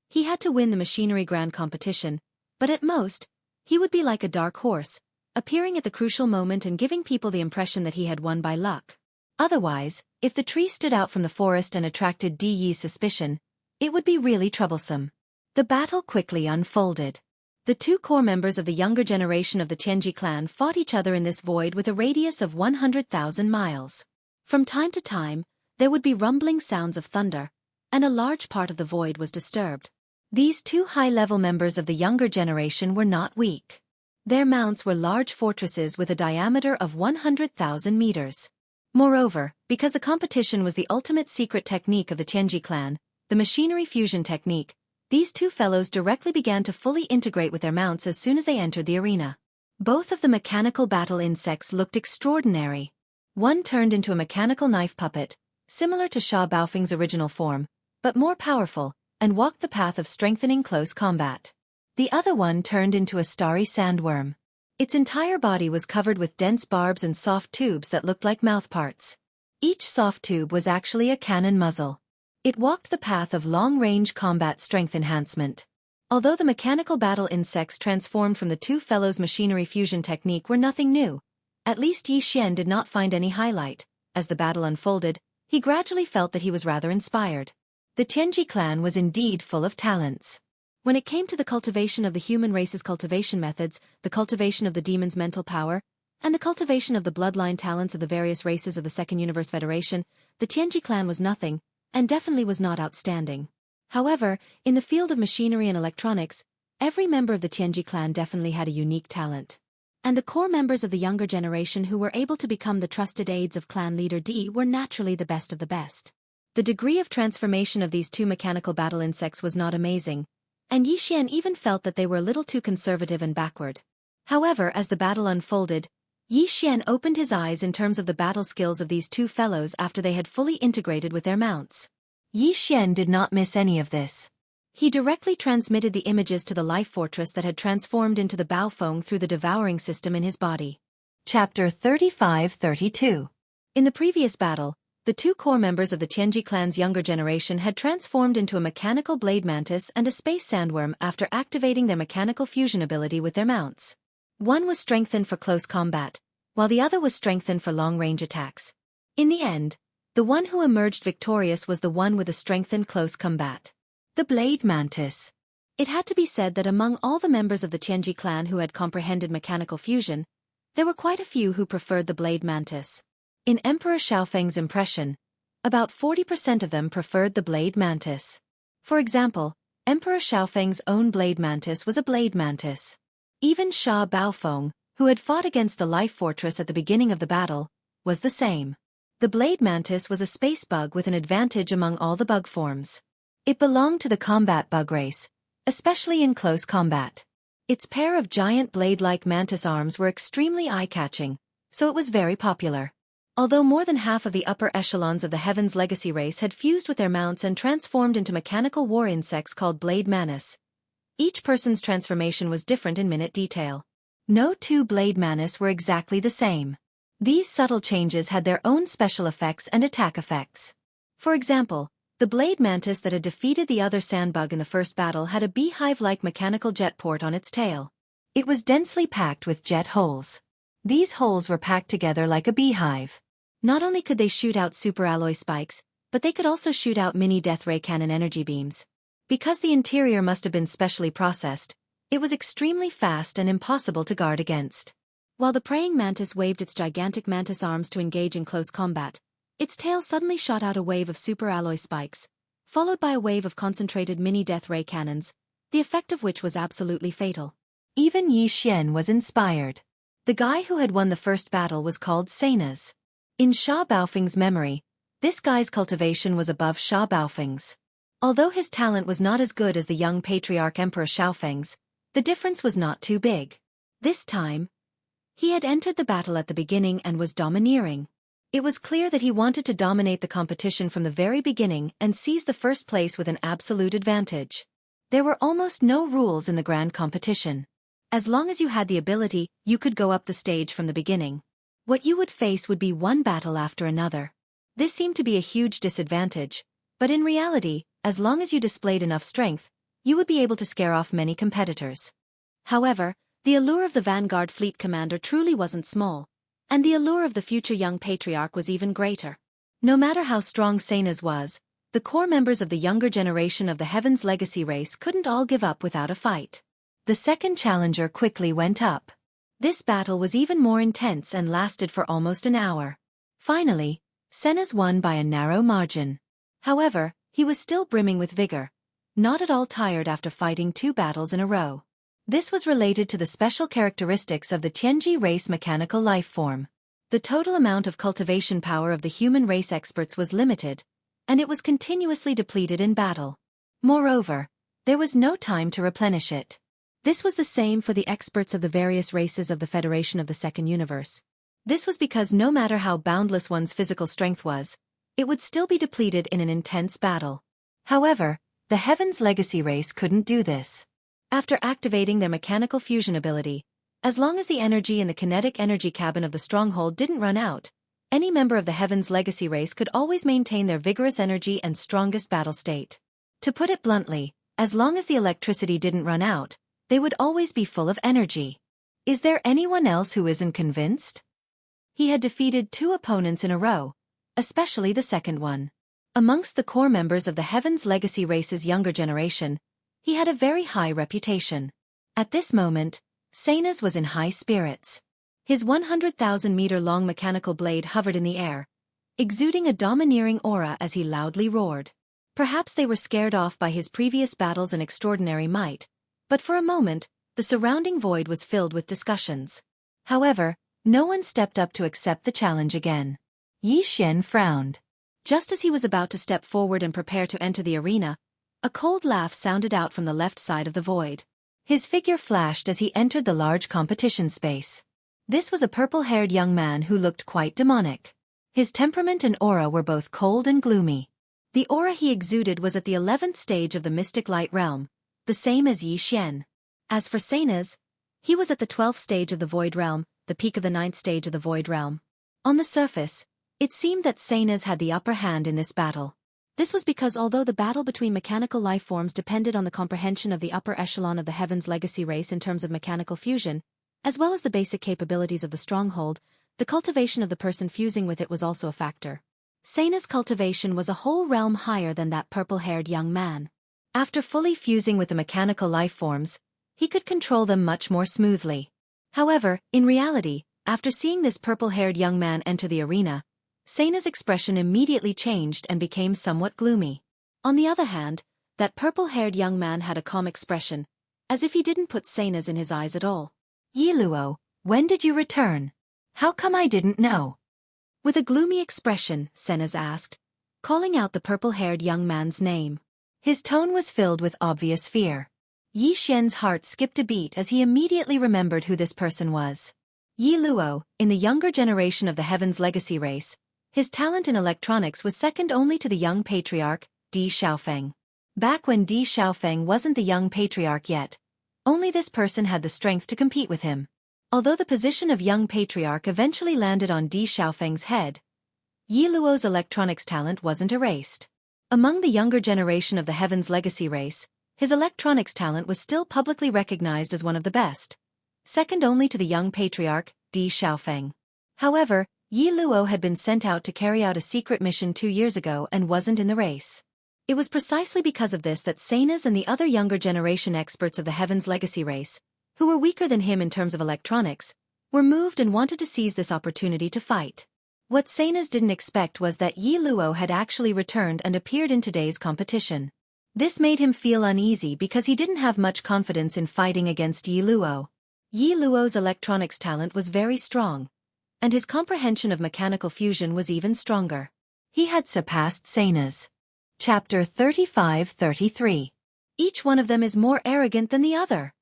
He had to win the machinery grand competition, but at most, he would be like a dark horse, appearing at the crucial moment and giving people the impression that he had won by luck. Otherwise, if the tree stood out from the forest and attracted De Yi's suspicion, it would be really troublesome. The battle quickly unfolded. The two core members of the younger generation of the Tianji clan fought each other in this void with a radius of 100,000 miles. From time to time, there would be rumbling sounds of thunder, and a large part of the void was disturbed. These two high-level members of the younger generation were not weak. Their mounts were large fortresses with a diameter of 100,000 meters. Moreover, because the competition was the ultimate secret technique of the Tianji clan, the machinery fusion technique, these two fellows directly began to fully integrate with their mounts as soon as they entered the arena. Both of the mechanical battle insects looked extraordinary. One turned into a mechanical knife puppet, similar to Sha Baofeng's original form, but more powerful, and walked the path of strengthening close combat. The other one turned into a starry sandworm. Its entire body was covered with dense barbs and soft tubes that looked like mouthparts. Each soft tube was actually a cannon muzzle. It walked the path of long-range combat strength enhancement. Although the mechanical battle insects transformed from the two fellows' machinery fusion technique were nothing new, at least Yi Xian did not find any highlight. As the battle unfolded, he gradually felt that he was rather inspired. The Tianji clan was indeed full of talents. When it came to the cultivation of the human race's cultivation methods, the cultivation of the demon's mental power, and the cultivation of the bloodline talents of the various races of the Second Universe Federation, the Tianji clan was nothing, and definitely was not outstanding. However, in the field of machinery and electronics, every member of the Tianji clan definitely had a unique talent. And the core members of the younger generation who were able to become the trusted aides of clan leader D were naturally the best of the best. The degree of transformation of these two mechanical battle insects was not amazing, and Yi Xian even felt that they were a little too conservative and backward. However, as the battle unfolded, Yi Xian opened his eyes in terms of the battle skills of these two fellows after they had fully integrated with their mounts. Yi Xian did not miss any of this. He directly transmitted the images to the life fortress that had transformed into the Baofeng through the devouring system in his body. Chapter 35-32. In the previous battle, the two core members of the Tianji clan's younger generation had transformed into a mechanical blade mantis and a space sandworm after activating their mechanical fusion ability with their mounts. One was strengthened for close combat, while the other was strengthened for long-range attacks. In the end, the one who emerged victorious was the one with a strengthened close combat. The blade mantis. It had to be said that among all the members of the Tianji clan who had comprehended mechanical fusion, there were quite a few who preferred the blade mantis. In Emperor Xiaofeng's impression, about 40% of them preferred the blade mantis. For example, Emperor Xiaofeng's own blade mantis was a blade mantis. Even Sha Baofeng, who had fought against the life fortress at the beginning of the battle, was the same. The blade mantis was a space bug with an advantage among all the bug forms. It belonged to the combat bug race, especially in close combat. Its pair of giant blade-like mantis arms were extremely eye-catching, so it was very popular. Although more than half of the upper echelons of the Heaven's Legacy race had fused with their mounts and transformed into mechanical war insects called blade mantis, each person's transformation was different in minute detail. No two blade manis were exactly the same. These subtle changes had their own special effects and attack effects. For example, the blade mantis that had defeated the other sandbug in the first battle had a beehive-like mechanical jet port on its tail. It was densely packed with jet holes. These holes were packed together like a beehive. Not only could they shoot out superalloy spikes, but they could also shoot out mini death ray cannon energy beams. Because the interior must have been specially processed, it was extremely fast and impossible to guard against. While the praying mantis waved its gigantic mantis arms to engage in close combat, its tail suddenly shot out a wave of superalloy spikes, followed by a wave of concentrated mini death ray cannons, the effect of which was absolutely fatal. Even Yi Xian was inspired. The guy who had won the first battle was called Saina's. In Sha Baofeng's memory, this guy's cultivation was above Sha Baofeng's. Although his talent was not as good as the young patriarch Emperor Xiaofeng's, the difference was not too big. This time, he had entered the battle at the beginning and was domineering. It was clear that he wanted to dominate the competition from the very beginning and seize the first place with an absolute advantage. There were almost no rules in the grand competition. As long as you had the ability, you could go up the stage from the beginning. What you would face would be one battle after another. This seemed to be a huge disadvantage, but in reality, as long as you displayed enough strength, you would be able to scare off many competitors. However, the allure of the Vanguard Fleet Commander truly wasn't small, and the allure of the future young patriarch was even greater. No matter how strong Saina's was, the core members of the younger generation of the Heaven's Legacy race couldn't all give up without a fight. The second challenger quickly went up. This battle was even more intense and lasted for almost an hour. Finally, Saina's won by a narrow margin. However, he was still brimming with vigor, not at all tired after fighting 2 battles in a row. This was related to the special characteristics of the Tianji race mechanical life form. The total amount of cultivation power of the human race experts was limited, and it was continuously depleted in battle. Moreover, there was no time to replenish it. This was the same for the experts of the various races of the Federation of the Second Universe. This was because no matter how boundless one's physical strength was, it would still be depleted in an intense battle. However, the Heaven's Legacy race couldn't do this. After activating their mechanical fusion ability, as long as the energy in the kinetic energy cabin of the stronghold didn't run out, any member of the Heaven's Legacy race could always maintain their vigorous energy and strongest battle state. To put it bluntly, as long as the electricity didn't run out, they would always be full of energy. Is there anyone else who isn't convinced? He had defeated 2 opponents in a row, especially the second one. Amongst the core members of the Heaven's Legacy race's younger generation, he had a very high reputation. At this moment, Saina's was in high spirits. His 100,000-meter-long mechanical blade hovered in the air, exuding a domineering aura as he loudly roared. Perhaps they were scared off by his previous battles and extraordinary might, but for a moment, the surrounding void was filled with discussions. However, no one stepped up to accept the challenge again. Yi Xian frowned. Just as he was about to step forward and prepare to enter the arena, a cold laugh sounded out from the left side of the void. His figure flashed as he entered the large competition space. This was a purple-haired young man who looked quite demonic. His temperament and aura were both cold and gloomy. The aura he exuded was at the 11th stage of the mystic light realm, the same as Yi Xian. As for Saina's, he was at the 12th stage of the void realm, the peak of the 9th stage of the void realm. On the surface, it seemed that Saina's had the upper hand in this battle. This was because although the battle between mechanical life forms depended on the comprehension of the upper echelon of the Heaven's Legacy race in terms of mechanical fusion, as well as the basic capabilities of the stronghold, the cultivation of the person fusing with it was also a factor. Saina's cultivation was a whole realm higher than that purple-haired young man. After fully fusing with the mechanical life forms, he could control them much more smoothly. However, in reality, after seeing this purple-haired young man enter the arena, Saina's expression immediately changed and became somewhat gloomy. On the other hand, that purple-haired young man had a calm expression, as if he didn't put Saina's in his eyes at all. "Yi Luo, when did you return? How come I didn't know?" With a gloomy expression, Saina's asked, calling out the purple-haired young man's name. His tone was filled with obvious fear. Yi Xian's heart skipped a beat as he immediately remembered who this person was. Yi Luo, in the younger generation of the Heaven's Legacy race, his talent in electronics was second only to the young patriarch, Di Xiaofeng. Back when Di Xiaofeng wasn't the young patriarch yet, only this person had the strength to compete with him. Although the position of young patriarch eventually landed on Di Xiaofeng's head, Yi Luo's electronics talent wasn't erased. Among the younger generation of the Heaven's Legacy race, his electronics talent was still publicly recognized as one of the best, second only to the young patriarch, Di Xiaofeng. However, Yi Luo had been sent out to carry out a secret mission 2 years ago and wasn't in the race. It was precisely because of this that Sanas and the other younger generation experts of the Heaven's Legacy race, who were weaker than him in terms of electronics, were moved and wanted to seize this opportunity to fight. What Sanas didn't expect was that Yi Luo had actually returned and appeared in today's competition. This made him feel uneasy because he didn't have much confidence in fighting against Yi Luo. Yi Luo's electronics talent was very strong, and his comprehension of mechanical fusion was even stronger. He had surpassed Sanas. Chapter 35-33. Each one of them is more arrogant than the other.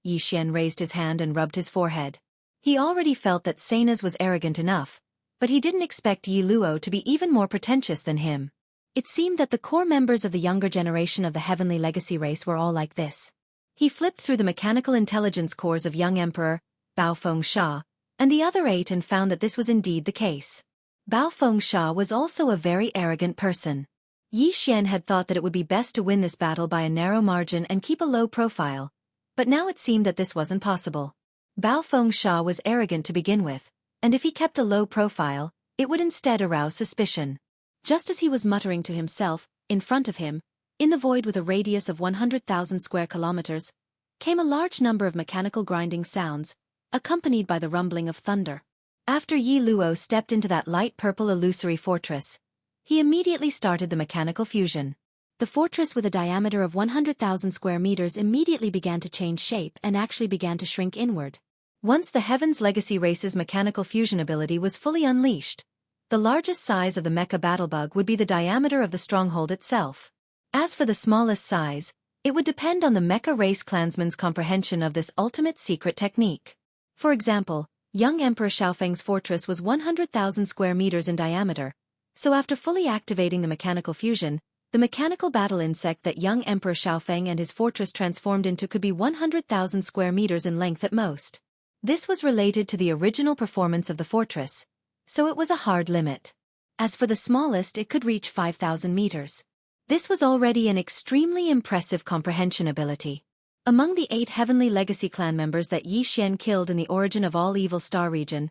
Yi Xian raised his hand and rubbed his forehead. He already felt that Sanas was arrogant enough, but he didn't expect Yi Luo to be even more pretentious than him. It seemed that the core members of the younger generation of the Heavenly Legacy race were all like this. He flipped through the mechanical intelligence cores of young Emperor, Bao Fengsha, and the other 8 and found that this was indeed the case. Bao Fengsha was also a very arrogant person. Yi Xian had thought that it would be best to win this battle by a narrow margin and keep a low profile, but now it seemed that this wasn't possible. Bao Fengsha was arrogant to begin with, and if he kept a low profile, it would instead arouse suspicion. Just as he was muttering to himself, in front of him, in the void with a radius of 100,000 square kilometers, came a large number of mechanical grinding sounds, accompanied by the rumbling of thunder. After Yi Luo stepped into that light purple illusory fortress, he immediately started the mechanical fusion. The fortress with a diameter of 100,000 square meters immediately began to change shape and actually began to shrink inward. Once the Heaven's Legacy race's mechanical fusion ability was fully unleashed, the largest size of the mecha battlebug would be the diameter of the stronghold itself. As for the smallest size, it would depend on the mecha race clansman's comprehension of this ultimate secret technique. For example, young Emperor Xiaofeng's fortress was 100,000 square meters in diameter, so after fully activating the mechanical fusion, the mechanical battle insect that young Emperor Xiaofeng and his fortress transformed into could be 100,000 square meters in length at most. This was related to the original performance of the fortress, so it was a hard limit. As for the smallest, it could reach 5,000 meters. This was already an extremely impressive comprehension ability. Among the 8 Heavenly Legacy clan members that Yi Xian killed in the Origin of All Evil Star region,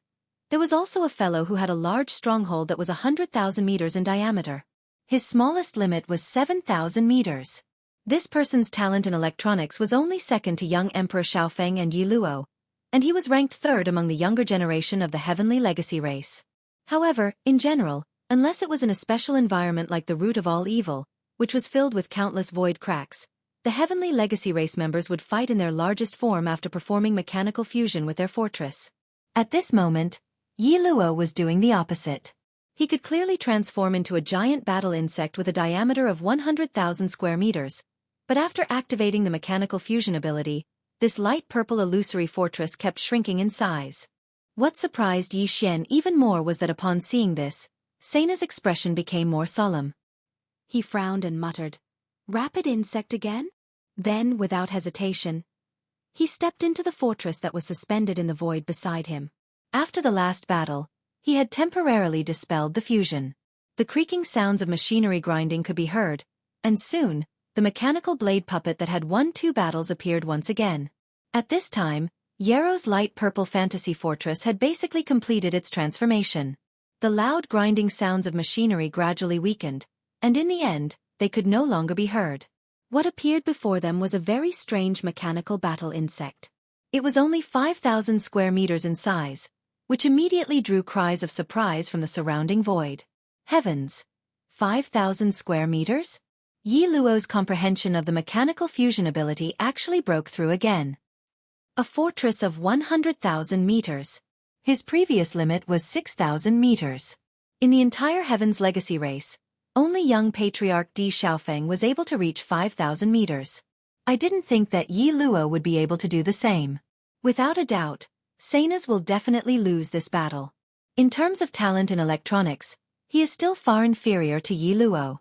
there was also a fellow who had a large stronghold that was 100,000 meters in diameter. His smallest limit was 7,000 meters. This person's talent in electronics was only second to young Emperor Xiaofeng and Yi Luo, and he was ranked third among the younger generation of the Heavenly Legacy race. However, in general, unless it was in a special environment like the Root of All Evil, which was filled with countless void cracks, the Heavenly Legacy race members would fight in their largest form after performing mechanical fusion with their fortress. At this moment, Yi Luo was doing the opposite. He could clearly transform into a giant battle insect with a diameter of 100,000 square meters, but after activating the mechanical fusion ability, this light purple illusory fortress kept shrinking in size. What surprised Yi Xian even more was that upon seeing this, Saina's expression became more solemn. He frowned and muttered, "Rapid insect again?" Then, without hesitation, he stepped into the fortress that was suspended in the void beside him. After the last battle, he had temporarily dispelled the fusion. The creaking sounds of machinery grinding could be heard, and soon, the mechanical blade puppet that had won 2 battles appeared once again. At this time, Yarrow's light purple fantasy fortress had basically completed its transformation. The loud grinding sounds of machinery gradually weakened, and in the end, they could no longer be heard. What appeared before them was a very strange mechanical battle insect. It was only 5,000 square meters in size, which immediately drew cries of surprise from the surrounding void. Heavens! 5,000 square meters? Yi Luo's comprehension of the mechanical fusion ability actually broke through again. A fortress of 100,000 meters. His previous limit was 6,000 meters. In the entire Heaven's Legacy race, only young Patriarch Di Xiaofeng was able to reach 5,000 meters. I didn't think that Yi Luo would be able to do the same. Without a doubt, Sanas will definitely lose this battle. In terms of talent in electronics, he is still far inferior to Yi Luo.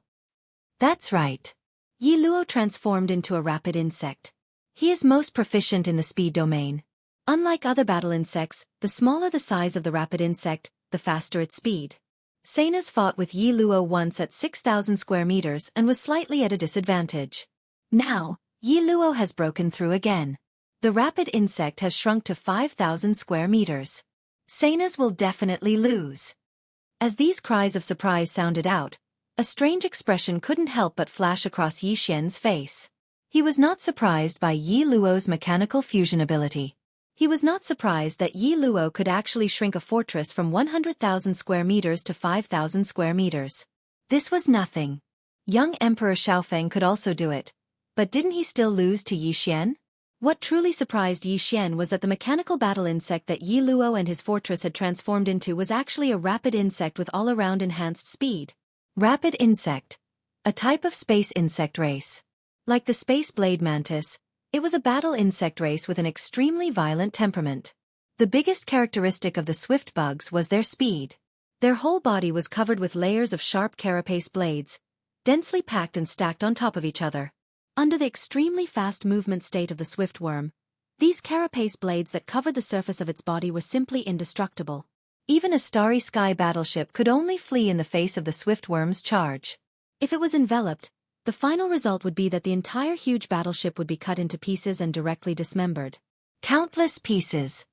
That's right. Yi Luo transformed into a rapid insect. He is most proficient in the speed domain. Unlike other battle insects, the smaller the size of the rapid insect, the faster its speed. Sana's fought with Yi Luo once at 6,000 square meters and was slightly at a disadvantage. Now, Yi Luo has broken through again. The rapid insect has shrunk to 5,000 square meters. Sana's will definitely lose. As these cries of surprise sounded out, a strange expression couldn't help but flash across Yi Xian's face. He was not surprised by Yi Luo's mechanical fusion ability. He was not surprised that Yi Luo could actually shrink a fortress from 100,000 square meters to 5,000 square meters. This was nothing. Young Emperor Xiaofeng could also do it. But didn't he still lose to Yi Xian? What truly surprised Yi Xian was that the mechanical battle insect that Yi Luo and his fortress had transformed into was actually a rapid insect with all-around enhanced speed. Rapid insect. A type of space insect race. Like the space blade mantis, it was a battle insect race with an extremely violent temperament. The biggest characteristic of the swift bugs was their speed. Their whole body was covered with layers of sharp carapace blades, densely packed and stacked on top of each other. Under the extremely fast movement state of the swift worm, these carapace blades that covered the surface of its body were simply indestructible. Even a starry sky battleship could only flee in the face of the swift worm's charge. If it was enveloped, the final result would be that the entire huge battleship would be cut into pieces and directly dismembered. Countless pieces.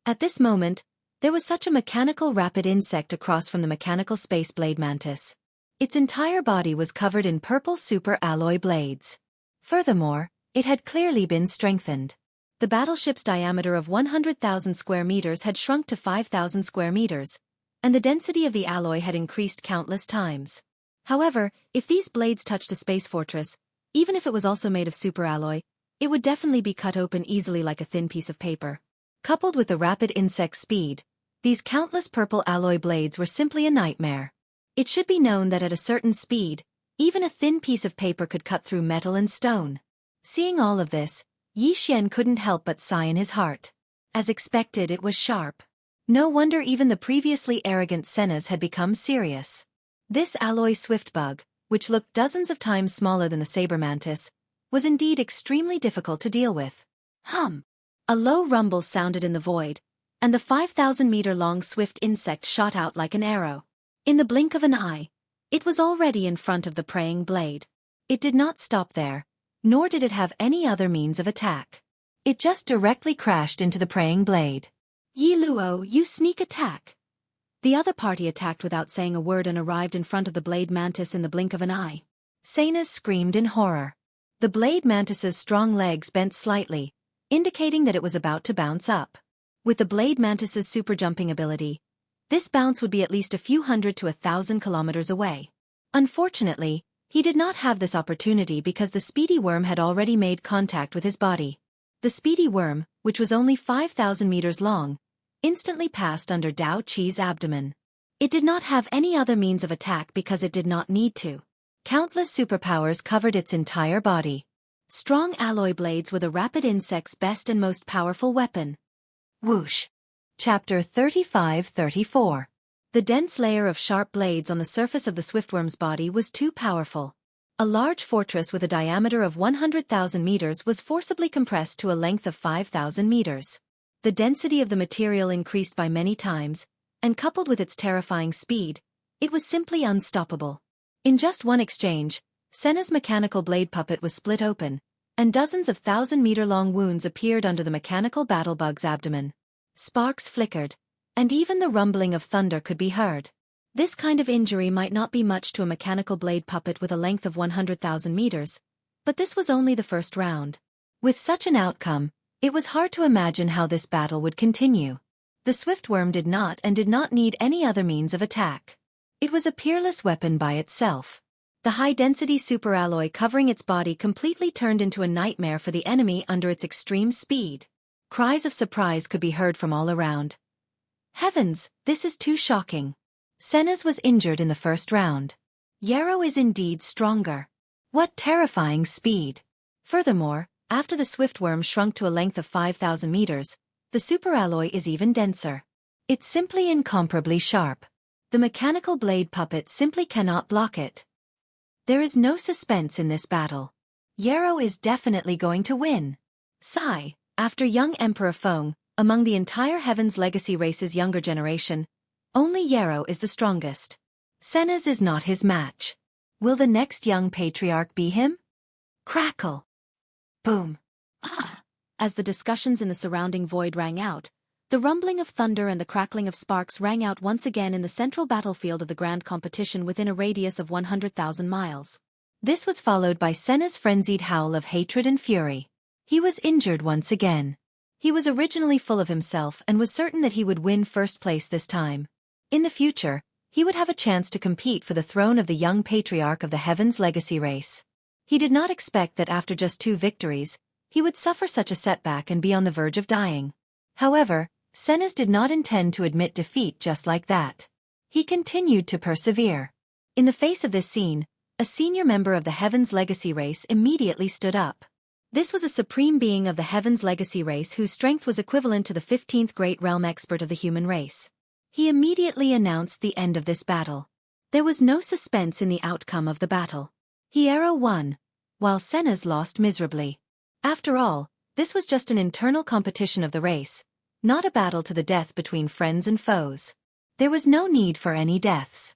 At this moment, there was such a mechanical rapid insect across from the mechanical space blade mantis. Its entire body was covered in purple super alloy blades. Furthermore, it had clearly been strengthened. The battleship's diameter of 100,000 square meters had shrunk to 5,000 square meters, and the density of the alloy had increased countless times. However, if these blades touched a space fortress, even if it was also made of superalloy, it would definitely be cut open easily like a thin piece of paper. Coupled with the rapid insect speed, these countless purple alloy blades were simply a nightmare. It should be known that at a certain speed, even a thin piece of paper could cut through metal and stone. Seeing all of this, Yi Xian couldn't help but sigh in his heart. As expected, it was sharp. No wonder even the previously arrogant Senas had become serious. This alloy swift bug, which looked dozens of times smaller than the saber mantis, was indeed extremely difficult to deal with. Hum! A low rumble sounded in the void, and the 5,000-meter-long swift insect shot out like an arrow. In the blink of an eye, it was already in front of the praying blade. It did not stop there, nor did it have any other means of attack. It just directly crashed into the praying blade. Yi Luo, you sneak attack! The other party attacked without saying a word and arrived in front of the blade mantis in the blink of an eye. Sanas screamed in horror. The blade mantis's strong legs bent slightly, indicating that it was about to bounce up. With the blade mantis's super jumping ability, this bounce would be at least a few hundred to 1,000 kilometers away. Unfortunately, he did not have this opportunity because the speedy worm had already made contact with his body. The speedy worm, which was only 5,000 meters long, instantly passed under Dao Qi's abdomen. It did not have any other means of attack because it did not need to. Countless superpowers covered its entire body. Strong alloy blades were the rapid insect's best and most powerful weapon. Whoosh! Chapter 35-34. The dense layer of sharp blades on the surface of the swiftworm's body was too powerful. A large fortress with a diameter of 100,000 meters was forcibly compressed to a length of 5,000 meters. The density of the material increased by many times, and coupled with its terrifying speed, it was simply unstoppable. In just one exchange, Senna's mechanical blade puppet was split open, and dozens of 1,000-meter-long wounds appeared under the mechanical battlebug's abdomen. Sparks flickered, and even the rumbling of thunder could be heard. This kind of injury might not be much to a mechanical blade puppet with a length of 100,000 meters, but this was only the first round. With such an outcome, it was hard to imagine how this battle would continue. The swiftworm did not need any other means of attack. It was a peerless weapon by itself. The high-density superalloy covering its body completely turned into a nightmare for the enemy under its extreme speed. Cries of surprise could be heard from all around. Heavens, this is too shocking. Senas was injured in the first round. Yarrow is indeed stronger. What terrifying speed! Furthermore, after the swiftworm shrunk to a length of 5,000 meters, the superalloy is even denser. It's simply incomparably sharp. The mechanical blade puppet simply cannot block it. There is no suspense in this battle. Yarrow is definitely going to win. Sigh, after young Emperor Feng, among the entire Heaven's Legacy race's younger generation, only Yarrow is the strongest. Senna's is not his match. Will the next young patriarch be him? Crackle. Boom. Ah. As the discussions in the surrounding void rang out, the rumbling of thunder and the crackling of sparks rang out once again in the central battlefield of the grand competition within a radius of 100,000 miles. This was followed by Senna's frenzied howl of hatred and fury. He was injured once again. He was originally full of himself and was certain that he would win first place this time. In the future, he would have a chance to compete for the throne of the young patriarch of the Heaven's Legacy race. He did not expect that after just 2 victories, he would suffer such a setback and be on the verge of dying. However, Senna's did not intend to admit defeat just like that. He continued to persevere. In the face of this scene, a senior member of the Heaven's Legacy race immediately stood up. This was a supreme being of the Heaven's Legacy race whose strength was equivalent to the 15th great realm expert of the human race. He immediately announced the end of this battle. There was no suspense in the outcome of the battle. Yarrow won, while Senna's lost miserably. After all, this was just an internal competition of the race, not a battle to the death between friends and foes. There was no need for any deaths.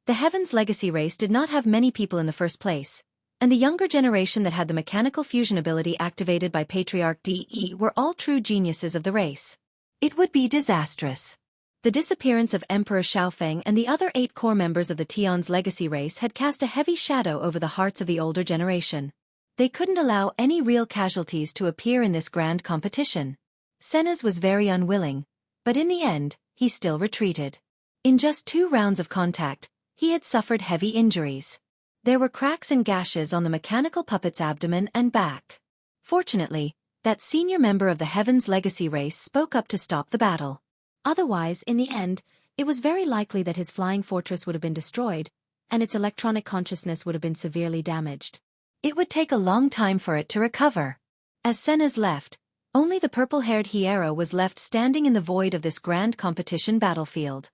The Heaven's Legacy race did not have many people in the first place, and the younger generation that had the mechanical fusion ability activated by Patriarch De were all true geniuses of the race. It would be disastrous. The disappearance of Emperor Xiaofeng and the other 8 core members of the Tian's Legacy race had cast a heavy shadow over the hearts of the older generation. They couldn't allow any real casualties to appear in this grand competition. Senna's was very unwilling, but in the end, he still retreated. In just 2 rounds of contact, he had suffered heavy injuries. There were cracks and gashes on the mechanical puppet's abdomen and back. Fortunately, that senior member of the Heaven's Legacy race spoke up to stop the battle. Otherwise, in the end, it was very likely that his flying fortress would have been destroyed, and its electronic consciousness would have been severely damaged. It would take a long time for it to recover. As Senna's left, only the purple-haired Yarrow was left standing in the void of this grand competition battlefield.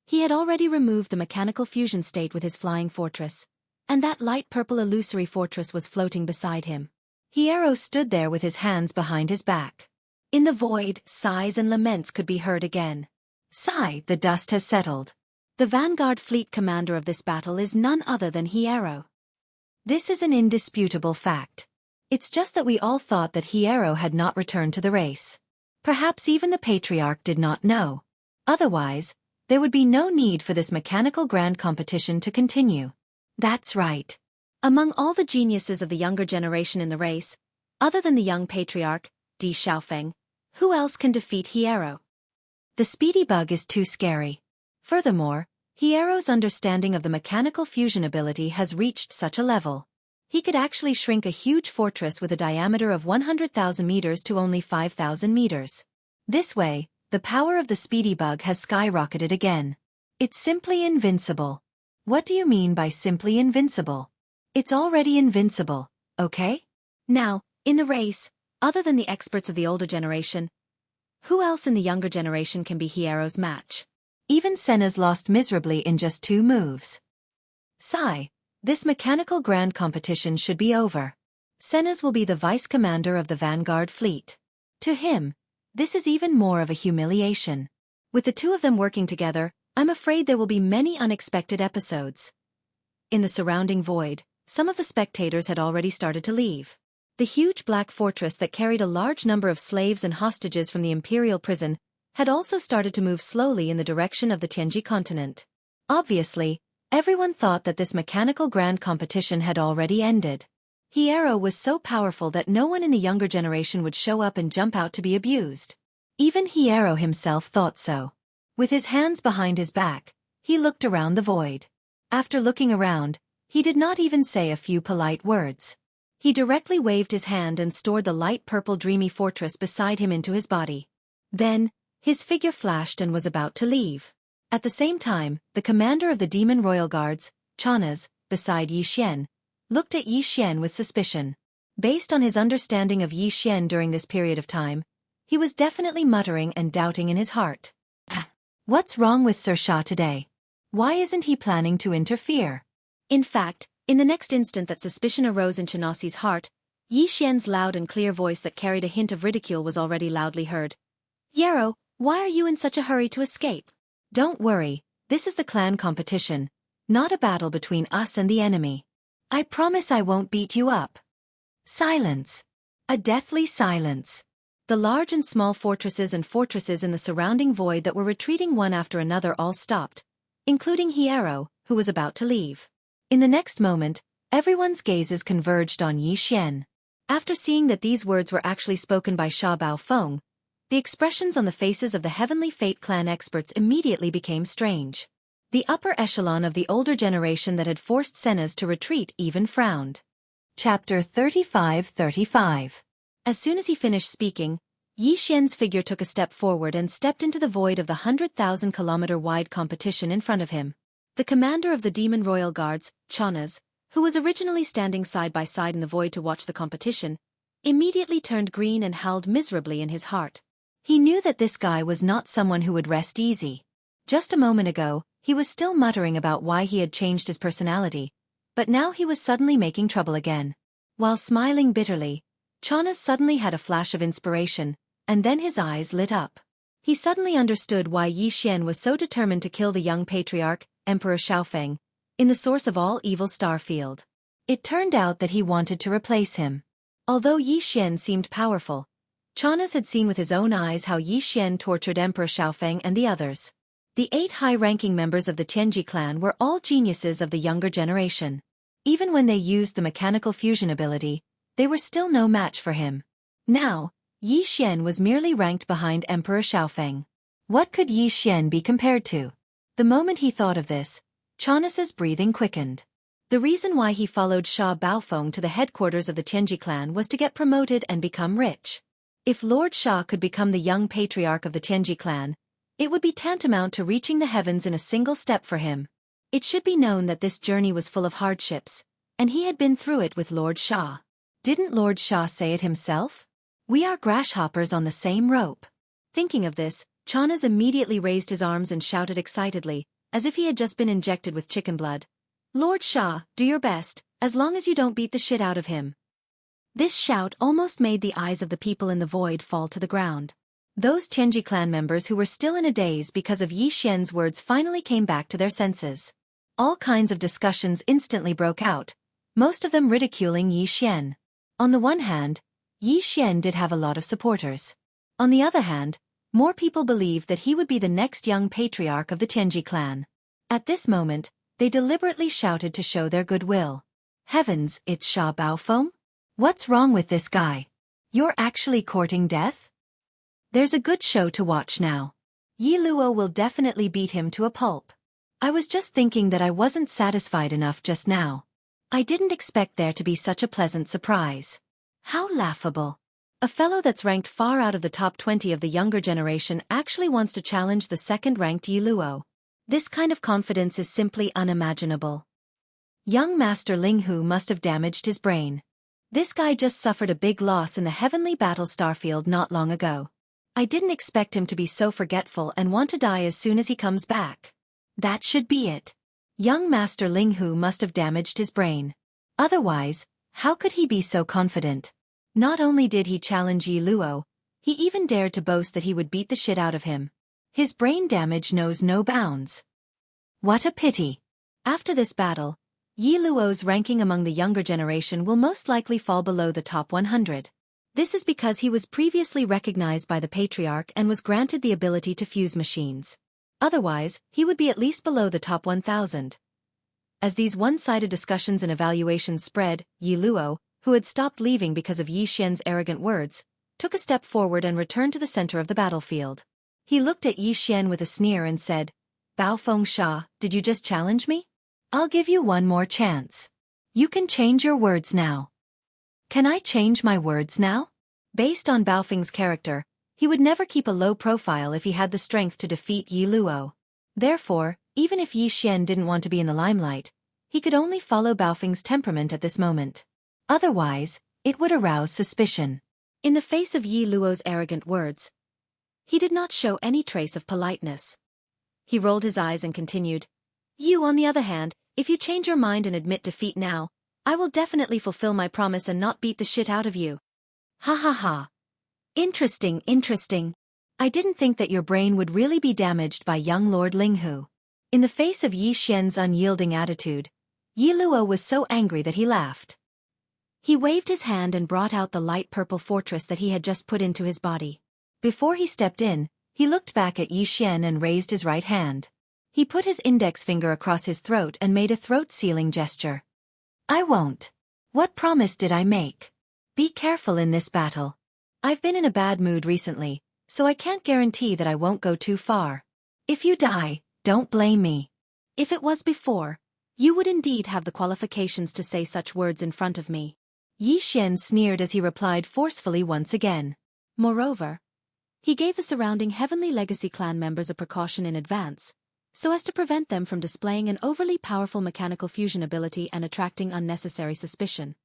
He had already removed the mechanical fusion state with his flying fortress, and that light purple illusory fortress was floating beside him. Yarrow stood there with his hands behind his back. In the void, sighs and laments could be heard again. Sigh, the dust has settled. The vanguard fleet commander of this battle is none other than Yarrow. This is an indisputable fact. It's just that we all thought that Yarrow had not returned to the race. Perhaps even the Patriarch did not know. Otherwise, there would be no need for this mechanical grand competition to continue. That's right. Among all the geniuses of the younger generation in the race, other than the young Patriarch, Di Xiaofeng, who else can defeat Yarrow? The speedy bug is too scary. Furthermore, Yarrow's understanding of the mechanical fusion ability has reached such a level. He could actually shrink a huge fortress with a diameter of 100,000 meters to only 5,000 meters. This way, the power of the speedy bug has skyrocketed again. It's simply invincible. What do you mean by simply invincible? It's already invincible, okay? Now, in the race, other than the experts of the older generation, who else in the younger generation can be Yarrow's match? Even Senna's lost miserably in just 2 moves. Sigh. This mechanical grand competition should be over. Senna's will be the vice commander of the vanguard fleet. To him, this is even more of a humiliation. With the 2 of them working together, I'm afraid there will be many unexpected episodes. In the surrounding void, some of the spectators had already started to leave. The huge black fortress that carried a large number of slaves and hostages from the imperial prison had also started to move slowly in the direction of the Tianji continent. Obviously, everyone thought that this mechanical grand competition had already ended. Yarrow was so powerful that no one in the younger generation would show up and jump out to be abused. Even Yarrow himself thought so. With his hands behind his back, he looked around the void. After looking around, he did not even say a few polite words. He directly waved his hand and stored the light purple dreamy fortress beside him into his body. Then, his figure flashed and was about to leave. At the same time, the commander of the Demon Royal Guards, Chanaz, beside Yi Xian, looked at Yi Xian with suspicion. Based on his understanding of Yi Xian during this period of time, he was definitely muttering and doubting in his heart. What's wrong with Sir Shah today? Why isn't he planning to interfere? In fact, in the next instant that suspicion arose in Chenosi's heart, Yi Xian's loud and clear voice that carried a hint of ridicule was already loudly heard. Yarrow, why are you in such a hurry to escape? Don't worry, this is the clan competition, not a battle between us and the enemy. I promise I won't beat you up. Silence. A deathly silence. The large and small fortresses and fortresses in the surrounding void that were retreating one after another all stopped, including Yarrow, who was about to leave. In the next moment, everyone's gazes converged on Yi Xian. After seeing that these words were actually spoken by Sha Baofeng, the expressions on the faces of the Heavenly Fate clan experts immediately became strange. The upper echelon of the older generation that had forced Senna's to retreat even frowned. Chapter 35-35. As soon as he finished speaking, Yi Xian's figure took a step forward and stepped into the void of the 100,000-kilometer-wide competition in front of him. The commander of the Demon Royal Guards, Chanas, who was originally standing side by side in the void to watch the competition, immediately turned green and howled miserably in his heart. He knew that this guy was not someone who would rest easy. Just a moment ago, he was still muttering about why he had changed his personality, but now he was suddenly making trouble again. While smiling bitterly, Chanas suddenly had a flash of inspiration, and then his eyes lit up. He suddenly understood why Yi Xian was so determined to kill the young patriarch, Emperor Xiaofeng, in the source of all evil Starfield. It turned out that he wanted to replace him. Although Yi Xian seemed powerful, Chanas had seen with his own eyes how Yi Xian tortured Emperor Xiaofeng and the others. The 8 high-ranking members of the Tianji clan were all geniuses of the younger generation. Even when they used the mechanical fusion ability, they were still no match for him. Now, Yi Xian was merely ranked behind Emperor Xiaofeng. What could Yi Xian be compared to? The moment he thought of this, Chanas's breathing quickened. The reason why he followed Sha Baofeng to the headquarters of the Tianji clan was to get promoted and become rich. If Lord Sha could become the young patriarch of the Tianji clan, it would be tantamount to reaching the heavens in a single step for him. It should be known that this journey was full of hardships, and he had been through it with Lord Sha. Didn't Lord Sha say it himself? We are grasshoppers on the same rope. Thinking of this, Chanas immediately raised his arms and shouted excitedly, as if he had just been injected with chicken blood. Lord Sha, do your best, as long as you don't beat the shit out of him. This shout almost made the eyes of the people in the void fall to the ground. Those Tianji clan members who were still in a daze because of Yi Xian's words finally came back to their senses. All kinds of discussions instantly broke out, most of them ridiculing Yi Xian. On the one hand, Yi Xian did have a lot of supporters. On the other hand, more people believed that he would be the next young patriarch of the Tianji clan. At this moment, they deliberately shouted to show their goodwill. Heavens, it's Sha Baofeng? What's wrong with this guy? You're actually courting death? There's a good show to watch now. Yi Luo will definitely beat him to a pulp. I was just thinking that I wasn't satisfied enough just now. I didn't expect there to be such a pleasant surprise. How laughable. A fellow that's ranked far out of the top 20 of the younger generation actually wants to challenge the second-ranked Yi Luo. This kind of confidence is simply unimaginable. Young Master Ling Hu must have damaged his brain. This guy just suffered a big loss in the heavenly battle starfield not long ago. I didn't expect him to be so forgetful and want to die as soon as he comes back. That should be it. Young Master Ling Hu must have damaged his brain. Otherwise, how could he be so confident? Not only did he challenge Yi Luo, he even dared to boast that he would beat the shit out of him. His brain damage knows no bounds. What a pity. After this battle, Yi Luo's ranking among the younger generation will most likely fall below the top 100. This is because he was previously recognized by the Patriarch and was granted the ability to fuse machines. Otherwise, he would be at least below the top 1,000. As these one-sided discussions and evaluations spread, Yi Luo, who had stopped leaving because of Yi Xian's arrogant words, took a step forward and returned to the center of the battlefield. He looked at Yi Xian with a sneer and said, Baofeng Sha, did you just challenge me? I'll give you one more chance. You can change your words now. Can I change my words now? Based on Baofeng's character, he would never keep a low profile if he had the strength to defeat Yi Luo. Therefore, even if Yi Xian didn't want to be in the limelight, he could only follow Baofeng's temperament at this moment. Otherwise, it would arouse suspicion. In the face of Yi Luo's arrogant words, he did not show any trace of politeness. He rolled his eyes and continued, You, on the other hand, if you change your mind and admit defeat now, I will definitely fulfill my promise and not beat the shit out of you. Ha ha ha. Interesting, interesting. I didn't think that your brain would really be damaged by young Lord Linghu. In the face of Yi Xian's unyielding attitude, Yi Luo was so angry that he laughed. He waved his hand and brought out the light purple fortress that he had just put into his body. Before he stepped in, he looked back at Yi Xian and raised his right hand. He put his index finger across his throat and made a throat-sealing gesture. I won't. What promise did I make? Be careful in this battle. I've been in a bad mood recently, so I can't guarantee that I won't go too far. If you die, don't blame me. If it was before, you would indeed have the qualifications to say such words in front of me. Yi Xian sneered as he replied forcefully once again. Moreover, he gave the surrounding Heavenly Legacy clan members a precaution in advance, so as to prevent them from displaying an overly powerful mechanical fusion ability and attracting unnecessary suspicion.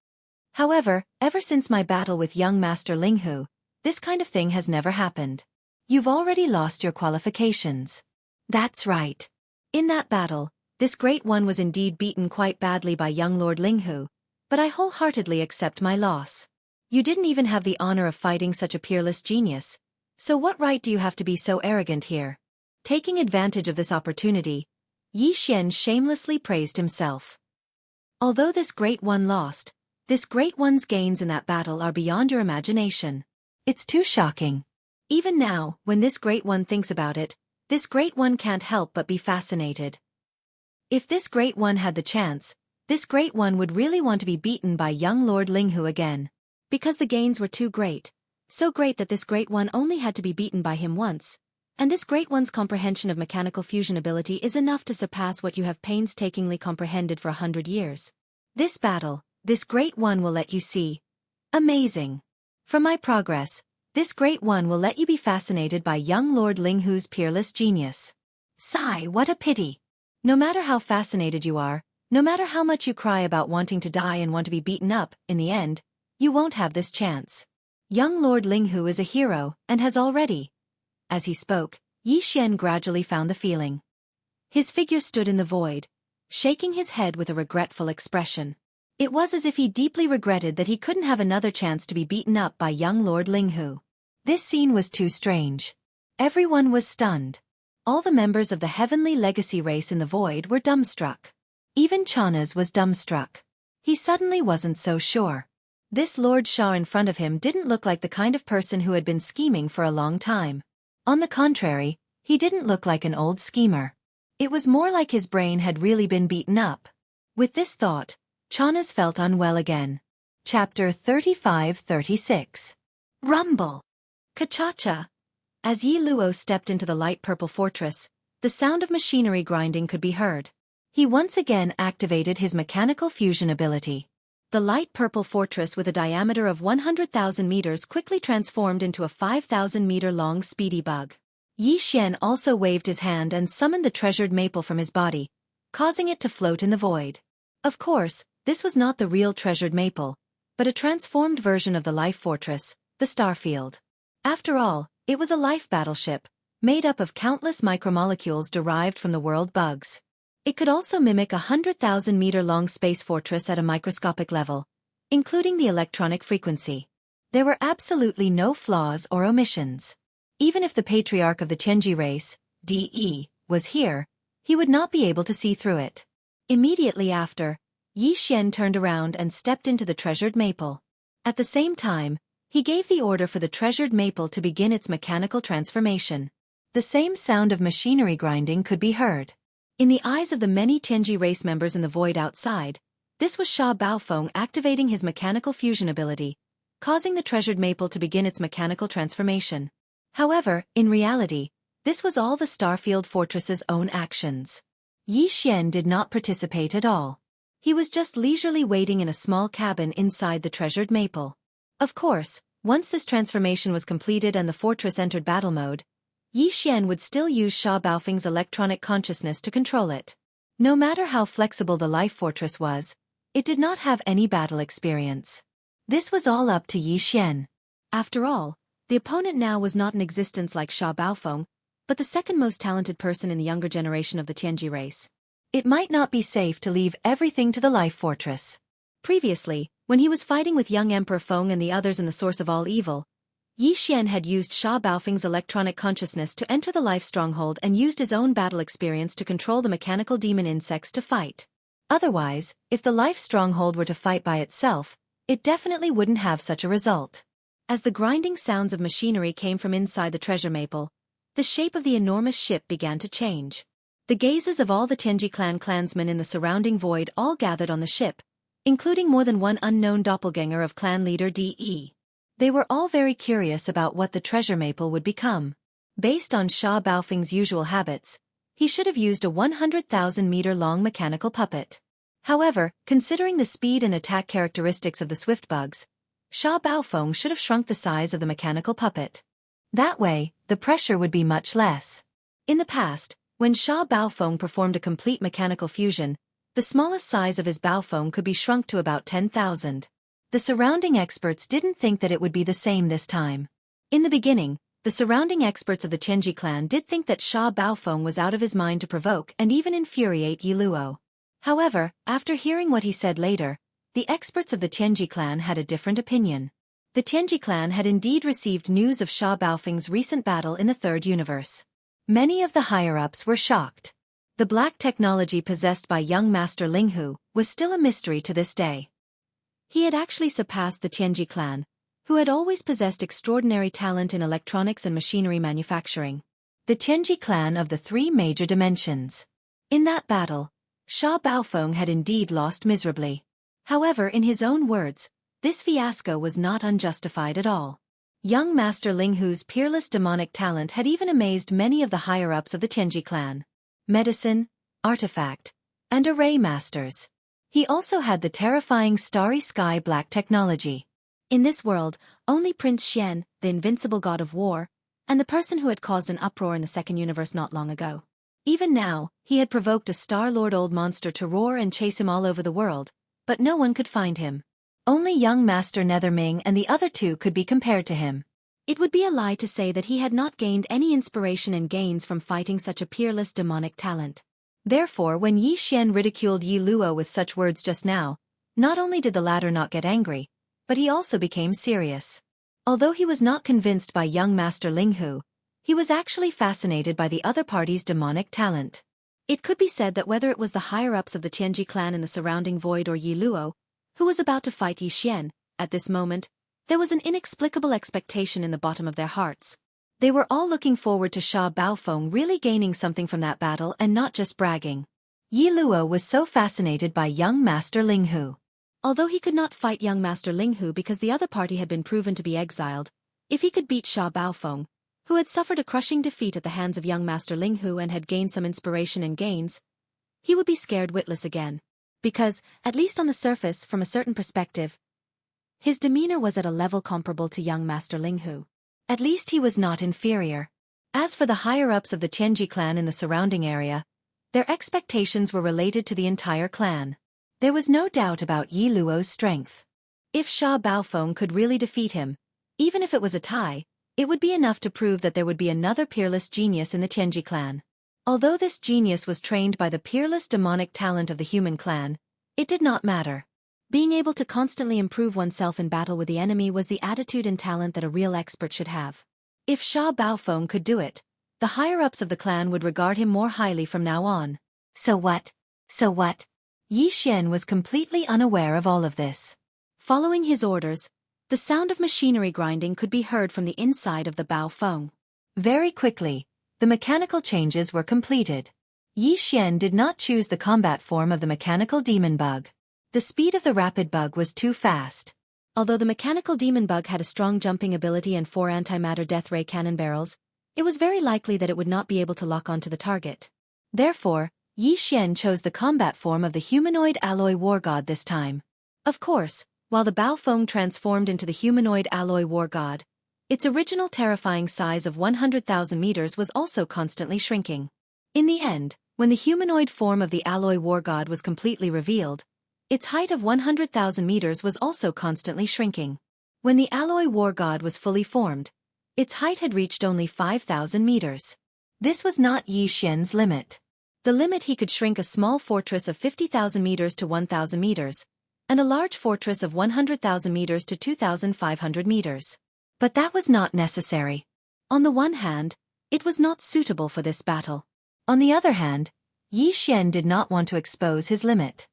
However, ever since my battle with young Master Linghu, this kind of thing has never happened. You've already lost your qualifications. That's right. In that battle, this great one was indeed beaten quite badly by young Lord Linghu, but I wholeheartedly accept my loss. You didn't even have the honor of fighting such a peerless genius, so what right do you have to be so arrogant here? Taking advantage of this opportunity, Yi Xian shamelessly praised himself. Although this great one lost, this great one's gains in that battle are beyond your imagination. It's too shocking. Even now, when this great one thinks about it, this great one can't help but be fascinated. If this great one had the chance, this great one would really want to be beaten by young Lord Linghu again. Because the gains were too great, so great that this great one only had to be beaten by him once, and this great one's comprehension of mechanical fusion ability is enough to surpass what you have painstakingly comprehended for 100 years. This battle, this great one will let you see. Amazing. From my progress, this great one will let you be fascinated by young Lord Linghu's peerless genius. Sigh, what a pity. No matter how fascinated you are, no matter how much you cry about wanting to die and want to be beaten up, in the end, you won't have this chance. Young Lord Linghu is a hero, and has already. As he spoke, Yi Xian gradually found the feeling. His figure stood in the void, shaking his head with a regretful expression. It was as if he deeply regretted that he couldn't have another chance to be beaten up by young Lord Linghu. This scene was too strange. Everyone was stunned. All the members of the Heavenly Legacy race in the void were dumbstruck. Even Chanaz was dumbstruck. He suddenly wasn't so sure. This Lord Shah in front of him didn't look like the kind of person who had been scheming for a long time. On the contrary, he didn't look like an old schemer. It was more like his brain had really been beaten up. With this thought, Chanaz felt unwell again. Chapter 35-36. Rumble. Kachacha. As Yi Luo stepped into the light purple fortress, the sound of machinery grinding could be heard. He once again activated his mechanical fusion ability. The light purple fortress with a diameter of 100,000 meters quickly transformed into a 5,000-meter-long speedy bug. Yi Xian also waved his hand and summoned the treasured maple from his body, causing it to float in the void. Of course, this was not the real treasured maple, but a transformed version of the life fortress, the Starfield. After all, it was a life battleship, made up of countless micromolecules derived from the world bugs. It could also mimic a 100,000-meter-long space fortress at a microscopic level, including the electronic frequency. There were absolutely no flaws or omissions. Even if the patriarch of the Tianji race, DE, was here, he would not be able to see through it. Immediately after, Yi Xian turned around and stepped into the treasured maple. At the same time, he gave the order for the treasured maple to begin its mechanical transformation. The same sound of machinery grinding could be heard. In the eyes of the many Tianji race members in the void outside, this was Sha Baofeng activating his mechanical fusion ability, causing the treasured maple to begin its mechanical transformation. However, in reality, this was all the Starfield Fortress's own actions. Yi Xian did not participate at all. He was just leisurely waiting in a small cabin inside the treasured maple. Of course, once this transformation was completed and the fortress entered battle mode, Yi Xian would still use Sha Baofeng's electronic consciousness to control it. No matter how flexible the life fortress was, it did not have any battle experience. This was all up to Yi Xian. After all, the opponent now was not in existence like Sha Baofeng, but the second most talented person in the younger generation of the Tianji race. It might not be safe to leave everything to the life fortress. Previously, when he was fighting with young Emperor Feng and the others in the source of all evil, Yi Xian had used Sha Baofeng's electronic consciousness to enter the life stronghold and used his own battle experience to control the mechanical demon insects to fight. Otherwise, if the life stronghold were to fight by itself, it definitely wouldn't have such a result. As the grinding sounds of machinery came from inside the treasure maple, the shape of the enormous ship began to change. The gazes of all the Tianji clan clansmen in the surrounding void all gathered on the ship, including more than one unknown doppelganger of clan leader De. They were all very curious about what the treasure maple would become. Based on Sha Baofeng's usual habits, he should have used a 100,000-meter-long mechanical puppet. However, considering the speed and attack characteristics of the swift bugs, Sha Baofeng should have shrunk the size of the mechanical puppet. That way, the pressure would be much less. In the past, when Sha Baofeng performed a complete mechanical fusion, the smallest size of his Baofeng could be shrunk to about 10,000. The surrounding experts didn't think that it would be the same this time. In the beginning, the surrounding experts of the Tianji clan did think that Sha Baofeng was out of his mind to provoke and even infuriate Yi Luo. However, after hearing what he said later, the experts of the Tianji clan had a different opinion. The Tianji clan had indeed received news of Sha Baofeng's recent battle in the third universe. Many of the higher-ups were shocked. The black technology possessed by young Master Linghu was still a mystery to this day. He had actually surpassed the Tianji clan, who had always possessed extraordinary talent in electronics and machinery manufacturing. The Tianji clan of the three major dimensions. In that battle, Sha Baofeng had indeed lost miserably. However, in his own words, this fiasco was not unjustified at all. Young Master Linghu's peerless demonic talent had even amazed many of the higher-ups of the Tianji clan. Medicine, artifact, and array masters. He also had the terrifying starry sky black technology. In this world, only Prince Xian, the invincible god of war, and the person who had caused an uproar in the second universe not long ago. Even now, he had provoked a Star-Lord old monster to roar and chase him all over the world, but no one could find him. Only young Master Netherming and the other two could be compared to him. It would be a lie to say that he had not gained any inspiration and gains from fighting such a peerless demonic talent. Therefore, when Yi Xian ridiculed Yi Luo with such words just now, not only did the latter not get angry, but he also became serious. Although he was not convinced by young Master Linghu, he was actually fascinated by the other party's demonic talent. It could be said that whether it was the higher-ups of the Tianji clan in the surrounding void or Yi Luo, who was about to fight Yi Xian, at this moment, there was an inexplicable expectation in the bottom of their hearts. They were all looking forward to Sha Baofeng really gaining something from that battle and not just bragging. Yi Luo was so fascinated by young Master Linghu. Although he could not fight young Master Linghu because the other party had been proven to be exiled, if he could beat Sha Baofeng, who had suffered a crushing defeat at the hands of young Master Linghu and had gained some inspiration and gains, he would be scared witless again. Because, at least on the surface, from a certain perspective, his demeanor was at a level comparable to young Master Linghu. At least he was not inferior. As for the higher-ups of the Tianji clan in the surrounding area, their expectations were related to the entire clan. There was no doubt about Yi Luo's strength. If Sha Baofeng could really defeat him, even if it was a tie, it would be enough to prove that there would be another peerless genius in the Tianji clan. Although this genius was trained by the peerless demonic talent of the human clan, it did not matter. Being able to constantly improve oneself in battle with the enemy was the attitude and talent that a real expert should have. If Sha Baofeng could do it, the higher-ups of the clan would regard him more highly from now on. So what? So what? Yi Xian was completely unaware of all of this. Following his orders, the sound of machinery grinding could be heard from the inside of the Baofeng. Very quickly, the mechanical changes were completed. Yi Xian did not choose the combat form of the mechanical demon bug. The speed of the rapid bug was too fast. Although the mechanical demon bug had a strong jumping ability and 4 antimatter death ray cannon barrels, it was very likely that it would not be able to lock onto the target. Therefore, Yi Xian chose the combat form of the humanoid alloy war god this time. Of course, while the Baofeng transformed into the humanoid alloy war god, its original terrifying size of 100,000 meters was also constantly shrinking. In the end, when the humanoid form of the alloy war god was completely revealed, its height of 100,000 meters was also constantly shrinking. When the alloy war god was fully formed, its height had reached only 5,000 meters. This was not Yi Xian's limit. The limit he could shrink a small fortress of 50,000 meters to 1,000 meters, and a large fortress of 100,000 meters to 2,500 meters. But that was not necessary. On the one hand, it was not suitable for this battle. On the other hand, Yi Xian did not want to expose his limit.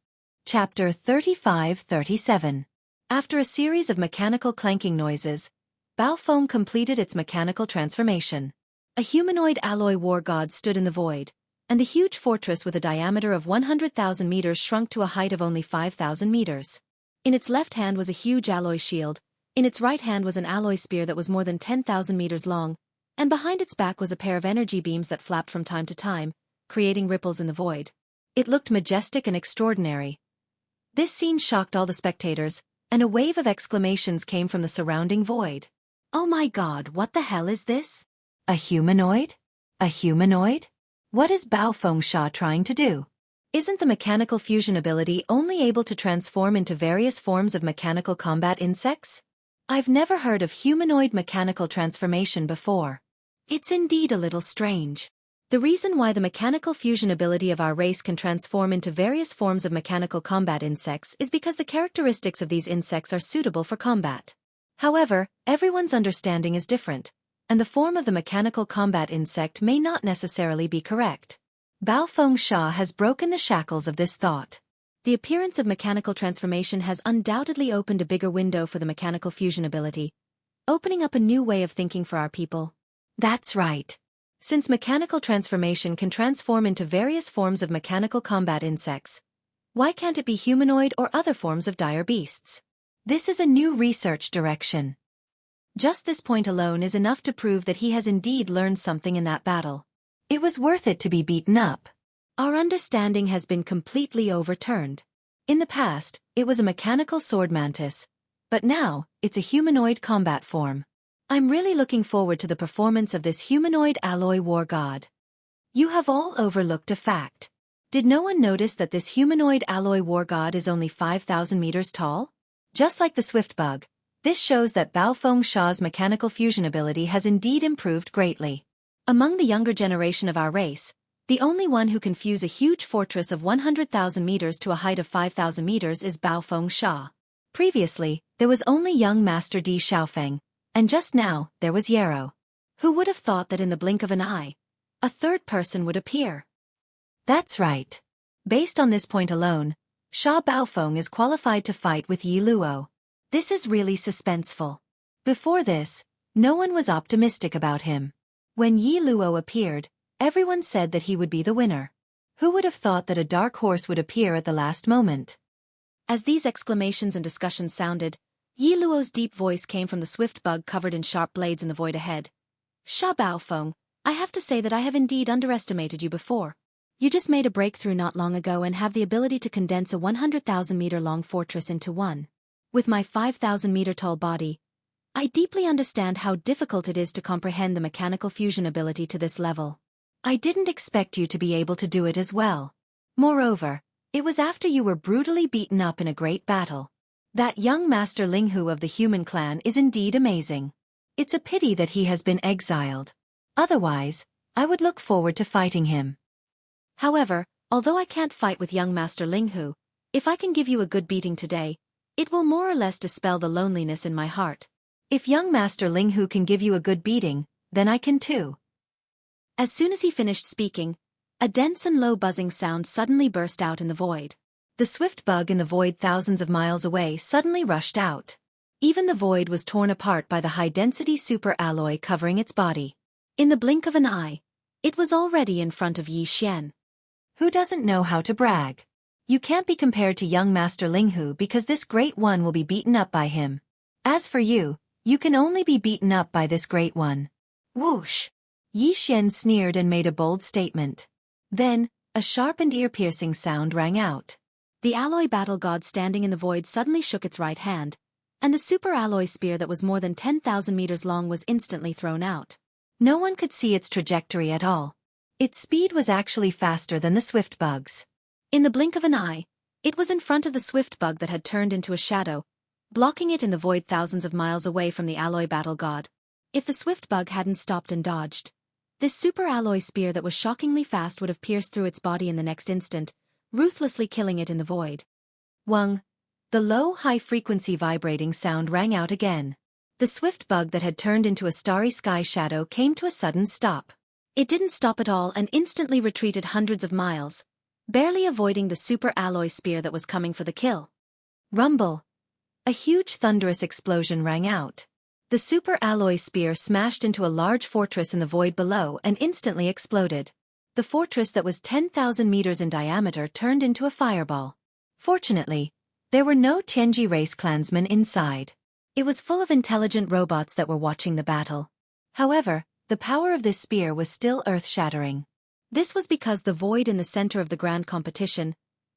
Chapter 35-37. After a series of mechanical clanking noises, Baofeng completed its mechanical transformation. A humanoid alloy war god stood in the void, and the huge fortress with a diameter of 100,000 meters shrunk to a height of only 5,000 meters. In its left hand was a huge alloy shield, in its right hand was an alloy spear that was more than 10,000 meters long, and behind its back was a pair of energy beams that flapped from time to time, creating ripples in the void. It looked majestic and extraordinary. This scene shocked all the spectators, and a wave of exclamations came from the surrounding void. Oh my god, what the hell is this? A humanoid? A humanoid? What is Baofeng Sha trying to do? Isn't the mechanical fusion ability only able to transform into various forms of mechanical combat insects? I've never heard of humanoid mechanical transformation before. It's indeed a little strange. The reason why the mechanical fusion ability of our race can transform into various forms of mechanical combat insects is because the characteristics of these insects are suitable for combat. However, everyone's understanding is different, and the form of the mechanical combat insect may not necessarily be correct. Baofeng Sha has broken the shackles of this thought. The appearance of mechanical transformation has undoubtedly opened a bigger window for the mechanical fusion ability, opening up a new way of thinking for our people. That's right. Since mechanical transformation can transform into various forms of mechanical combat insects, why can't it be humanoid or other forms of dire beasts? This is a new research direction. Just this point alone is enough to prove that he has indeed learned something in that battle. It was worth it to be beaten up. Our understanding has been completely overturned. In the past, it was a mechanical sword mantis, but now, it's a humanoid combat form. I'm really looking forward to the performance of this humanoid alloy war god. You have all overlooked a fact. Did no one notice that this humanoid alloy war god is only 5,000 meters tall? Just like the swift bug, this shows that Baofeng Sha's mechanical fusion ability has indeed improved greatly. Among the younger generation of our race, the only one who can fuse a huge fortress of 100,000 meters to a height of 5,000 meters is Baofeng Sha. Previously, there was only young Master Di Xiaofeng, and just now, there was Yarrow. Who would have thought that in the blink of an eye, a third person would appear? That's right. Based on this point alone, Sha Baofeng is qualified to fight with Yi Luo. This is really suspenseful. Before this, no one was optimistic about him. When Yi Luo appeared, everyone said that he would be the winner. Who would have thought that a dark horse would appear at the last moment? As these exclamations and discussions sounded, Yi Luo's deep voice came from the swift bug covered in sharp blades in the void ahead. Sha Baofeng, I have to say that I have indeed underestimated you before. You just made a breakthrough not long ago and have the ability to condense a 100,000-meter-long fortress into one. With my 5,000-meter-tall body, I deeply understand how difficult it is to comprehend the mechanical fusion ability to this level. I didn't expect you to be able to do it as well. Moreover, it was after you were brutally beaten up in a great battle. That young Master Linghu of the human clan is indeed amazing. It's a pity that he has been exiled. Otherwise, I would look forward to fighting him. However, although I can't fight with young Master Linghu, if I can give you a good beating today, it will more or less dispel the loneliness in my heart. If young Master Linghu can give you a good beating, then I can too. As soon as he finished speaking, a dense and low buzzing sound suddenly burst out in the void. The swift bug in the void thousands of miles away suddenly rushed out. Even the void was torn apart by the high-density super alloy covering its body. In the blink of an eye, it was already in front of Yi Xian. Who doesn't know how to brag? You can't be compared to young Master Linghu because this great one will be beaten up by him. As for you, you can only be beaten up by this great one. Whoosh! Yi Xian sneered and made a bold statement. Then, a sharp and ear-piercing sound rang out. The alloy battle god standing in the void suddenly shook its right hand, and the super alloy spear that was more than 10,000 meters long was instantly thrown out. No one could see its trajectory at all. Its speed was actually faster than the swift bug's. In the blink of an eye, it was in front of the swift bug that had turned into a shadow, blocking it in the void thousands of miles away from the alloy battle god. If the swift bug hadn't stopped and dodged, this super alloy spear that was shockingly fast would have pierced through its body in the next instant, ruthlessly killing it in the void. Wung! The low, high-frequency vibrating sound rang out again. The swift bug that had turned into a starry sky shadow came to a sudden stop. It didn't stop at all and instantly retreated hundreds of miles, barely avoiding the super alloy spear that was coming for the kill. Rumble! A huge thunderous explosion rang out. The super alloy spear smashed into a large fortress in the void below and instantly exploded. The fortress that was 10,000 meters in diameter turned into a fireball. Fortunately, there were no Tianji race clansmen inside. It was full of intelligent robots that were watching the battle. However, the power of this spear was still earth-shattering. This was because the void in the center of the grand competition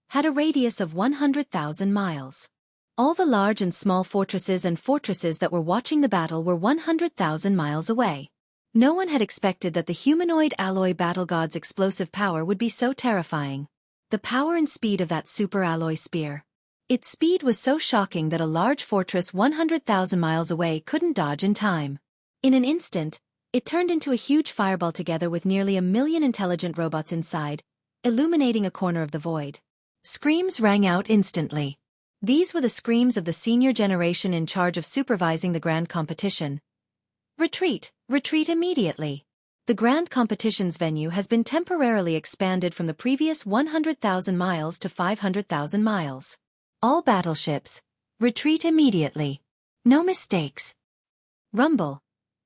had a radius of 100,000 miles. All the large and small fortresses that were watching the battle were 100,000 miles away. No one had expected that the humanoid alloy battle god's explosive power would be so terrifying. The power and speed of that super alloy spear. Its speed was so shocking that a large fortress 100,000 miles away couldn't dodge in time. In an instant, it turned into a huge fireball together with nearly 1,000,000 intelligent robots inside, illuminating a corner of the void. Screams rang out instantly. These were the screams of the senior generation in charge of supervising the grand competition. Retreat! Retreat immediately! The grand competition's venue has been temporarily expanded from the previous 100,000 miles to 500,000 miles. All battleships, retreat immediately. No mistakes. Rumble.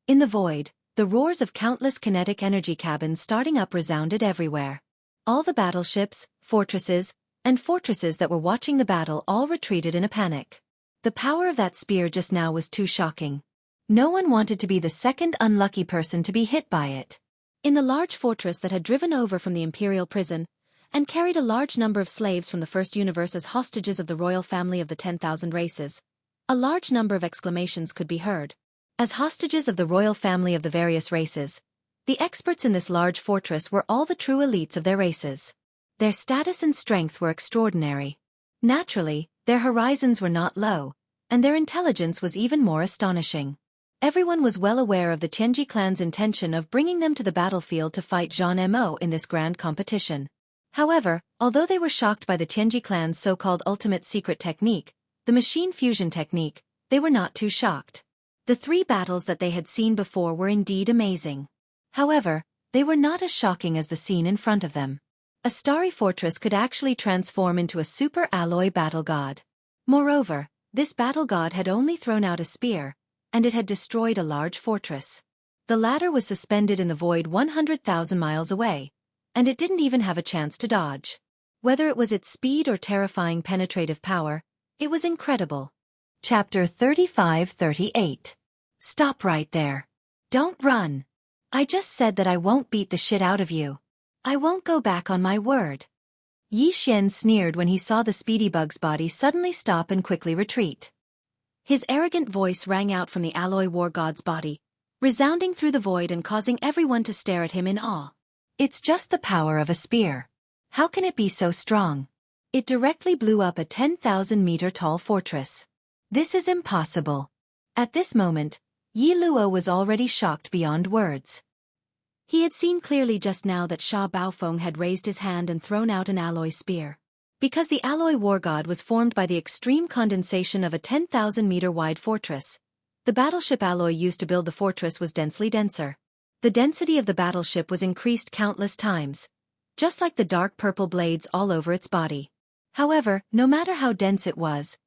In the void, the roars of countless kinetic energy cabins starting up resounded everywhere. All the battleships, fortresses that were watching the battle all retreated in a panic. The power of that spear just now was too shocking. No one wanted to be the second unlucky person to be hit by it. In the large fortress that had driven over from the imperial prison, and carried a large number of slaves from the first universe as hostages of the royal family of the 10,000 races, a large number of exclamations could be heard. As hostages of the royal family of the various races, the experts in this large fortress were all the true elites of their races. Their status and strength were extraordinary. Naturally, their horizons were not low, and their intelligence was even more astonishing. Everyone was well aware of the Tianji clan's intention of bringing them to the battlefield to fight Xianxia in this grand competition. However, although they were shocked by the Tianji clan's so-called ultimate secret technique, the machine fusion technique, they were not too shocked. The 3 battles that they had seen before were indeed amazing. However, they were not as shocking as the scene in front of them. A starry fortress could actually transform into a super alloy battle god. Moreover, this battle god had only thrown out a spear, and it had destroyed a large fortress. The latter was suspended in the void 100,000 miles away, and it didn't even have a chance to dodge. Whether it was its speed or terrifying penetrative power, it was incredible. Chapter 35-38. Stop right there. Don't run. I just said that I won't beat the shit out of you. I won't go back on my word. Yi Xian sneered when he saw the speedy bug's body suddenly stop and quickly retreat. His arrogant voice rang out from the alloy war god's body, resounding through the void and causing everyone to stare at him in awe. It's just the power of a spear. How can it be so strong? It directly blew up a 10,000-meter-tall fortress. This is impossible. At this moment, Yi Luo was already shocked beyond words. He had seen clearly just now that Sha Baofeng had raised his hand and thrown out an alloy spear. Because the alloy war god was formed by the extreme condensation of a 10,000-meter-wide fortress, the battleship alloy used to build the fortress was densely denser. The density of the battleship was increased countless times, just like the dark purple blades all over its body. However, no matter how dense it was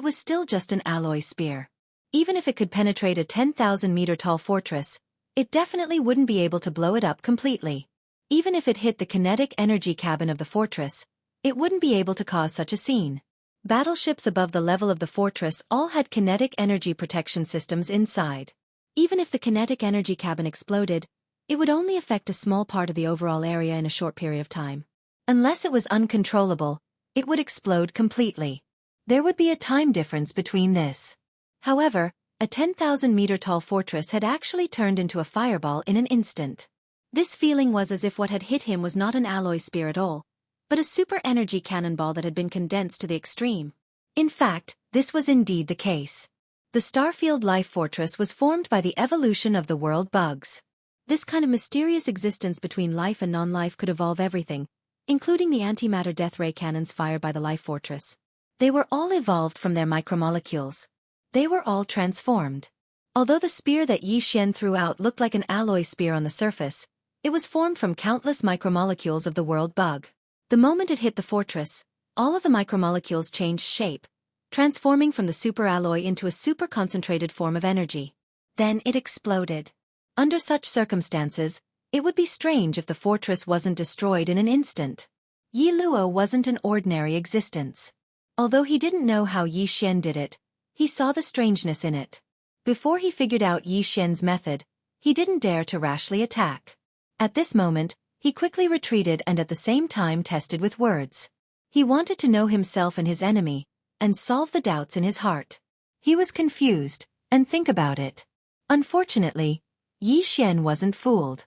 still just an alloy spear. Even if it could penetrate a 10,000-meter-tall fortress, it definitely wouldn't be able to blow it up completely. Even if it hit the kinetic energy cabin of the fortress, it wouldn't be able to cause such a scene. Battleships above the level of the fortress all had kinetic energy protection systems inside. Even if the kinetic energy cabin exploded, it would only affect a small part of the overall area in a short period of time. Unless it was uncontrollable, it would explode completely. There would be a time difference between this. However, a 10,000-meter-tall fortress had actually turned into a fireball in an instant. This feeling was as if what had hit him was not an alloy spear at all, but a super energy cannonball that had been condensed to the extreme. In fact, this was indeed the case. The Starfield Life Fortress was formed by the evolution of the world bugs. This kind of mysterious existence between life and non-life could evolve everything, including the antimatter death ray cannons fired by the Life Fortress. They were all evolved from their micromolecules. They were all transformed. Although the spear that Yi Xian threw out looked like an alloy spear on the surface, it was formed from countless micromolecules of the world bug. The moment it hit the fortress, all of the micromolecules changed shape, transforming from the superalloy into a super-concentrated form of energy. Then it exploded. Under such circumstances, it would be strange if the fortress wasn't destroyed in an instant. Yi Luo wasn't an ordinary existence. Although he didn't know how Yi Xian did it, he saw the strangeness in it. Before he figured out Yi Xian's method, he didn't dare to rashly attack. At this moment, he quickly retreated and at the same time tested with words. He wanted to know himself and his enemy, and solve the doubts in his heart. He was confused, and think about it. Unfortunately, Yi Xian wasn't fooled.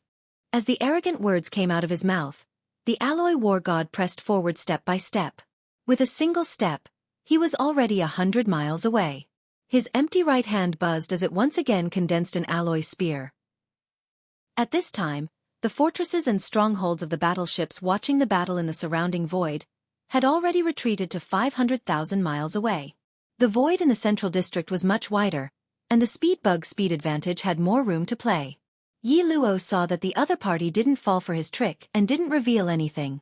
As the arrogant words came out of his mouth, the alloy war god pressed forward step by step. With a single step, he was already 100 miles away. His empty right hand buzzed as it once again condensed an alloy spear. At this time, the fortresses and strongholds of the battleships watching the battle in the surrounding void had already retreated to 500,000 miles away. The void in the central district was much wider, and the speed bug's speed advantage had more room to play. Yi Luo saw that the other party didn't fall for his trick and didn't reveal anything.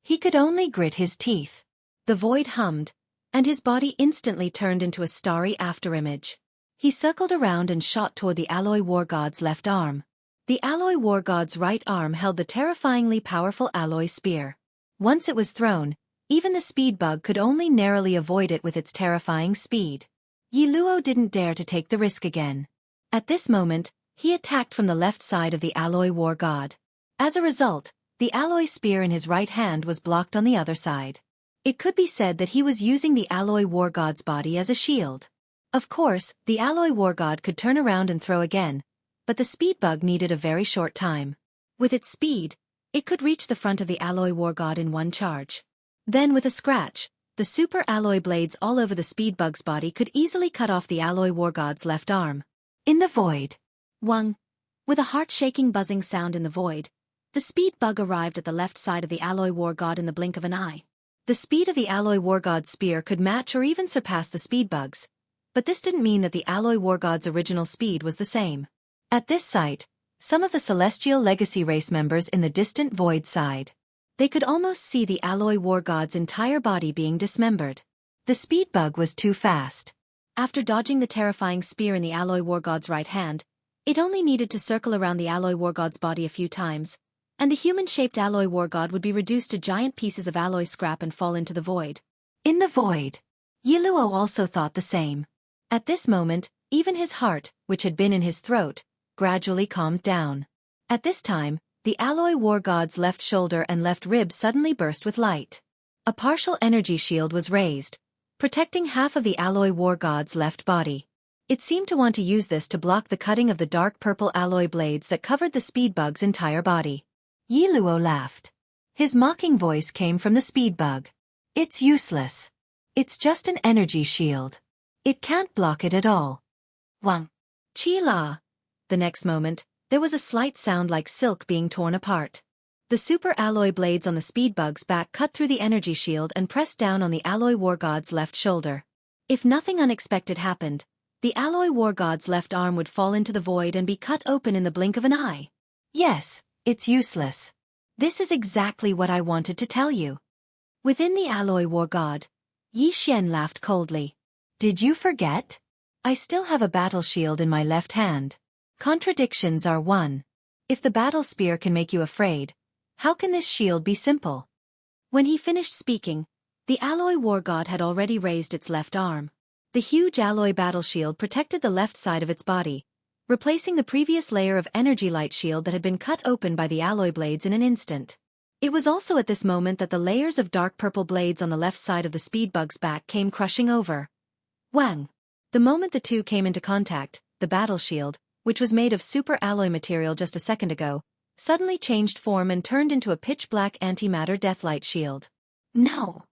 He could only grit his teeth. The void hummed, and his body instantly turned into a starry afterimage. He circled around and shot toward the alloy war god's left arm. The alloy war god's right arm held the terrifyingly powerful alloy spear. Once it was thrown, even the speed bug could only narrowly avoid it with its terrifying speed. Yi Luo didn't dare to take the risk again. At this moment, he attacked from the left side of the alloy war god. As a result, the alloy spear in his right hand was blocked on the other side. It could be said that he was using the alloy war god's body as a shield. Of course, the alloy war god could turn around and throw again, but the speed bug needed a very short time. With its speed, it could reach the front of the alloy war god in one charge. Then with a scratch, the super alloy blades all over the speed bug's body could easily cut off the alloy war god's left arm. In the void. Wang. With a heart-shaking buzzing sound in the void, the speed bug arrived at the left side of the alloy war god in the blink of an eye. The speed of the alloy war god's spear could match or even surpass the speed bug's, but this didn't mean that the alloy war god's original speed was the same. At this sight, some of the celestial legacy race members in the distant void sighed. They could almost see the alloy war god's entire body being dismembered. The speed bug was too fast. After dodging the terrifying spear in the alloy war god's right hand, it only needed to circle around the alloy war god's body a few times, and the human-shaped alloy war god would be reduced to giant pieces of alloy scrap and fall into the void. In the void. Yi Luo also thought the same. At this moment, even his heart, which had been in his throat, gradually calmed down. At this time, the alloy war god's left shoulder and left rib suddenly burst with light. A partial energy shield was raised, protecting half of the alloy war god's left body. It seemed to want to use this to block the cutting of the dark purple alloy blades that covered the speed bug's entire body. Yi Luo laughed. His mocking voice came from the speed bug. It's useless. It's just an energy shield. It can't block it at all. Wang. Chi la. The next moment, there was a slight sound like silk being torn apart. The super alloy blades on the speed bug's back cut through the energy shield and pressed down on the alloy war god's left shoulder. If nothing unexpected happened, the alloy war god's left arm would fall into the void and be cut open in the blink of an eye. Yes, it's useless. This is exactly what I wanted to tell you. Within the alloy war god, Yi Xian laughed coldly. Did you forget? I still have a battle shield in my left hand. Contradictions are one. If the battle spear can make you afraid, how can this shield be simple? When he finished speaking, the alloy war god had already raised its left arm. The huge alloy battle shield protected the left side of its body, replacing the previous layer of energy light shield that had been cut open by the alloy blades in an instant. It was also at this moment that the layers of dark purple blades on the left side of the speed bug's back came crushing over. Wang. The moment the two came into contact, the battle shield, which was made of super alloy material just a second ago, suddenly changed form and turned into a pitch-black antimatter deathlight shield. No!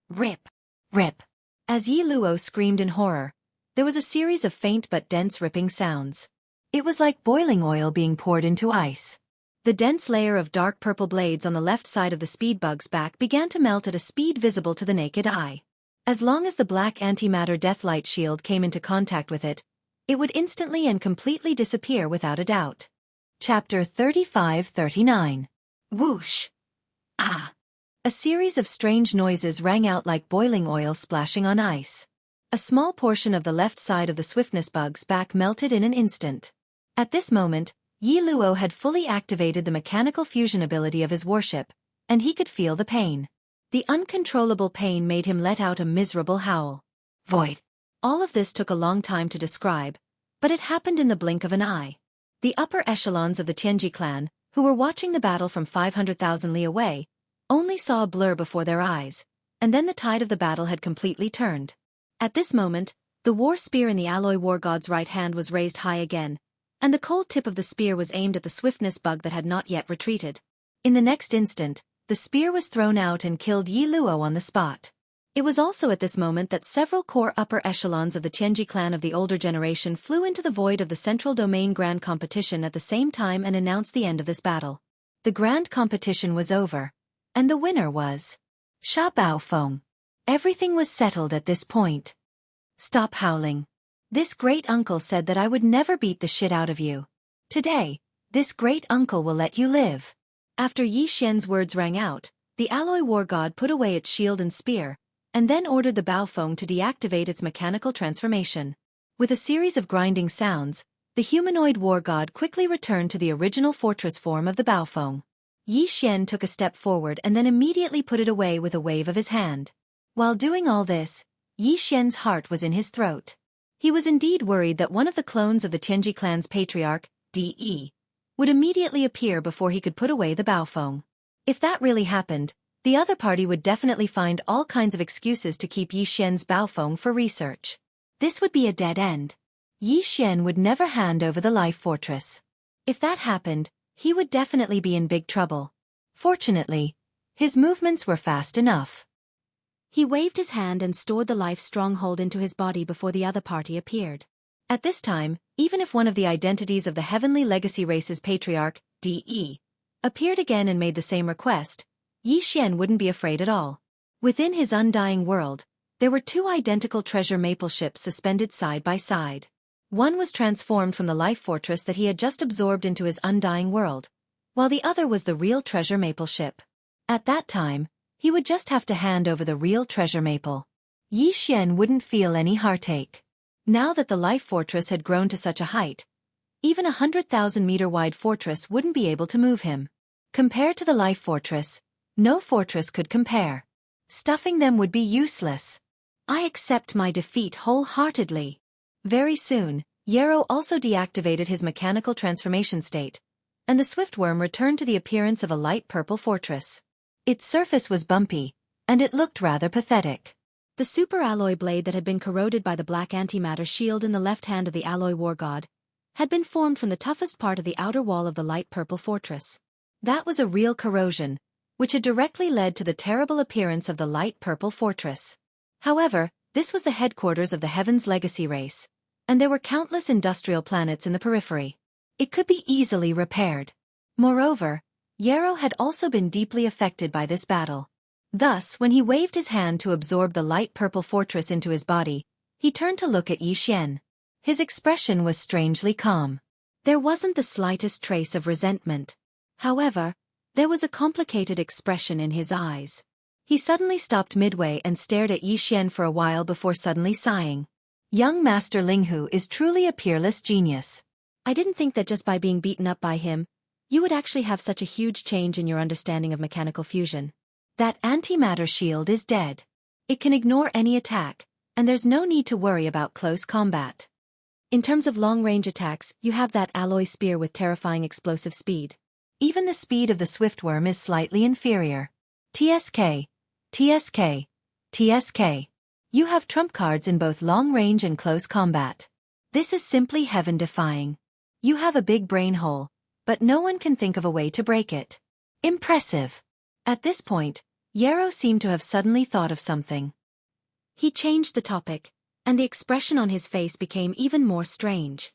Rip! Rip! As Yi Luo screamed in horror, there was a series of faint but dense ripping sounds. It was like boiling oil being poured into ice. The dense layer of dark purple blades on the left side of the speed bug's back began to melt at a speed visible to the naked eye. As long as the black antimatter deathlight shield came into contact with it, it would instantly and completely disappear without a doubt. Chapter 35-39. Whoosh! Ah! A series of strange noises rang out like boiling oil splashing on ice. A small portion of the left side of the swiftness bug's back melted in an instant. At this moment, Yi Luo had fully activated the mechanical fusion ability of his warship, and he could feel the pain. The uncontrollable pain made him let out a miserable howl. Void. All of this took a long time to describe, but it happened in the blink of an eye. The upper echelons of the Tianji clan, who were watching the battle from 500,000 li away, only saw a blur before their eyes, and then the tide of the battle had completely turned. At this moment, the war spear in the alloy war god's right hand was raised high again, and the cold tip of the spear was aimed at the swiftness bug that had not yet retreated. In the next instant, the spear was thrown out and killed Yi Luo on the spot. It was also at this moment that several core upper echelons of the Tianji clan of the older generation flew into the void of the Central Domain Grand Competition at the same time and announced the end of this battle. The Grand Competition was over, and the winner was Sha Baofeng. Everything was settled at this point. Stop howling. This great uncle said that I would never beat the shit out of you. Today, this great uncle will let you live. After Yi Xian's words rang out, the alloy war god put away its shield and spear, and then ordered the Baofeng to deactivate its mechanical transformation. With a series of grinding sounds, the humanoid war god quickly returned to the original fortress form of the Baofeng. Yi Xian took a step forward and then immediately put it away with a wave of his hand. While doing all this, Yi Xian's heart was in his throat. He was indeed worried that one of the clones of the Tianji clan's patriarch, De, would immediately appear before he could put away the Baofeng. If that really happened, the other party would definitely find all kinds of excuses to keep Yi Xian's Baofeng for research. This would be a dead end. Yi Xian would never hand over the life fortress. If that happened, he would definitely be in big trouble. Fortunately, his movements were fast enough. He waved his hand and stored the life stronghold into his body before the other party appeared. At this time, even if one of the identities of the Heavenly Legacy race's patriarch, De, appeared again and made the same request, Yi Xian wouldn't be afraid at all. Within his undying world, there were two identical treasure maple ships suspended side by side. One was transformed from the life fortress that he had just absorbed into his undying world, while the other was the real treasure maple ship. At that time, he would just have to hand over the real treasure maple. Yi Xian wouldn't feel any heartache. Now that the life fortress had grown to such a height, even 100,000-meter-wide fortress wouldn't be able to move him. Compared to the life fortress, no fortress could compare. Stuffing them would be useless. I accept my defeat wholeheartedly. Very soon, Yarrow also deactivated his mechanical transformation state, and the Swiftworm returned to the appearance of a light purple fortress. Its surface was bumpy, and it looked rather pathetic. The super alloy blade that had been corroded by the black antimatter shield in the left hand of the alloy war god had been formed from the toughest part of the outer wall of the light purple fortress. That was a real corrosion, which had directly led to the terrible appearance of the light purple fortress. However, this was the headquarters of the Heaven's Legacy race, and there were countless industrial planets in the periphery. It could be easily repaired. Moreover, Yarrow had also been deeply affected by this battle. Thus, when he waved his hand to absorb the light purple fortress into his body, he turned to look at Yi Xian. His expression was strangely calm. There wasn't the slightest trace of resentment. However, there was a complicated expression in his eyes. He suddenly stopped midway and stared at Yi Xian for a while before suddenly sighing. Young Master Linghu is truly a peerless genius. I didn't think that just by being beaten up by him, you would actually have such a huge change in your understanding of mechanical fusion. That antimatter shield is dead. It can ignore any attack, and there's no need to worry about close combat. In terms of long-range attacks, you have that alloy spear with terrifying explosive speed. Even the speed of the Swiftworm is slightly inferior. TSK, TSK, TSK. You have trump cards in both long-range and close combat. This is simply heaven-defying. You have a big brain hole, but no one can think of a way to break it. Impressive. At this point, Yarrow seemed to have suddenly thought of something. He changed the topic, and the expression on his face became even more strange.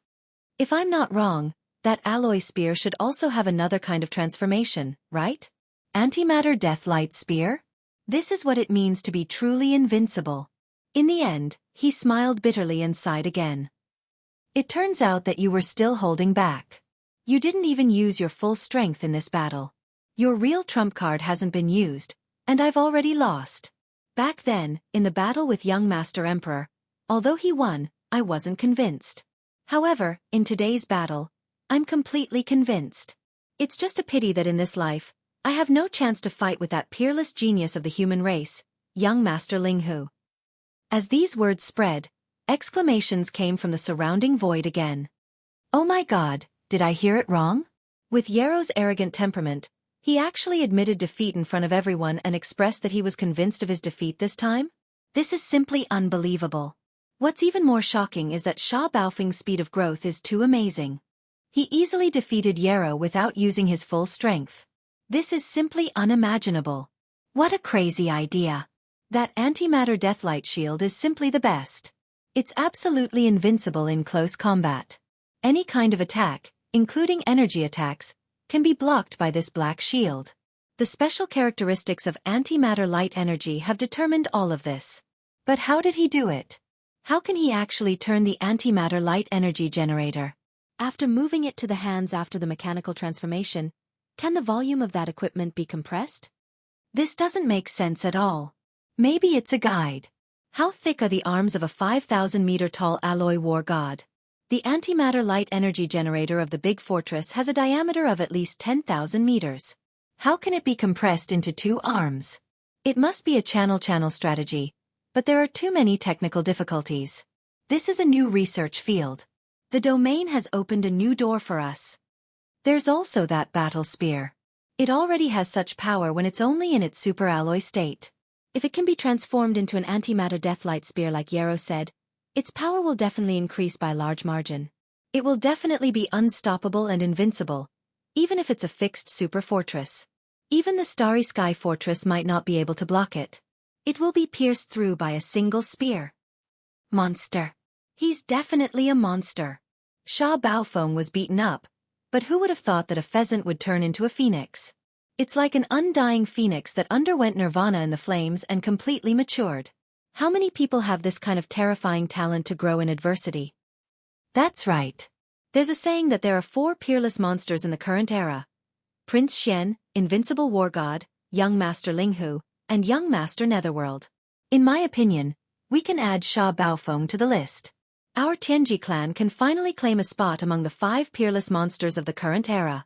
If I'm not wrong, that alloy spear should also have another kind of transformation, right? Antimatter Deathlight Spear? This is what it means to be truly invincible. In the end, he smiled bitterly and sighed again. It turns out that you were still holding back. You didn't even use your full strength in this battle. Your real trump card hasn't been used, and I've already lost. Back then, in the battle with young Master Emperor, although he won, I wasn't convinced. However, in today's battle, I'm completely convinced. It's just a pity that in this life, I have no chance to fight with that peerless genius of the human race, young Master Linghu. As these words spread, exclamations came from the surrounding void again. Oh my God, did I hear it wrong? With Yero's arrogant temperament, he actually admitted defeat in front of everyone and expressed that he was convinced of his defeat this time? This is simply unbelievable. What's even more shocking is that Sha Baofeng's speed of growth is too amazing. He easily defeated Yero without using his full strength. This is simply unimaginable. What a crazy idea. That antimatter deathlight shield is simply the best. It's absolutely invincible in close combat. Any kind of attack, including energy attacks, can be blocked by this black shield. The special characteristics of antimatter light energy have determined all of this. But how did he do it? How can he actually turn the antimatter light energy generator? After moving it to the hands after the mechanical transformation, can the volume of that equipment be compressed? This doesn't make sense at all. Maybe it's a guide. How thick are the arms of a 5,000-meter-tall alloy war god? The antimatter light energy generator of the big fortress has a diameter of at least 10,000 meters. How can it be compressed into 2 arms? It must be a channel-channel strategy, but there are too many technical difficulties. This is a new research field. The domain has opened a new door for us. There's also that battle spear. It already has such power when it's only in its superalloy state. If it can be transformed into an antimatter deathlight spear like Yero said, its power will definitely increase by a large margin. It will definitely be unstoppable and invincible, even if it's a fixed super fortress. Even the Starry Sky Fortress might not be able to block it. It will be pierced through by a single spear. Monster. He's definitely a monster. Sha Baofeng was beaten up, but who would have thought that a pheasant would turn into a phoenix? It's like an undying phoenix that underwent nirvana in the flames and completely matured. How many people have this kind of terrifying talent to grow in adversity? That's right. There's a saying that there are 4 peerless monsters in the current era. Prince Xian, Invincible War God, Young Master Linghu, and Young Master Netherworld. In my opinion, we can add Sha Baofeng to the list. Our Tianji clan can finally claim a spot among the 5 peerless monsters of the current era.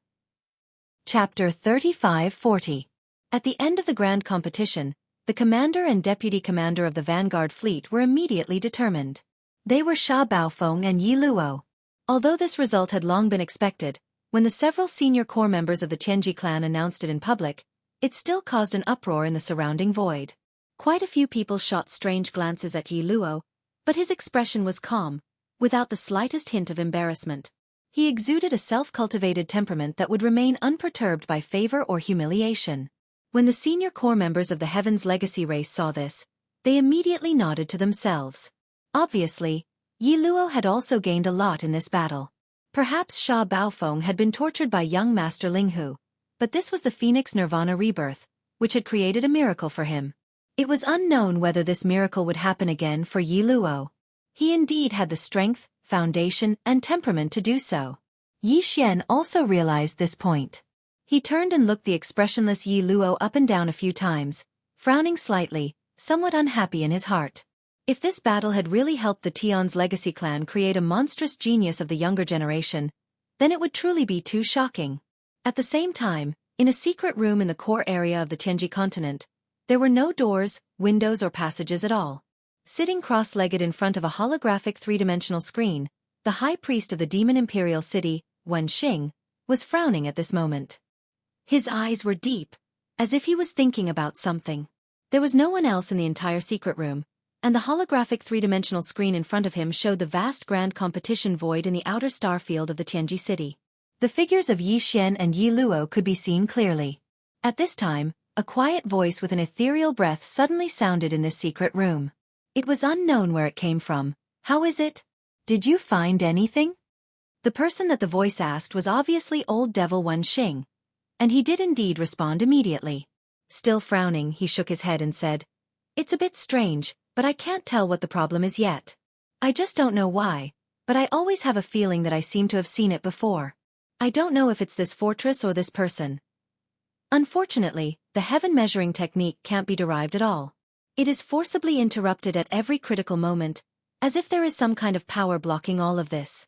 Chapter 35-40. At the end of the grand competition, the commander and deputy commander of the vanguard fleet were immediately determined. They were Sha Baofeng and Yi Luo. Although this result had long been expected, when the several senior core members of the Tianji clan announced it in public, it still caused an uproar in the surrounding void. Quite a few people shot strange glances at Yi Luo, but his expression was calm, without the slightest hint of embarrassment. He exuded a self-cultivated temperament that would remain unperturbed by favor or humiliation. When the senior core members of the Heaven's Legacy race saw this, they immediately nodded to themselves. Obviously, Yi Luo had also gained a lot in this battle. Perhaps Sha Baofeng had been tortured by young Master Linghu, but this was the Phoenix Nirvana rebirth, which had created a miracle for him. It was unknown whether this miracle would happen again for Yi Luo. He indeed had the strength, foundation, and temperament to do so. Yi Xian also realized this point. He turned and looked the expressionless Yi Luo up and down a few times, frowning slightly, somewhat unhappy in his heart. If this battle had really helped the Tian's legacy clan create a monstrous genius of the younger generation, then it would truly be too shocking. At the same time, in a secret room in the core area of the Tianji continent, there were no doors, windows or passages at all. Sitting cross-legged in front of a holographic three-dimensional screen, the high priest of the demon imperial city, Wen Xing, was frowning at this moment. His eyes were deep, as if he was thinking about something. There was no one else in the entire secret room, and the holographic three-dimensional screen in front of him showed the vast grand competition void in the outer star field of the Tianji city. The figures of Yi Xian and Yi Luo could be seen clearly. At this time, a quiet voice with an ethereal breath suddenly sounded in this secret room. It was unknown where it came from. How is it? Did you find anything? The person that the voice asked was obviously old devil Wen Xing, and he did indeed respond immediately. Still frowning, he shook his head and said, "It's a bit strange, but I can't tell what the problem is yet. I just don't know why, but I always have a feeling that I seem to have seen it before. I don't know if it's this fortress or this person. Unfortunately, the heaven measuring technique can't be derived at all. It is forcibly interrupted at every critical moment, as if there is some kind of power blocking all of this.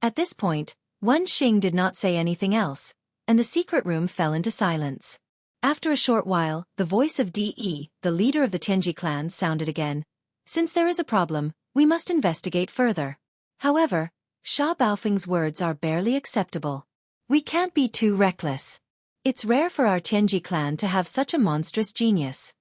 At this point, Wen Xing did not say anything else, and the secret room fell into silence. After a short while, the voice of De, the leader of the Tianji clan, sounded again. Since there is a problem, we must investigate further. However, Sha Baofeng's words are barely acceptable. We can't be too reckless. It's rare for our Tianji clan to have such a monstrous genius.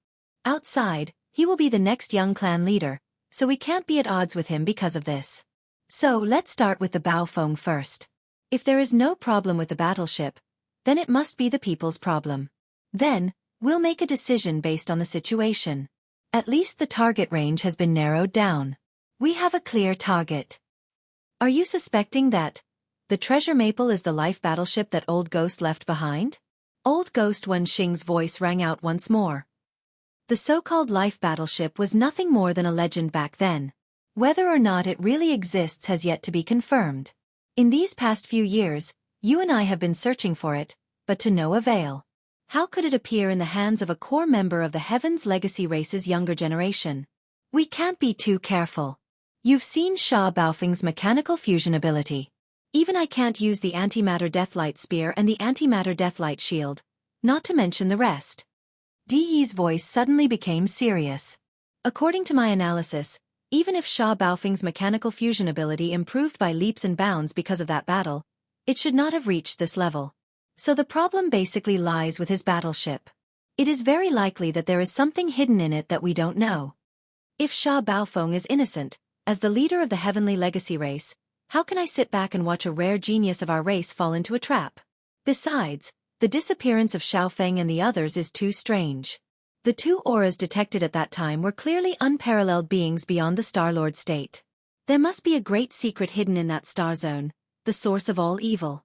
Outside, he will be the next young clan leader, so we can't be at odds with him because of this. So let's start with the Baofeng first. If there is no problem with the battleship, then it must be the people's problem. Then, we'll make a decision based on the situation. At least the target range has been narrowed down. We have a clear target. Are you suspecting that the treasure maple is the life battleship that Old Ghost left behind? Old Ghost Wen Xing's voice rang out once more. The so-called life battleship was nothing more than a legend back then. Whether or not it really exists has yet to be confirmed. In these past few years, you and I have been searching for it, but to no avail. How could it appear in the hands of a core member of the Heaven's Legacy race's younger generation? We can't be too careful. You've seen Sha Baofeng's mechanical fusion ability. Even I can't use the antimatter deathlight spear and the antimatter deathlight shield, not to mention the rest. De's voice suddenly became serious. According to my analysis, even if Sha Baofeng's mechanical fusion ability improved by leaps and bounds because of that battle, it should not have reached this level. So the problem basically lies with his battleship. It is very likely that there is something hidden in it that we don't know. If Sha Baofeng is innocent, as the leader of the Heavenly Legacy race, how can I sit back and watch a rare genius of our race fall into a trap? Besides, the disappearance of Xiaofeng and the others is too strange. The two auras detected at that time were clearly unparalleled beings beyond the Star-Lord state. There must be a great secret hidden in that star zone, the source of all evil.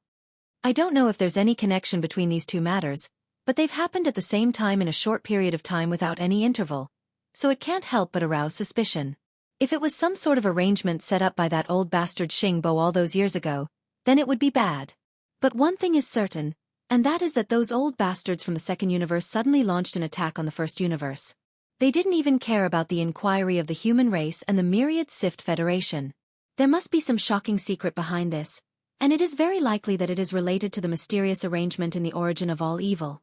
I don't know if there's any connection between these two matters, but they've happened at the same time in a short period of time without any interval, so it can't help but arouse suspicion. If it was some sort of arrangement set up by that old bastard Xingbo all those years ago, then it would be bad. But one thing is certain, and that is that those old bastards from the second universe suddenly launched an attack on the first universe. They didn't even care about the inquiry of the human race and the myriad Sift Federation. There must be some shocking secret behind this, and it is very likely that it is related to the mysterious arrangement in the origin of all evil.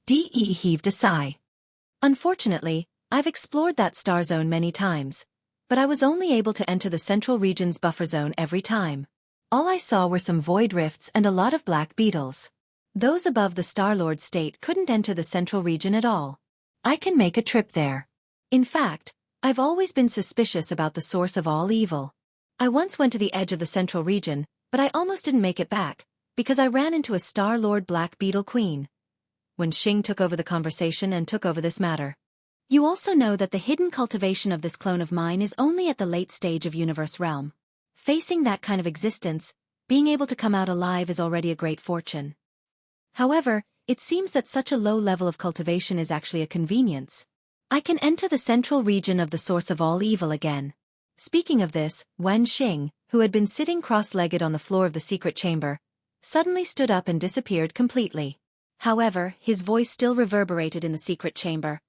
De heaved a sigh. Unfortunately, I've explored that star zone many times, but I was only able to enter the central region's buffer zone every time. All I saw were some void rifts and a lot of black beetles. Those above the Star-Lord state couldn't enter the central region at all. I can make a trip there. In fact, I've always been suspicious about the source of all evil. I once went to the edge of the central region, but I almost didn't make it back, because I ran into a Star-Lord Black Beetle Queen. When Xing took over the conversation and took over this matter. You also know that the hidden cultivation of this clone of mine is only at the late stage of universe realm. Facing that kind of existence, being able to come out alive is already a great fortune. However, it seems that such a low level of cultivation is actually a convenience. I can enter the central region of the source of all evil again. Speaking of this, Wen Xing, who had been sitting cross-legged on the floor of the secret chamber, suddenly stood up and disappeared completely. However, his voice still reverberated in the secret chamber.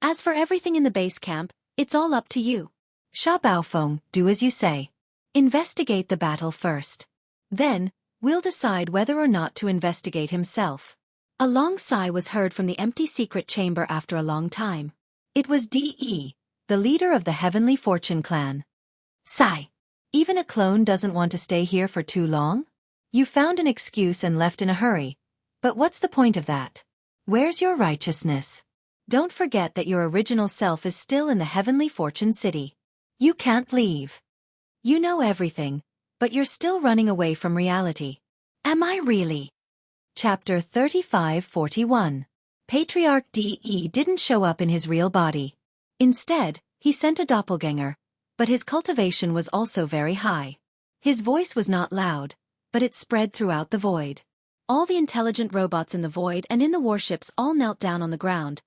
As for everything in the base camp, it's all up to you. Sha Baofeng, do as you say. Investigate the battle first. Then, we'll decide whether or not to investigate himself. A long sigh was heard from the empty secret chamber after a long time. It was De, the leader of the Heavenly Fortune clan. Sigh. Even a clone doesn't want to stay here for too long? You found an excuse and left in a hurry. But what's the point of that? Where's your righteousness? Don't forget that your original self is still in the Heavenly Fortune City. You can't leave. You know everything, but you're still running away from reality. Am I really? Chapter 35-41. Patriarch De didn't show up in his real body. Instead, he sent a doppelganger, but his cultivation was also very high. His voice was not loud, but it spread throughout the void. All the intelligent robots in the void and in the warships all knelt down on the ground,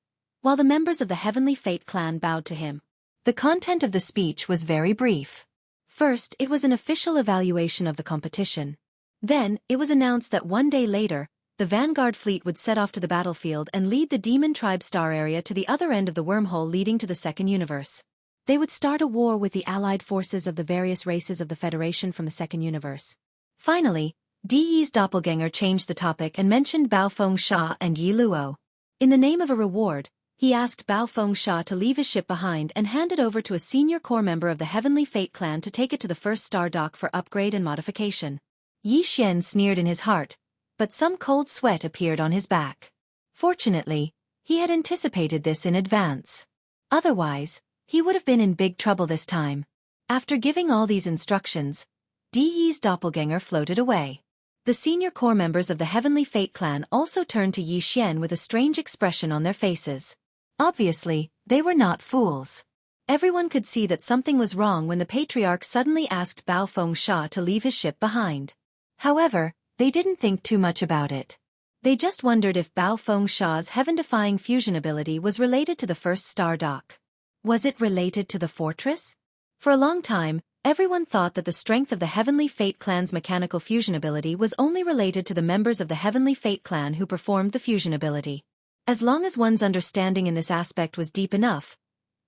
while the members of the Heavenly Fate clan bowed to him. The content of the speech was very brief. First, it was an official evaluation of the competition. Then, it was announced that one day later, the Vanguard fleet would set off to the battlefield and lead the Demon Tribe star area to the other end of the wormhole leading to the second universe. They would start a war with the allied forces of the various races of the Federation from the second universe. Finally, Di's doppelganger changed the topic and mentioned Bao Fengsha and Yi Luo. In the name of a reward, he asked Bao Fengsha to leave his ship behind and hand it over to a senior core member of the Heavenly Fate clan to take it to the first star dock for upgrade and modification. Yi Xian sneered in his heart, but some cold sweat appeared on his back. Fortunately, he had anticipated this in advance. Otherwise, he would have been in big trouble this time. After giving all these instructions, Di's doppelganger floated away. The senior core members of the Heavenly Fate clan also turned to Yi Xian with a strange expression on their faces. Obviously, they were not fools. Everyone could see that something was wrong when the patriarch suddenly asked Bao Fengsha to leave his ship behind. However, they didn't think too much about it. They just wondered if Bao Fengsha's heaven-defying fusion ability was related to the first star dock. Was it related to the fortress? For a long time, everyone thought that the strength of the Heavenly Fate clan's mechanical fusion ability was only related to the members of the Heavenly Fate clan who performed the fusion ability. As long as one's understanding in this aspect was deep enough,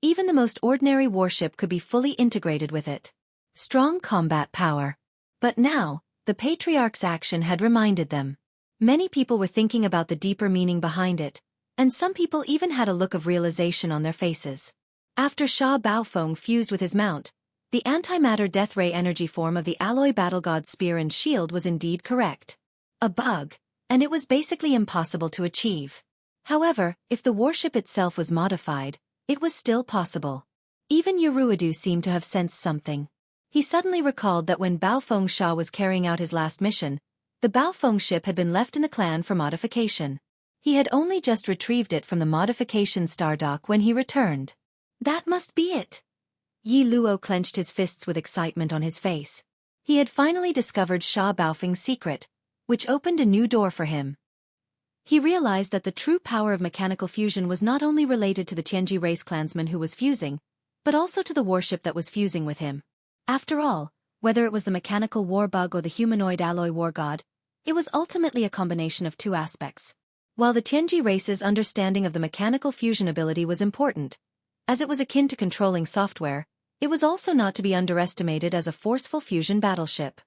even the most ordinary warship could be fully integrated with it. Strong combat power. But now, the Patriarch's action had reminded them. Many people were thinking about the deeper meaning behind it, and some people even had a look of realization on their faces. After Sha Baofeng fused with his mount, the antimatter death ray energy form of the alloy battle god spear and shield was indeed correct. A bug, and it was basically impossible to achieve. However, if the warship itself was modified, it was still possible. Even Uruidu seemed to have sensed something. He suddenly recalled that when Bao Fengsha was carrying out his last mission, the Bao Feng ship had been left in the clan for modification. He had only just retrieved it from the modification star dock when he returned. That must be it. Yi Luo clenched his fists with excitement on his face. He had finally discovered Sha Baofeng's secret, which opened a new door for him. He realized that the true power of mechanical fusion was not only related to the Tianji race clansman who was fusing, but also to the warship that was fusing with him. After all, whether it was the mechanical war bug or the humanoid alloy war god, it was ultimately a combination of two aspects. While the Tianji race's understanding of the mechanical fusion ability was important, as it was akin to controlling software, it was also not to be underestimated as a forceful fusion battleship.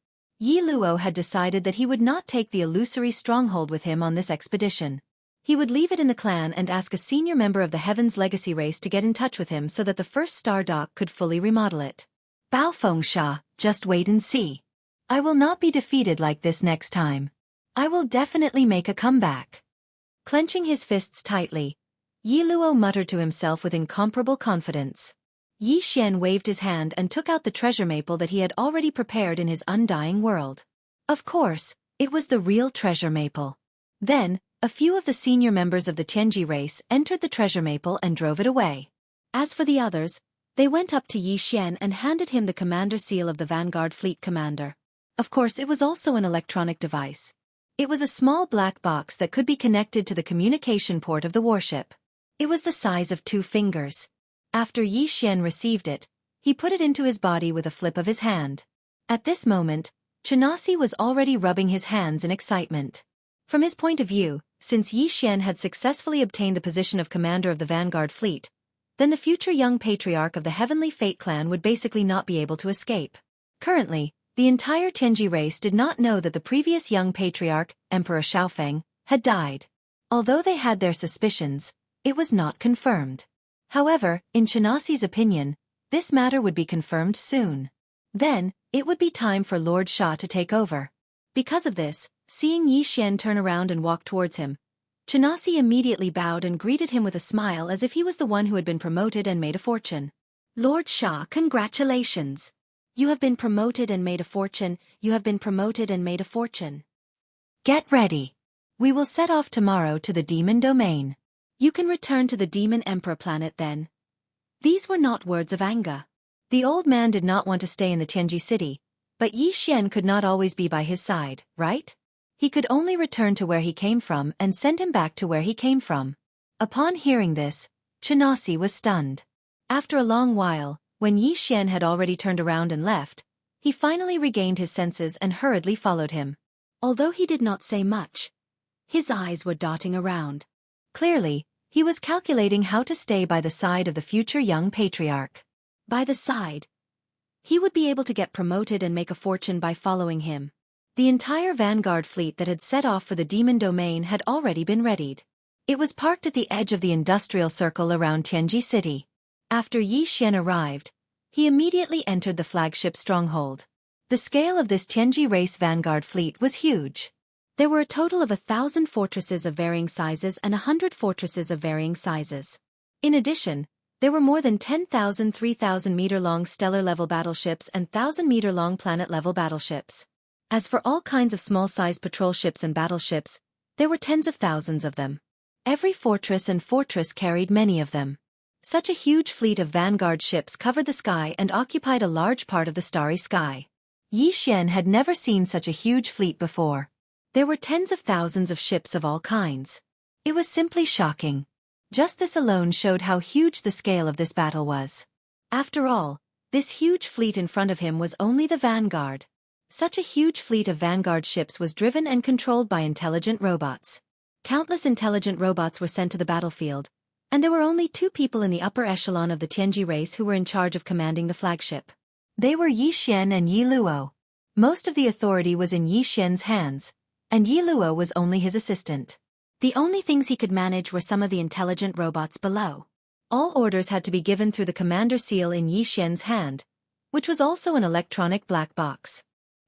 Yi Luo had decided that he would not take the illusory stronghold with him on this expedition. He would leave it in the clan and ask a senior member of the Heaven's Legacy race to get in touch with him so that the first star dock could fully remodel it. Bao Fengsha, just wait and see. I will not be defeated like this next time. I will definitely make a comeback. Clenching his fists tightly, Yi Luo muttered to himself with incomparable confidence. Yi Xian waved his hand and took out the treasure maple that he had already prepared in his undying world. Of course, it was the real treasure maple. Then, a few of the senior members of the Tianji race entered the treasure maple and drove it away. As for the others, they went up to Yi Xian and handed him the commander seal of the Vanguard Fleet Commander. Of course, it was also an electronic device. It was a small black box that could be connected to the communication port of the warship. It was the size of 2 fingers. After Yi Xian received it, he put it into his body with a flip of his hand. At this moment, Xianxia was already rubbing his hands in excitement. From his point of view, since Yi Xian had successfully obtained the position of commander of the Vanguard Fleet, then the future young patriarch of the Heavenly Fate clan would basically not be able to escape. Currently, the entire Tianji race did not know that the previous young patriarch, Emperor Xiaofeng, had died. Although they had their suspicions, it was not confirmed. However, in Xianxia's opinion, this matter would be confirmed soon. Then, it would be time for Lord Sha to take over. Because of this, seeing Yi Xian turn around and walk towards him, Xianxia immediately bowed and greeted him with a smile as if he was the one who had been promoted and made a fortune. Lord Sha, congratulations! You have been promoted and made a fortune, you have been promoted and made a fortune. Get ready. We will set off tomorrow to the demon domain. You can return to the demon emperor planet then. These were not words of anger. The old man did not want to stay in the Tianji city, but Yi Xian could not always be by his side, right? He could only return to where he came from and send him back to where he came from. Upon hearing this, Xianxia was stunned. After a long while, when Yi Xian had already turned around and left, He finally regained his senses and hurriedly followed him. Although he did not say much, his eyes were dotting around. Clearly, he was calculating how to stay by the side of the future young patriarch. By the side, he would be able to get promoted and make a fortune by following him. The entire vanguard fleet that had set off for the demon domain had already been readied. It was parked at the edge of the industrial circle around Tianji City. After Yi Xian arrived, he immediately entered the flagship stronghold. The scale of this Tianji race vanguard fleet was huge. There were a total of 1,000 fortresses of varying sizes and 100 fortresses of varying sizes. In addition, there were more than 10,000 3,000-meter-long stellar-level battleships and 1,000-meter-long planet-level battleships. As for all kinds of small-sized patrol ships and battleships, there were tens of thousands of them. Every fortress and fortress carried many of them. Such a huge fleet of vanguard ships covered the sky and occupied a large part of the starry sky. Yi Xian had never seen such a huge fleet before. There were tens of thousands of ships of all kinds. It was simply shocking. Just this alone showed how huge the scale of this battle was. After all, this huge fleet in front of him was only the vanguard. Such a huge fleet of vanguard ships was driven and controlled by intelligent robots. Countless intelligent robots were sent to the battlefield, and there were only 2 people in the upper echelon of the Tianji race who were in charge of commanding the flagship. They were Yi Xian and Yi Luo. Most of the authority was in Yi Xian's hands, and Yi Luo was only his assistant. The only things he could manage were some of the intelligent robots below. All orders had to be given through the commander seal in Yi Xian's hand, which was also an electronic black box.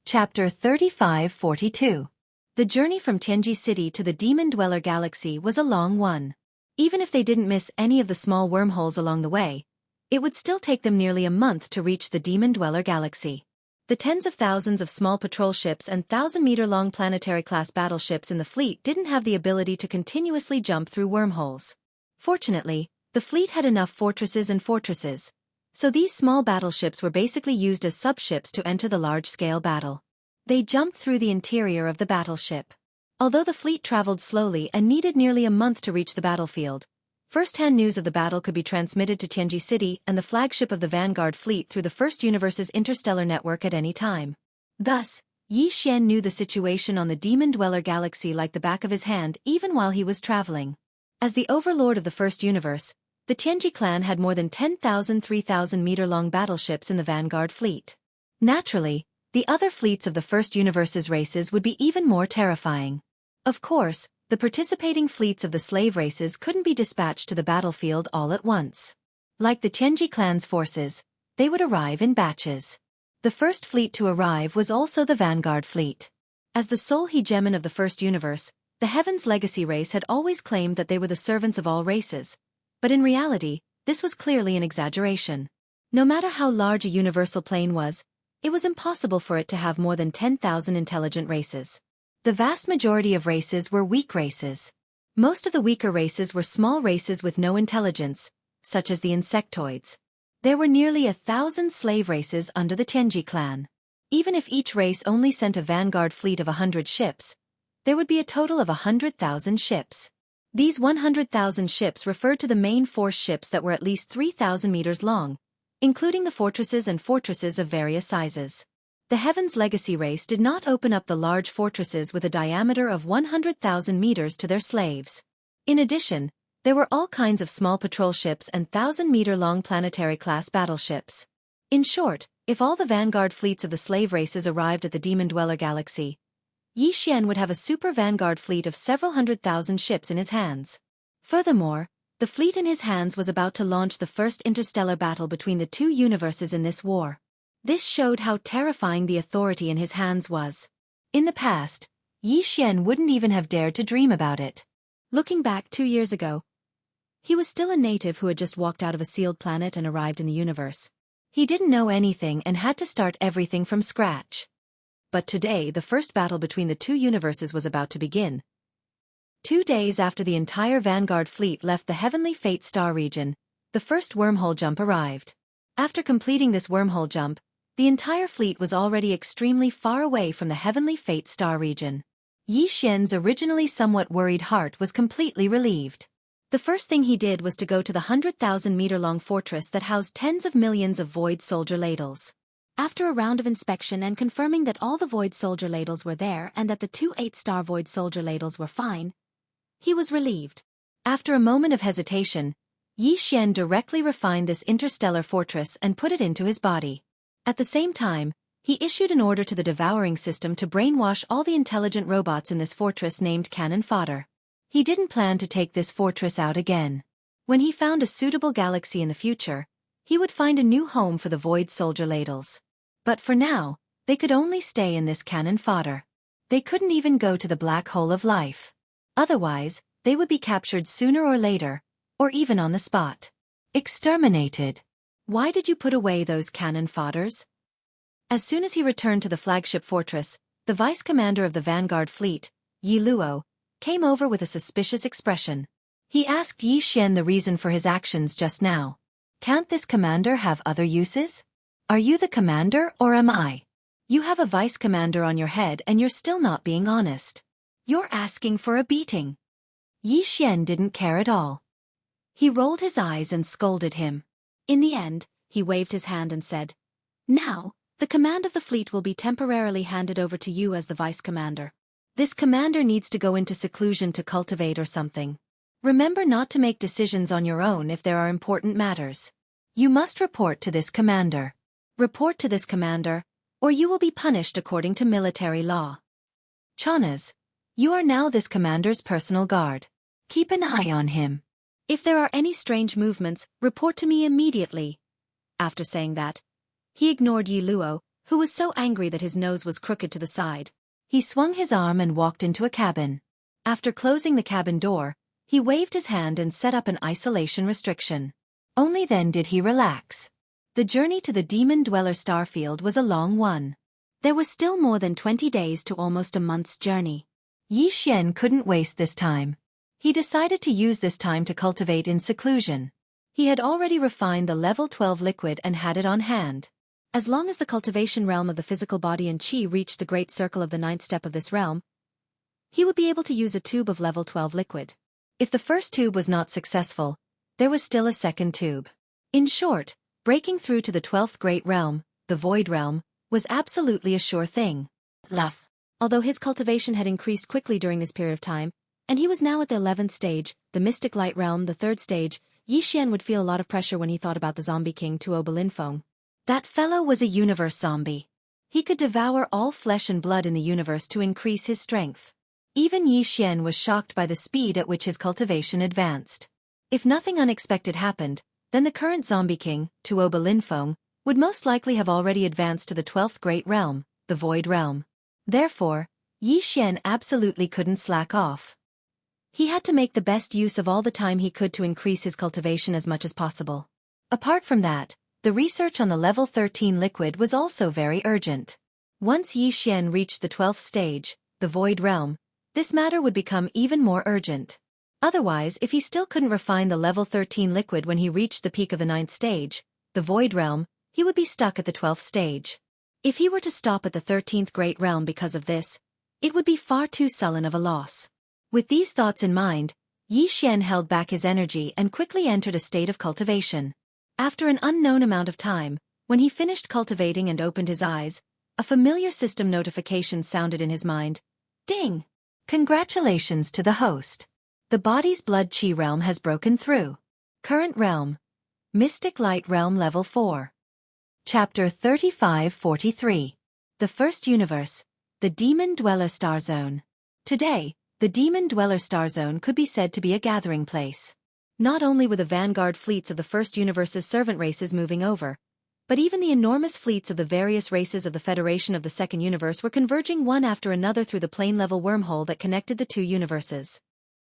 Chapter 3542. The journey from Tianji City to the Demon Dweller Galaxy was a long one. Even if they didn't miss any of the small wormholes along the way, it would still take them nearly a month to reach the Demon Dweller Galaxy. The tens of thousands of small patrol ships and 1,000-meter-long planetary-class battleships in the fleet didn't have the ability to continuously jump through wormholes. Fortunately, the fleet had enough fortresses, so these small battleships were basically used as subships to enter the large-scale battle. They jumped through the interior of the battleship. Although the fleet traveled slowly and needed nearly a month to reach the battlefield, first-hand news of the battle could be transmitted to Tianji City and the flagship of the Vanguard fleet through the First Universe's interstellar network at any time. Thus, Yi Xian knew the situation on the Demon Dweller Galaxy like the back of his hand even while he was traveling. As the overlord of the First Universe, the Tianji clan had more than 10,000 3,000-meter-long battleships in the Vanguard fleet. Naturally, the other fleets of the First Universe's races would be even more terrifying. Of course, the participating fleets of the slave races couldn't be dispatched to the battlefield all at once. Like the Tianji clan's forces, they would arrive in batches. The first fleet to arrive was also the Vanguard fleet. As the sole hegemon of the First Universe, the Heaven's Legacy race had always claimed that they were the servants of all races. But in reality, this was clearly an exaggeration. No matter how large a universal plane was, it was impossible for it to have more than 10,000 intelligent races. The vast majority of races were weak races. Most of the weaker races were small races with no intelligence, such as the insectoids. There were nearly 1,000 slave races under the Tianji clan. Even if each race only sent a vanguard fleet of 100 ships, there would be a total of 100,000 ships. These 100,000 ships referred to the main force ships that were at least 3,000 meters long, including the fortresses and fortresses of various sizes. The Heaven's Legacy race did not open up the large fortresses with a diameter of 100,000 meters to their slaves. In addition, there were all kinds of small patrol ships and 1,000-meter-long planetary-class battleships. In short, if all the vanguard fleets of the slave races arrived at the Demon Dweller Galaxy, Yi Xian would have a super vanguard fleet of several 100,000 ships in his hands. Furthermore, the fleet in his hands was about to launch the first interstellar battle between the 2 universes in this war. This showed how terrifying the authority in his hands was. In the past, Yi Xian wouldn't even have dared to dream about it. Looking back 2 years ago, he was still a native who had just walked out of a sealed planet and arrived in the universe. He didn't know anything and had to start everything from scratch. But today the first battle between the 2 universes was about to begin. 2 days after the entire Vanguard fleet left the Heavenly Fate Star region, the first wormhole jump arrived. After completing this wormhole jump, the entire fleet was already extremely far away from the Heavenly Fate Star region. Yi Xian's originally somewhat worried heart was completely relieved. The first thing he did was to go to the 100,000-meter-long fortress that housed tens of millions of void soldier ladles. After a round of inspection and confirming that all the Void Soldier ladles were there and that the 2 8-star Void Soldier ladles were fine, he was relieved. After a moment of hesitation, Yi Xian directly refined this interstellar fortress and put it into his body. At the same time, he issued an order to the devouring system to brainwash all the intelligent robots in this fortress named cannon fodder. He didn't plan to take this fortress out again. When he found a suitable galaxy in the future, he would find a new home for the Void Soldier ladles. But for now, they could only stay in this cannon fodder. They couldn't even go to the black hole of life. Otherwise, they would be captured sooner or later, or even on the spot. Exterminated. Why did you put away those cannon fodders? As soon as he returned to the flagship fortress, the vice commander of the Vanguard fleet, Yi Luo, came over with a suspicious expression. He asked Yi Xian the reason for his actions just now. Can't this commander have other uses? Are you the commander or am I? You have a vice commander on your head and you're still not being honest. You're asking for a beating. Yi Xian didn't care at all. He rolled his eyes and scolded him. In the end, he waved his hand and said, "Now, the command of the fleet will be temporarily handed over to you as the vice commander. This commander needs to go into seclusion to cultivate or something. Remember not to make decisions on your own if there are important matters. You must report to this commander. Report to this commander, or you will be punished according to military law. Chanas, you are now this commander's personal guard. Keep an eye on him. If there are any strange movements, report to me immediately." After saying that, he ignored Yi Luo, who was so angry that his nose was crooked to the side. He swung his arm and walked into a cabin. After closing the cabin door, he waved his hand and set up an isolation restriction. Only then did he relax. The journey to the Demon Dweller starfield was a long one. There was still more than 20 days to almost a month's journey. Yi Xian couldn't waste this time. He decided to use this time to cultivate in seclusion. He had already refined the level 12 liquid and had it on hand. As long as the cultivation realm of the physical body and chi reached the great circle of the 9th step of this realm, he would be able to use a tube of level 12 liquid. If the first tube was not successful, there was still a second tube. In short, breaking through to the 12th great realm, the void realm, was absolutely a sure thing. Although his cultivation had increased quickly during this period of time, and he was now at the 11th stage, the mystic light realm, the 3rd stage, Yi Xian would feel a lot of pressure when he thought about the zombie king Tuo Balinfeng. That fellow was a universe zombie. He could devour all flesh and blood in the universe to increase his strength. Even Yi Xian was shocked by the speed at which his cultivation advanced. If nothing unexpected happened, then the current zombie king, Tuo Balinfeng, would most likely have already advanced to the 12th great realm, the void realm. Therefore, Yi Xian absolutely couldn't slack off. He had to make the best use of all the time he could to increase his cultivation as much as possible. Apart from that, the research on the level 13 liquid was also very urgent. Once Yi Xian reached the 12th stage, the void realm, this matter would become even more urgent. Otherwise, if he still couldn't refine the level 13 liquid when he reached the peak of the 9th stage, the void realm, he would be stuck at the 12th stage. If he were to stop at the 13th great realm because of this, it would be far too sullen of a loss. With these thoughts in mind, Yi Xian held back his energy and quickly entered a state of cultivation. After an unknown amount of time, when he finished cultivating and opened his eyes, a familiar system notification sounded in his mind. Ding! Congratulations to the host. The body's blood chi realm has broken through. Current realm. Mystic Light Realm Level 4. Chapter 3543. The First Universe. The Demon Dweller Star Zone. Today, the Demon Dweller Star Zone could be said to be a gathering place. Not only were the vanguard fleets of the First Universe's servant races moving over, but even the enormous fleets of the various races of the Federation of the Second Universe were converging one after another through the plane-level wormhole that connected the two universes.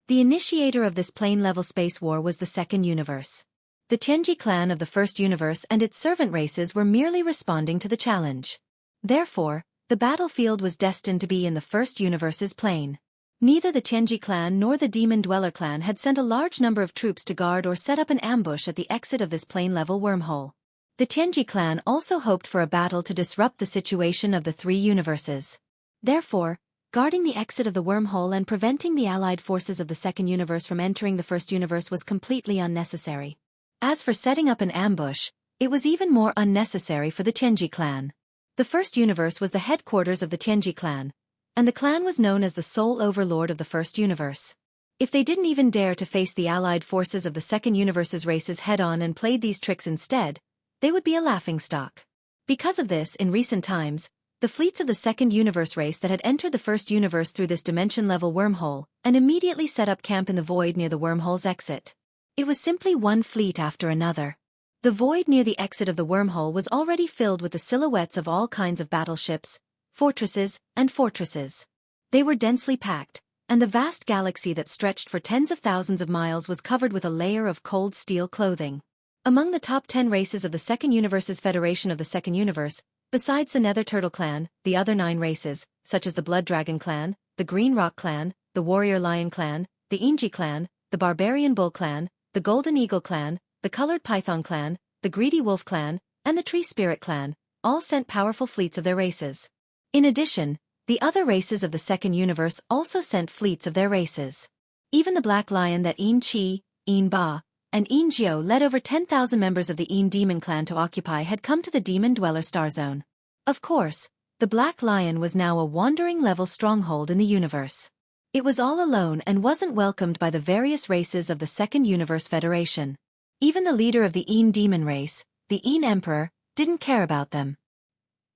The initiator of this plane-level space war was the Second Universe. The Tianji clan of the First Universe and its servant races were merely responding to the challenge. Therefore, the battlefield was destined to be in the First Universe's plane. Neither the Tianji clan nor the Demon Dweller clan had sent a large number of troops to guard or set up an ambush at the exit of this plane-level wormhole. The Tianji clan also hoped for a battle to disrupt the situation of the three universes. Therefore, guarding the exit of the wormhole and preventing the allied forces of the Second Universe from entering the First Universe was completely unnecessary. As for setting up an ambush, It was even more unnecessary for the Tianji clan. The first universe was the headquarters of the Tianji clan, and the clan was known as the sole overlord of the first universe. If they didn't even dare to face the allied forces of the second universe's races head-on and played these tricks instead, they would be a laughingstock. Because of this, in recent times, the fleets of the second universe race that had entered the first universe through this dimension-level wormhole and immediately set up camp in the void near the wormhole's exit. It was simply one fleet after another. The void near the exit of the wormhole was already filled with the silhouettes of all kinds of battleships, fortresses, and fortresses. They were densely packed, and the vast galaxy that stretched for tens of thousands of miles was covered with a layer of cold steel clothing. Among the top 10 races of the Second Universe's Federation of the Second Universe, besides the Nether Turtle clan, the other 9 races, such as the Blood Dragon clan, the Green Rock clan, the Warrior Lion clan, the Inji clan, the Barbarian Bull clan, the Golden Eagle clan, the Colored Python clan, the Greedy Wolf clan, and the Tree Spirit clan, all sent powerful fleets of their races. In addition, the other races of the Second Universe also sent fleets of their races. Even the Black Lion that Yin Qi, Yin Ba, and Yin Jiao led over 10,000 members of the Yin Demon clan to occupy had come to the Demon Dweller Star Zone. Of course, the Black Lion was now a wandering-level stronghold in the universe. It was all alone and wasn't welcomed by the various races of the Second Universe Federation. Even the leader of the Yin Demon race, the Yin Emperor, didn't care about them.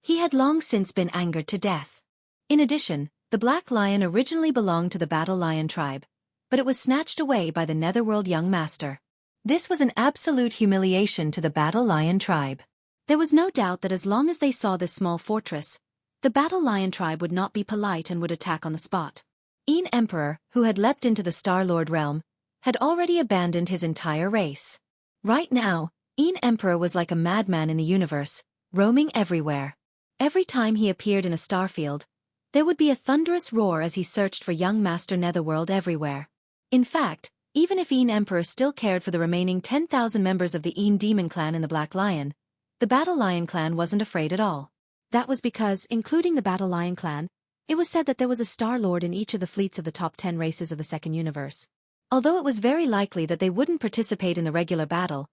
He had long since been angered to death. In addition, the Black Lion originally belonged to the Battle Lion tribe, but it was snatched away by the Netherworld Young Master. This was an absolute humiliation to the Battle Lion tribe. There was no doubt that as long as they saw this small fortress, the Battle Lion tribe would not be polite and would attack on the spot. Yin Emperor, who had leapt into the Star-Lord realm, had already abandoned his entire race. Right now, Yin Emperor was like a madman in the universe, roaming everywhere. Every time he appeared in a starfield, there would be a thunderous roar as he searched for young Master Netherworld everywhere. In fact, even if Yin Emperor still cared for the remaining 10,000 members of the Yin Demon clan and the Black Lion, the Battle Lion clan wasn't afraid at all. That was because, including the Battle Lion clan, it was said that there was a Star-Lord in each of the fleets of the top 10 races of the Second Universe. Although it was very likely that they wouldn't participate in the regular battle,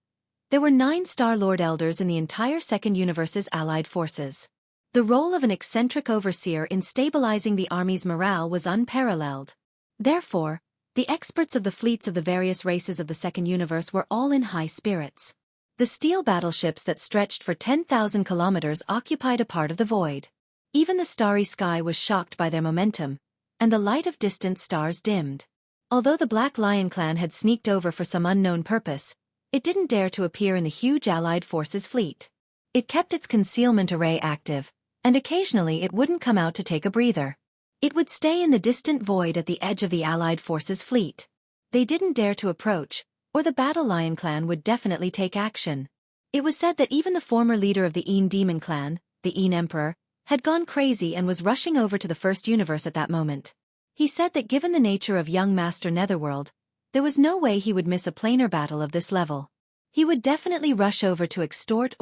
there were 9 Star-Lord elders in the entire Second Universe's allied forces. The role of an eccentric overseer in stabilizing the army's morale was unparalleled. Therefore, the experts of the fleets of the various races of the Second Universe were all in high spirits. The steel battleships that stretched for 10,000 kilometers occupied a part of the void. Even the starry sky was shocked by their momentum, and the light of distant stars dimmed. Although the Black Lion clan had sneaked over for some unknown purpose, it didn't dare to appear in the huge allied forces fleet. It kept its concealment array active, and occasionally it wouldn't come out to take a breather. It would stay in the distant void at the edge of the allied forces fleet. They didn't dare to approach, or the Battle Lion clan would definitely take action. It was said that even the former leader of the Yin Demon clan, the Yin Emperor, had gone crazy and was rushing over to the First Universe at that moment. He said that given the nature of young Master Netherworld, there was no way he would miss a planar battle of this level. He would definitely rush over to extort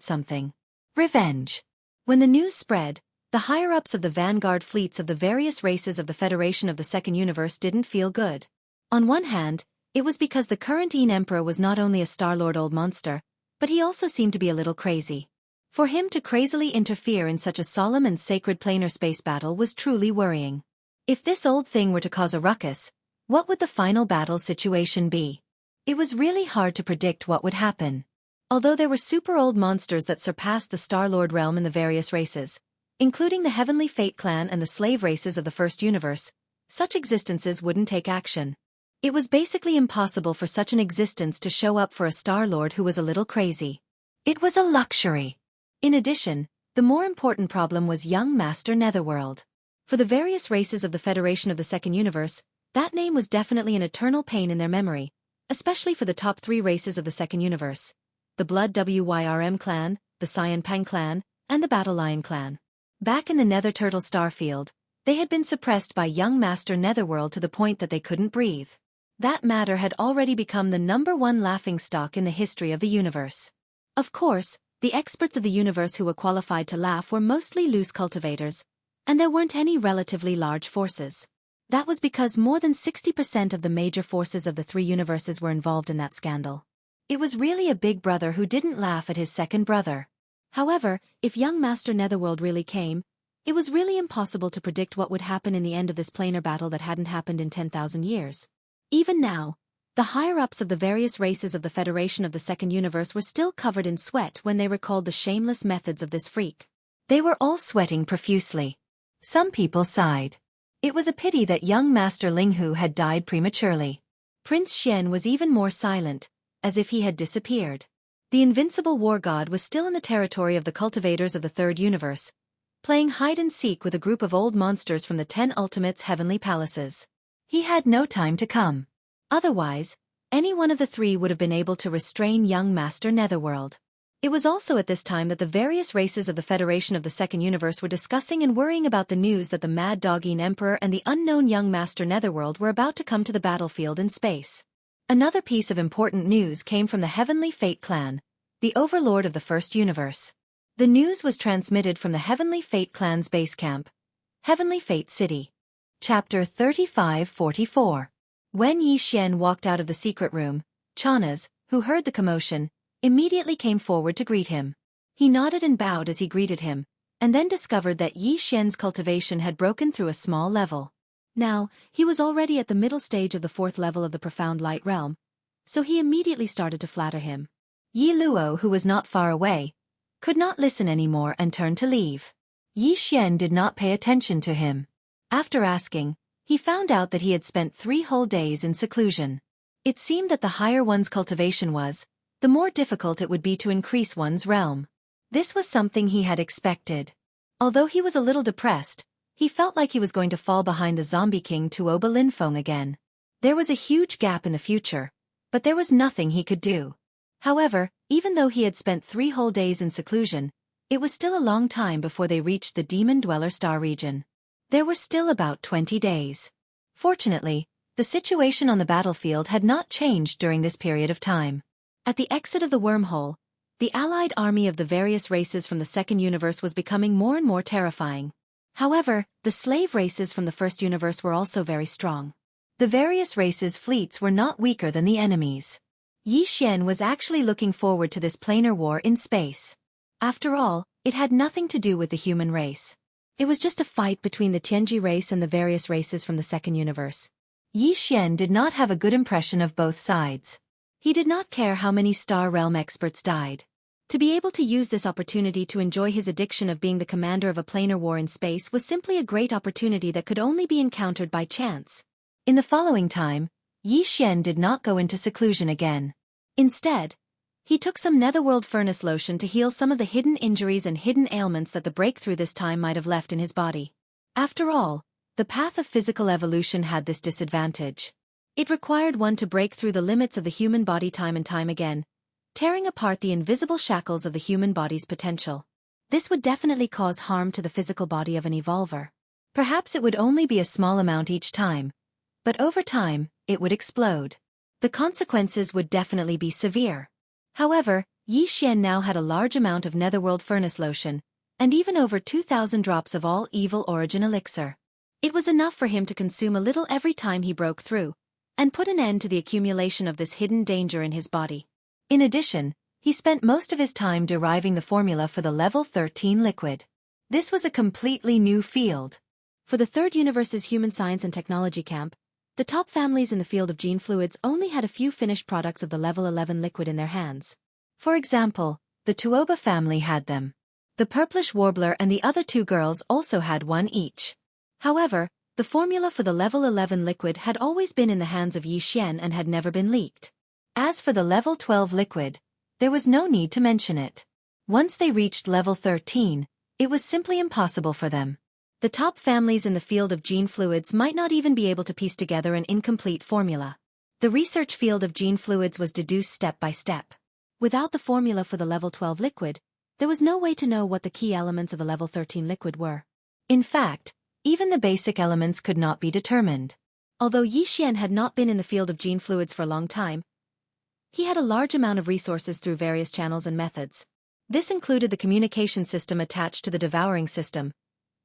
something. Revenge. When the news spread, the higher-ups of the vanguard fleets of the various races of the Federation of the Second Universe didn't feel good. On one hand, it was because the current Yin Emperor was not only a Star-Lord old monster, but he also seemed to be a little crazy. For him to crazily interfere in such a solemn and sacred planar space battle was truly worrying. If this old thing were to cause a ruckus, what would the final battle situation be? It was really hard to predict what would happen. Although there were super old monsters that surpassed the Star-Lord realm in the various races, including the Heavenly Fate clan and the slave races of the First Universe, such existences wouldn't take action. It was basically impossible for such an existence to show up for a Star-Lord who was a little crazy. It was a luxury. In addition, the more important problem was young Master Netherworld. For the various races of the Federation of the Second Universe, that name was definitely an eternal pain in their memory, especially for the top 3 races of the Second Universe: the Blood Wyrm clan, the Xianpang clan, and the Battle Lion clan. Back in the Nether Turtle Starfield, they had been suppressed by young Master Netherworld to the point that they couldn't breathe. That matter had already become the #1 laughingstock in the history of the universe. Of course, the experts of the universe who were qualified to laugh were mostly loose cultivators, and there weren't any relatively large forces. That was because more than 60% of the major forces of the 3 universes were involved in that scandal. It was really a big brother who didn't laugh at his second brother. However, if young Master Netherworld really came, it was really impossible to predict what would happen in the end of this planar battle that hadn't happened in 10,000 years. Even now, the higher-ups of the various races of the Federation of the Second Universe were still covered in sweat when they recalled the shameless methods of this freak. They were all sweating profusely. Some people sighed. It was a pity that young Master Linghu had died prematurely. Prince Xian was even more silent, as if he had disappeared. The invincible war god was still in the territory of the cultivators of the Third Universe, playing hide-and-seek with a group of old monsters from the 10 Ultimates' heavenly palaces. He had no time to come. Otherwise, any one of the three would have been able to restrain young Master Netherworld. It was also at this time that the various races of the Federation of the Second Universe were discussing and worrying about the news that the Mad Dogging Emperor and the unknown young Master Netherworld were about to come to the battlefield in space. Another piece of important news came from the Heavenly Fate clan, the overlord of the First Universe. The news was transmitted from the Heavenly Fate clan's base camp, Heavenly Fate City. Chapter 3544. When Yi Xian walked out of the secret room, Chanas, who heard the commotion, immediately came forward to greet him. He nodded and bowed as he greeted him, and then discovered that Yi Xian's cultivation had broken through a small level. Now, he was already at the middle stage of the 4th level of the Profound Light Realm, so he immediately started to flatter him. Yi Luo, who was not far away, could not listen anymore and turned to leave. Yi Xian did not pay attention to him. After asking, he found out that he had spent 3 whole days in seclusion. It seemed that the higher one's cultivation was, the more difficult it would be to increase one's realm. This was something he had expected. Although he was a little depressed, he felt like he was going to fall behind the zombie king Tuoba Linfeng again. There was a huge gap in the future, but there was nothing he could do. However, even though he had spent 3 whole days in seclusion, it was still a long time before they reached the Demon Dweller Star region. There were still about 20 days. Fortunately, the situation on the battlefield had not changed during this period of time. At the exit of the wormhole, the allied army of the various races from the Second Universe was becoming more and more terrifying. However, the slave races from the First Universe were also very strong. The various races' fleets were not weaker than the enemies. Yi Xian was actually looking forward to this planar war in space. After all, it had nothing to do with the human race. It was just a fight between the Tianji race and the various races from the Second Universe. Yi Xian did not have a good impression of both sides. He did not care how many Star Realm experts died. To be able to use this opportunity to enjoy his addiction of being the commander of a planar war in space was simply a great opportunity that could only be encountered by chance. In the following time, Yi Xian did not go into seclusion again. Instead, he took some netherworld furnace lotion to heal some of the hidden injuries and hidden ailments that the breakthrough this time might have left in his body. After all, the path of physical evolution had this disadvantage. It required one to break through the limits of the human body time and time again, tearing apart the invisible shackles of the human body's potential. This would definitely cause harm to the physical body of an evolver. Perhaps it would only be a small amount each time, but over time, it would explode. The consequences would definitely be severe. However, Yi Xian now had a large amount of netherworld furnace lotion, and even over 2,000 drops of all evil origin elixir. It was enough for him to consume a little every time he broke through, and put an end to the accumulation of this hidden danger in his body. In addition, he spent most of his time deriving the formula for the level 13 liquid. This was a completely new field. For the Third Universe's Human Science and Technology camp, the top families in the field of gene fluids only had a few finished products of the level 11 liquid in their hands. For example, the Tuoba family had them. The purplish warbler and the other 2 girls also had one each. However, the formula for the level 11 liquid had always been in the hands of Yi Xian and had never been leaked. As for the level 12 liquid, there was no need to mention it. Once they reached level 13, it was simply impossible for them. The top families in the field of gene fluids might not even be able to piece together an incomplete formula. The research field of gene fluids was deduced step by step. Without the formula for the level 12 liquid, there was no way to know what the key elements of the level 13 liquid were. In fact, even the basic elements could not be determined. Although Yi Xian had not been in the field of gene fluids for a long time, he had a large amount of resources through various channels and methods. This included the communication system attached to the devouring system,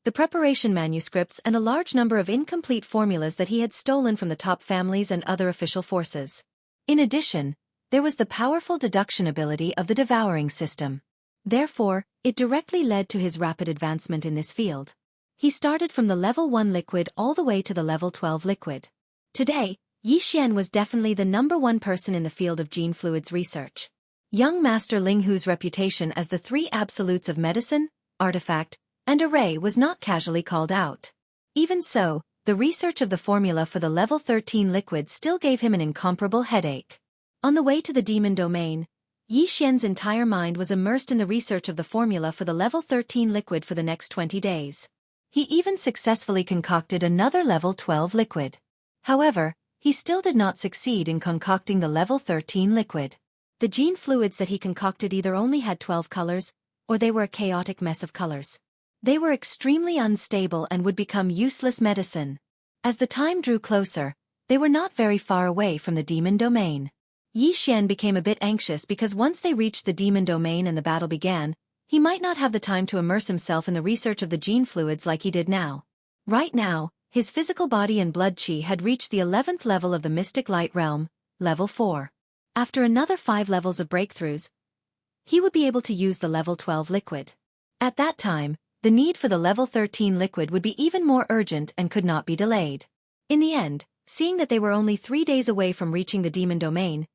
the preparation manuscripts, and a large number of incomplete formulas that he had stolen from the top families and other official forces. In addition, there was the powerful deduction ability of the devouring system. Therefore, it directly led to his rapid advancement in this field. He started from the level 1 liquid all the way to the level 12 liquid. Today, Yixian was definitely the #1 person in the field of gene fluids research. Young Master Linghu's reputation as the 3 absolutes of medicine, artifact, and array was not casually called out. Even so, the research of the formula for the level 13 liquid still gave him an incomparable headache. On the way to the demon domain, Yixian's entire mind was immersed in the research of the formula for the level 13 liquid for the next 20 days. He even successfully concocted another level 12 liquid. However, he still did not succeed in concocting the level 13 liquid. The gene fluids that he concocted either only had 12 colors, or they were a chaotic mess of colors. They were extremely unstable and would become useless medicine. As the time drew closer, they were not very far away from the demon domain. Yixian became a bit anxious because once they reached the demon domain and the battle began, he might not have the time to immerse himself in the research of the gene fluids like he did now. Right now, his physical body and blood chi had reached the 11th level of the mystic light realm, level 4. After another 5 levels of breakthroughs, he would be able to use the level 12 liquid. At that time, the need for the level 13 liquid would be even more urgent and could not be delayed. In the end, seeing that they were only 3 days away from reaching the demon domain,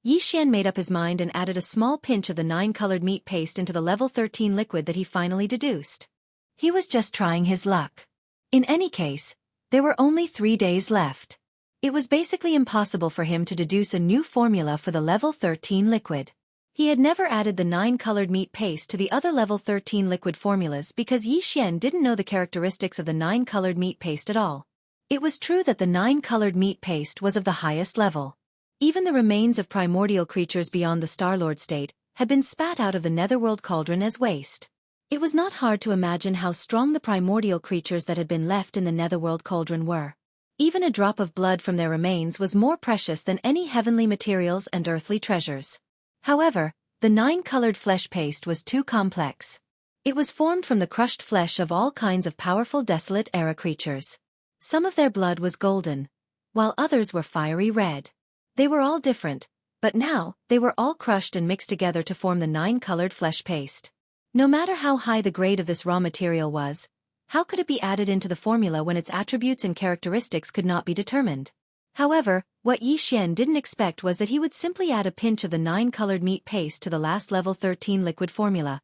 Yixian made up his mind and added a small pinch of the 9-colored meat paste into the level 13 liquid that he finally deduced. He was just trying his luck. In any case, there were only 3 days left. It was basically impossible for him to deduce a new formula for the level 13 liquid. He had never added the 9-colored meat paste to the other level 13 liquid formulas because Yixian didn't know the characteristics of the 9-colored meat paste at all. It was true that the 9-colored meat paste was of the highest level. Even the remains of primordial creatures beyond the Star-Lord state had been spat out of the netherworld cauldron as waste. It was not hard to imagine how strong the primordial creatures that had been left in the netherworld cauldron were. Even a drop of blood from their remains was more precious than any heavenly materials and earthly treasures. However, the 9-colored flesh paste was too complex. It was formed from the crushed flesh of all kinds of powerful desolate era creatures. Some of their blood was golden, while others were fiery red. They were all different, but now, they were all crushed and mixed together to form the 9-colored flesh paste. No matter how high the grade of this raw material was, how could it be added into the formula when its attributes and characteristics could not be determined? However, what Yixian didn't expect was that he would simply add a pinch of the 9-colored meat paste to the last level 13 liquid formula,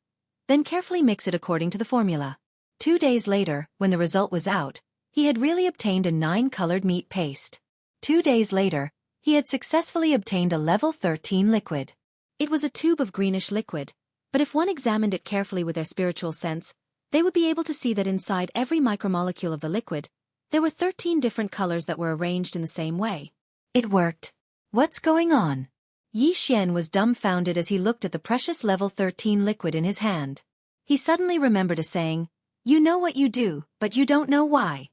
then carefully mix it according to the formula. 2 days later, when the result was out, he had really obtained a 9-colored meat paste. 2 days later, he had successfully obtained a level 13 liquid. It was a tube of greenish liquid, but if one examined it carefully with their spiritual sense, they would be able to see that inside every micromolecule of the liquid, there were 13 different colors that were arranged in the same way. It worked. What's going on? Yixian was dumbfounded as he looked at the precious level 13 liquid in his hand. He suddenly remembered a saying, "You know what you do, but you don't know why."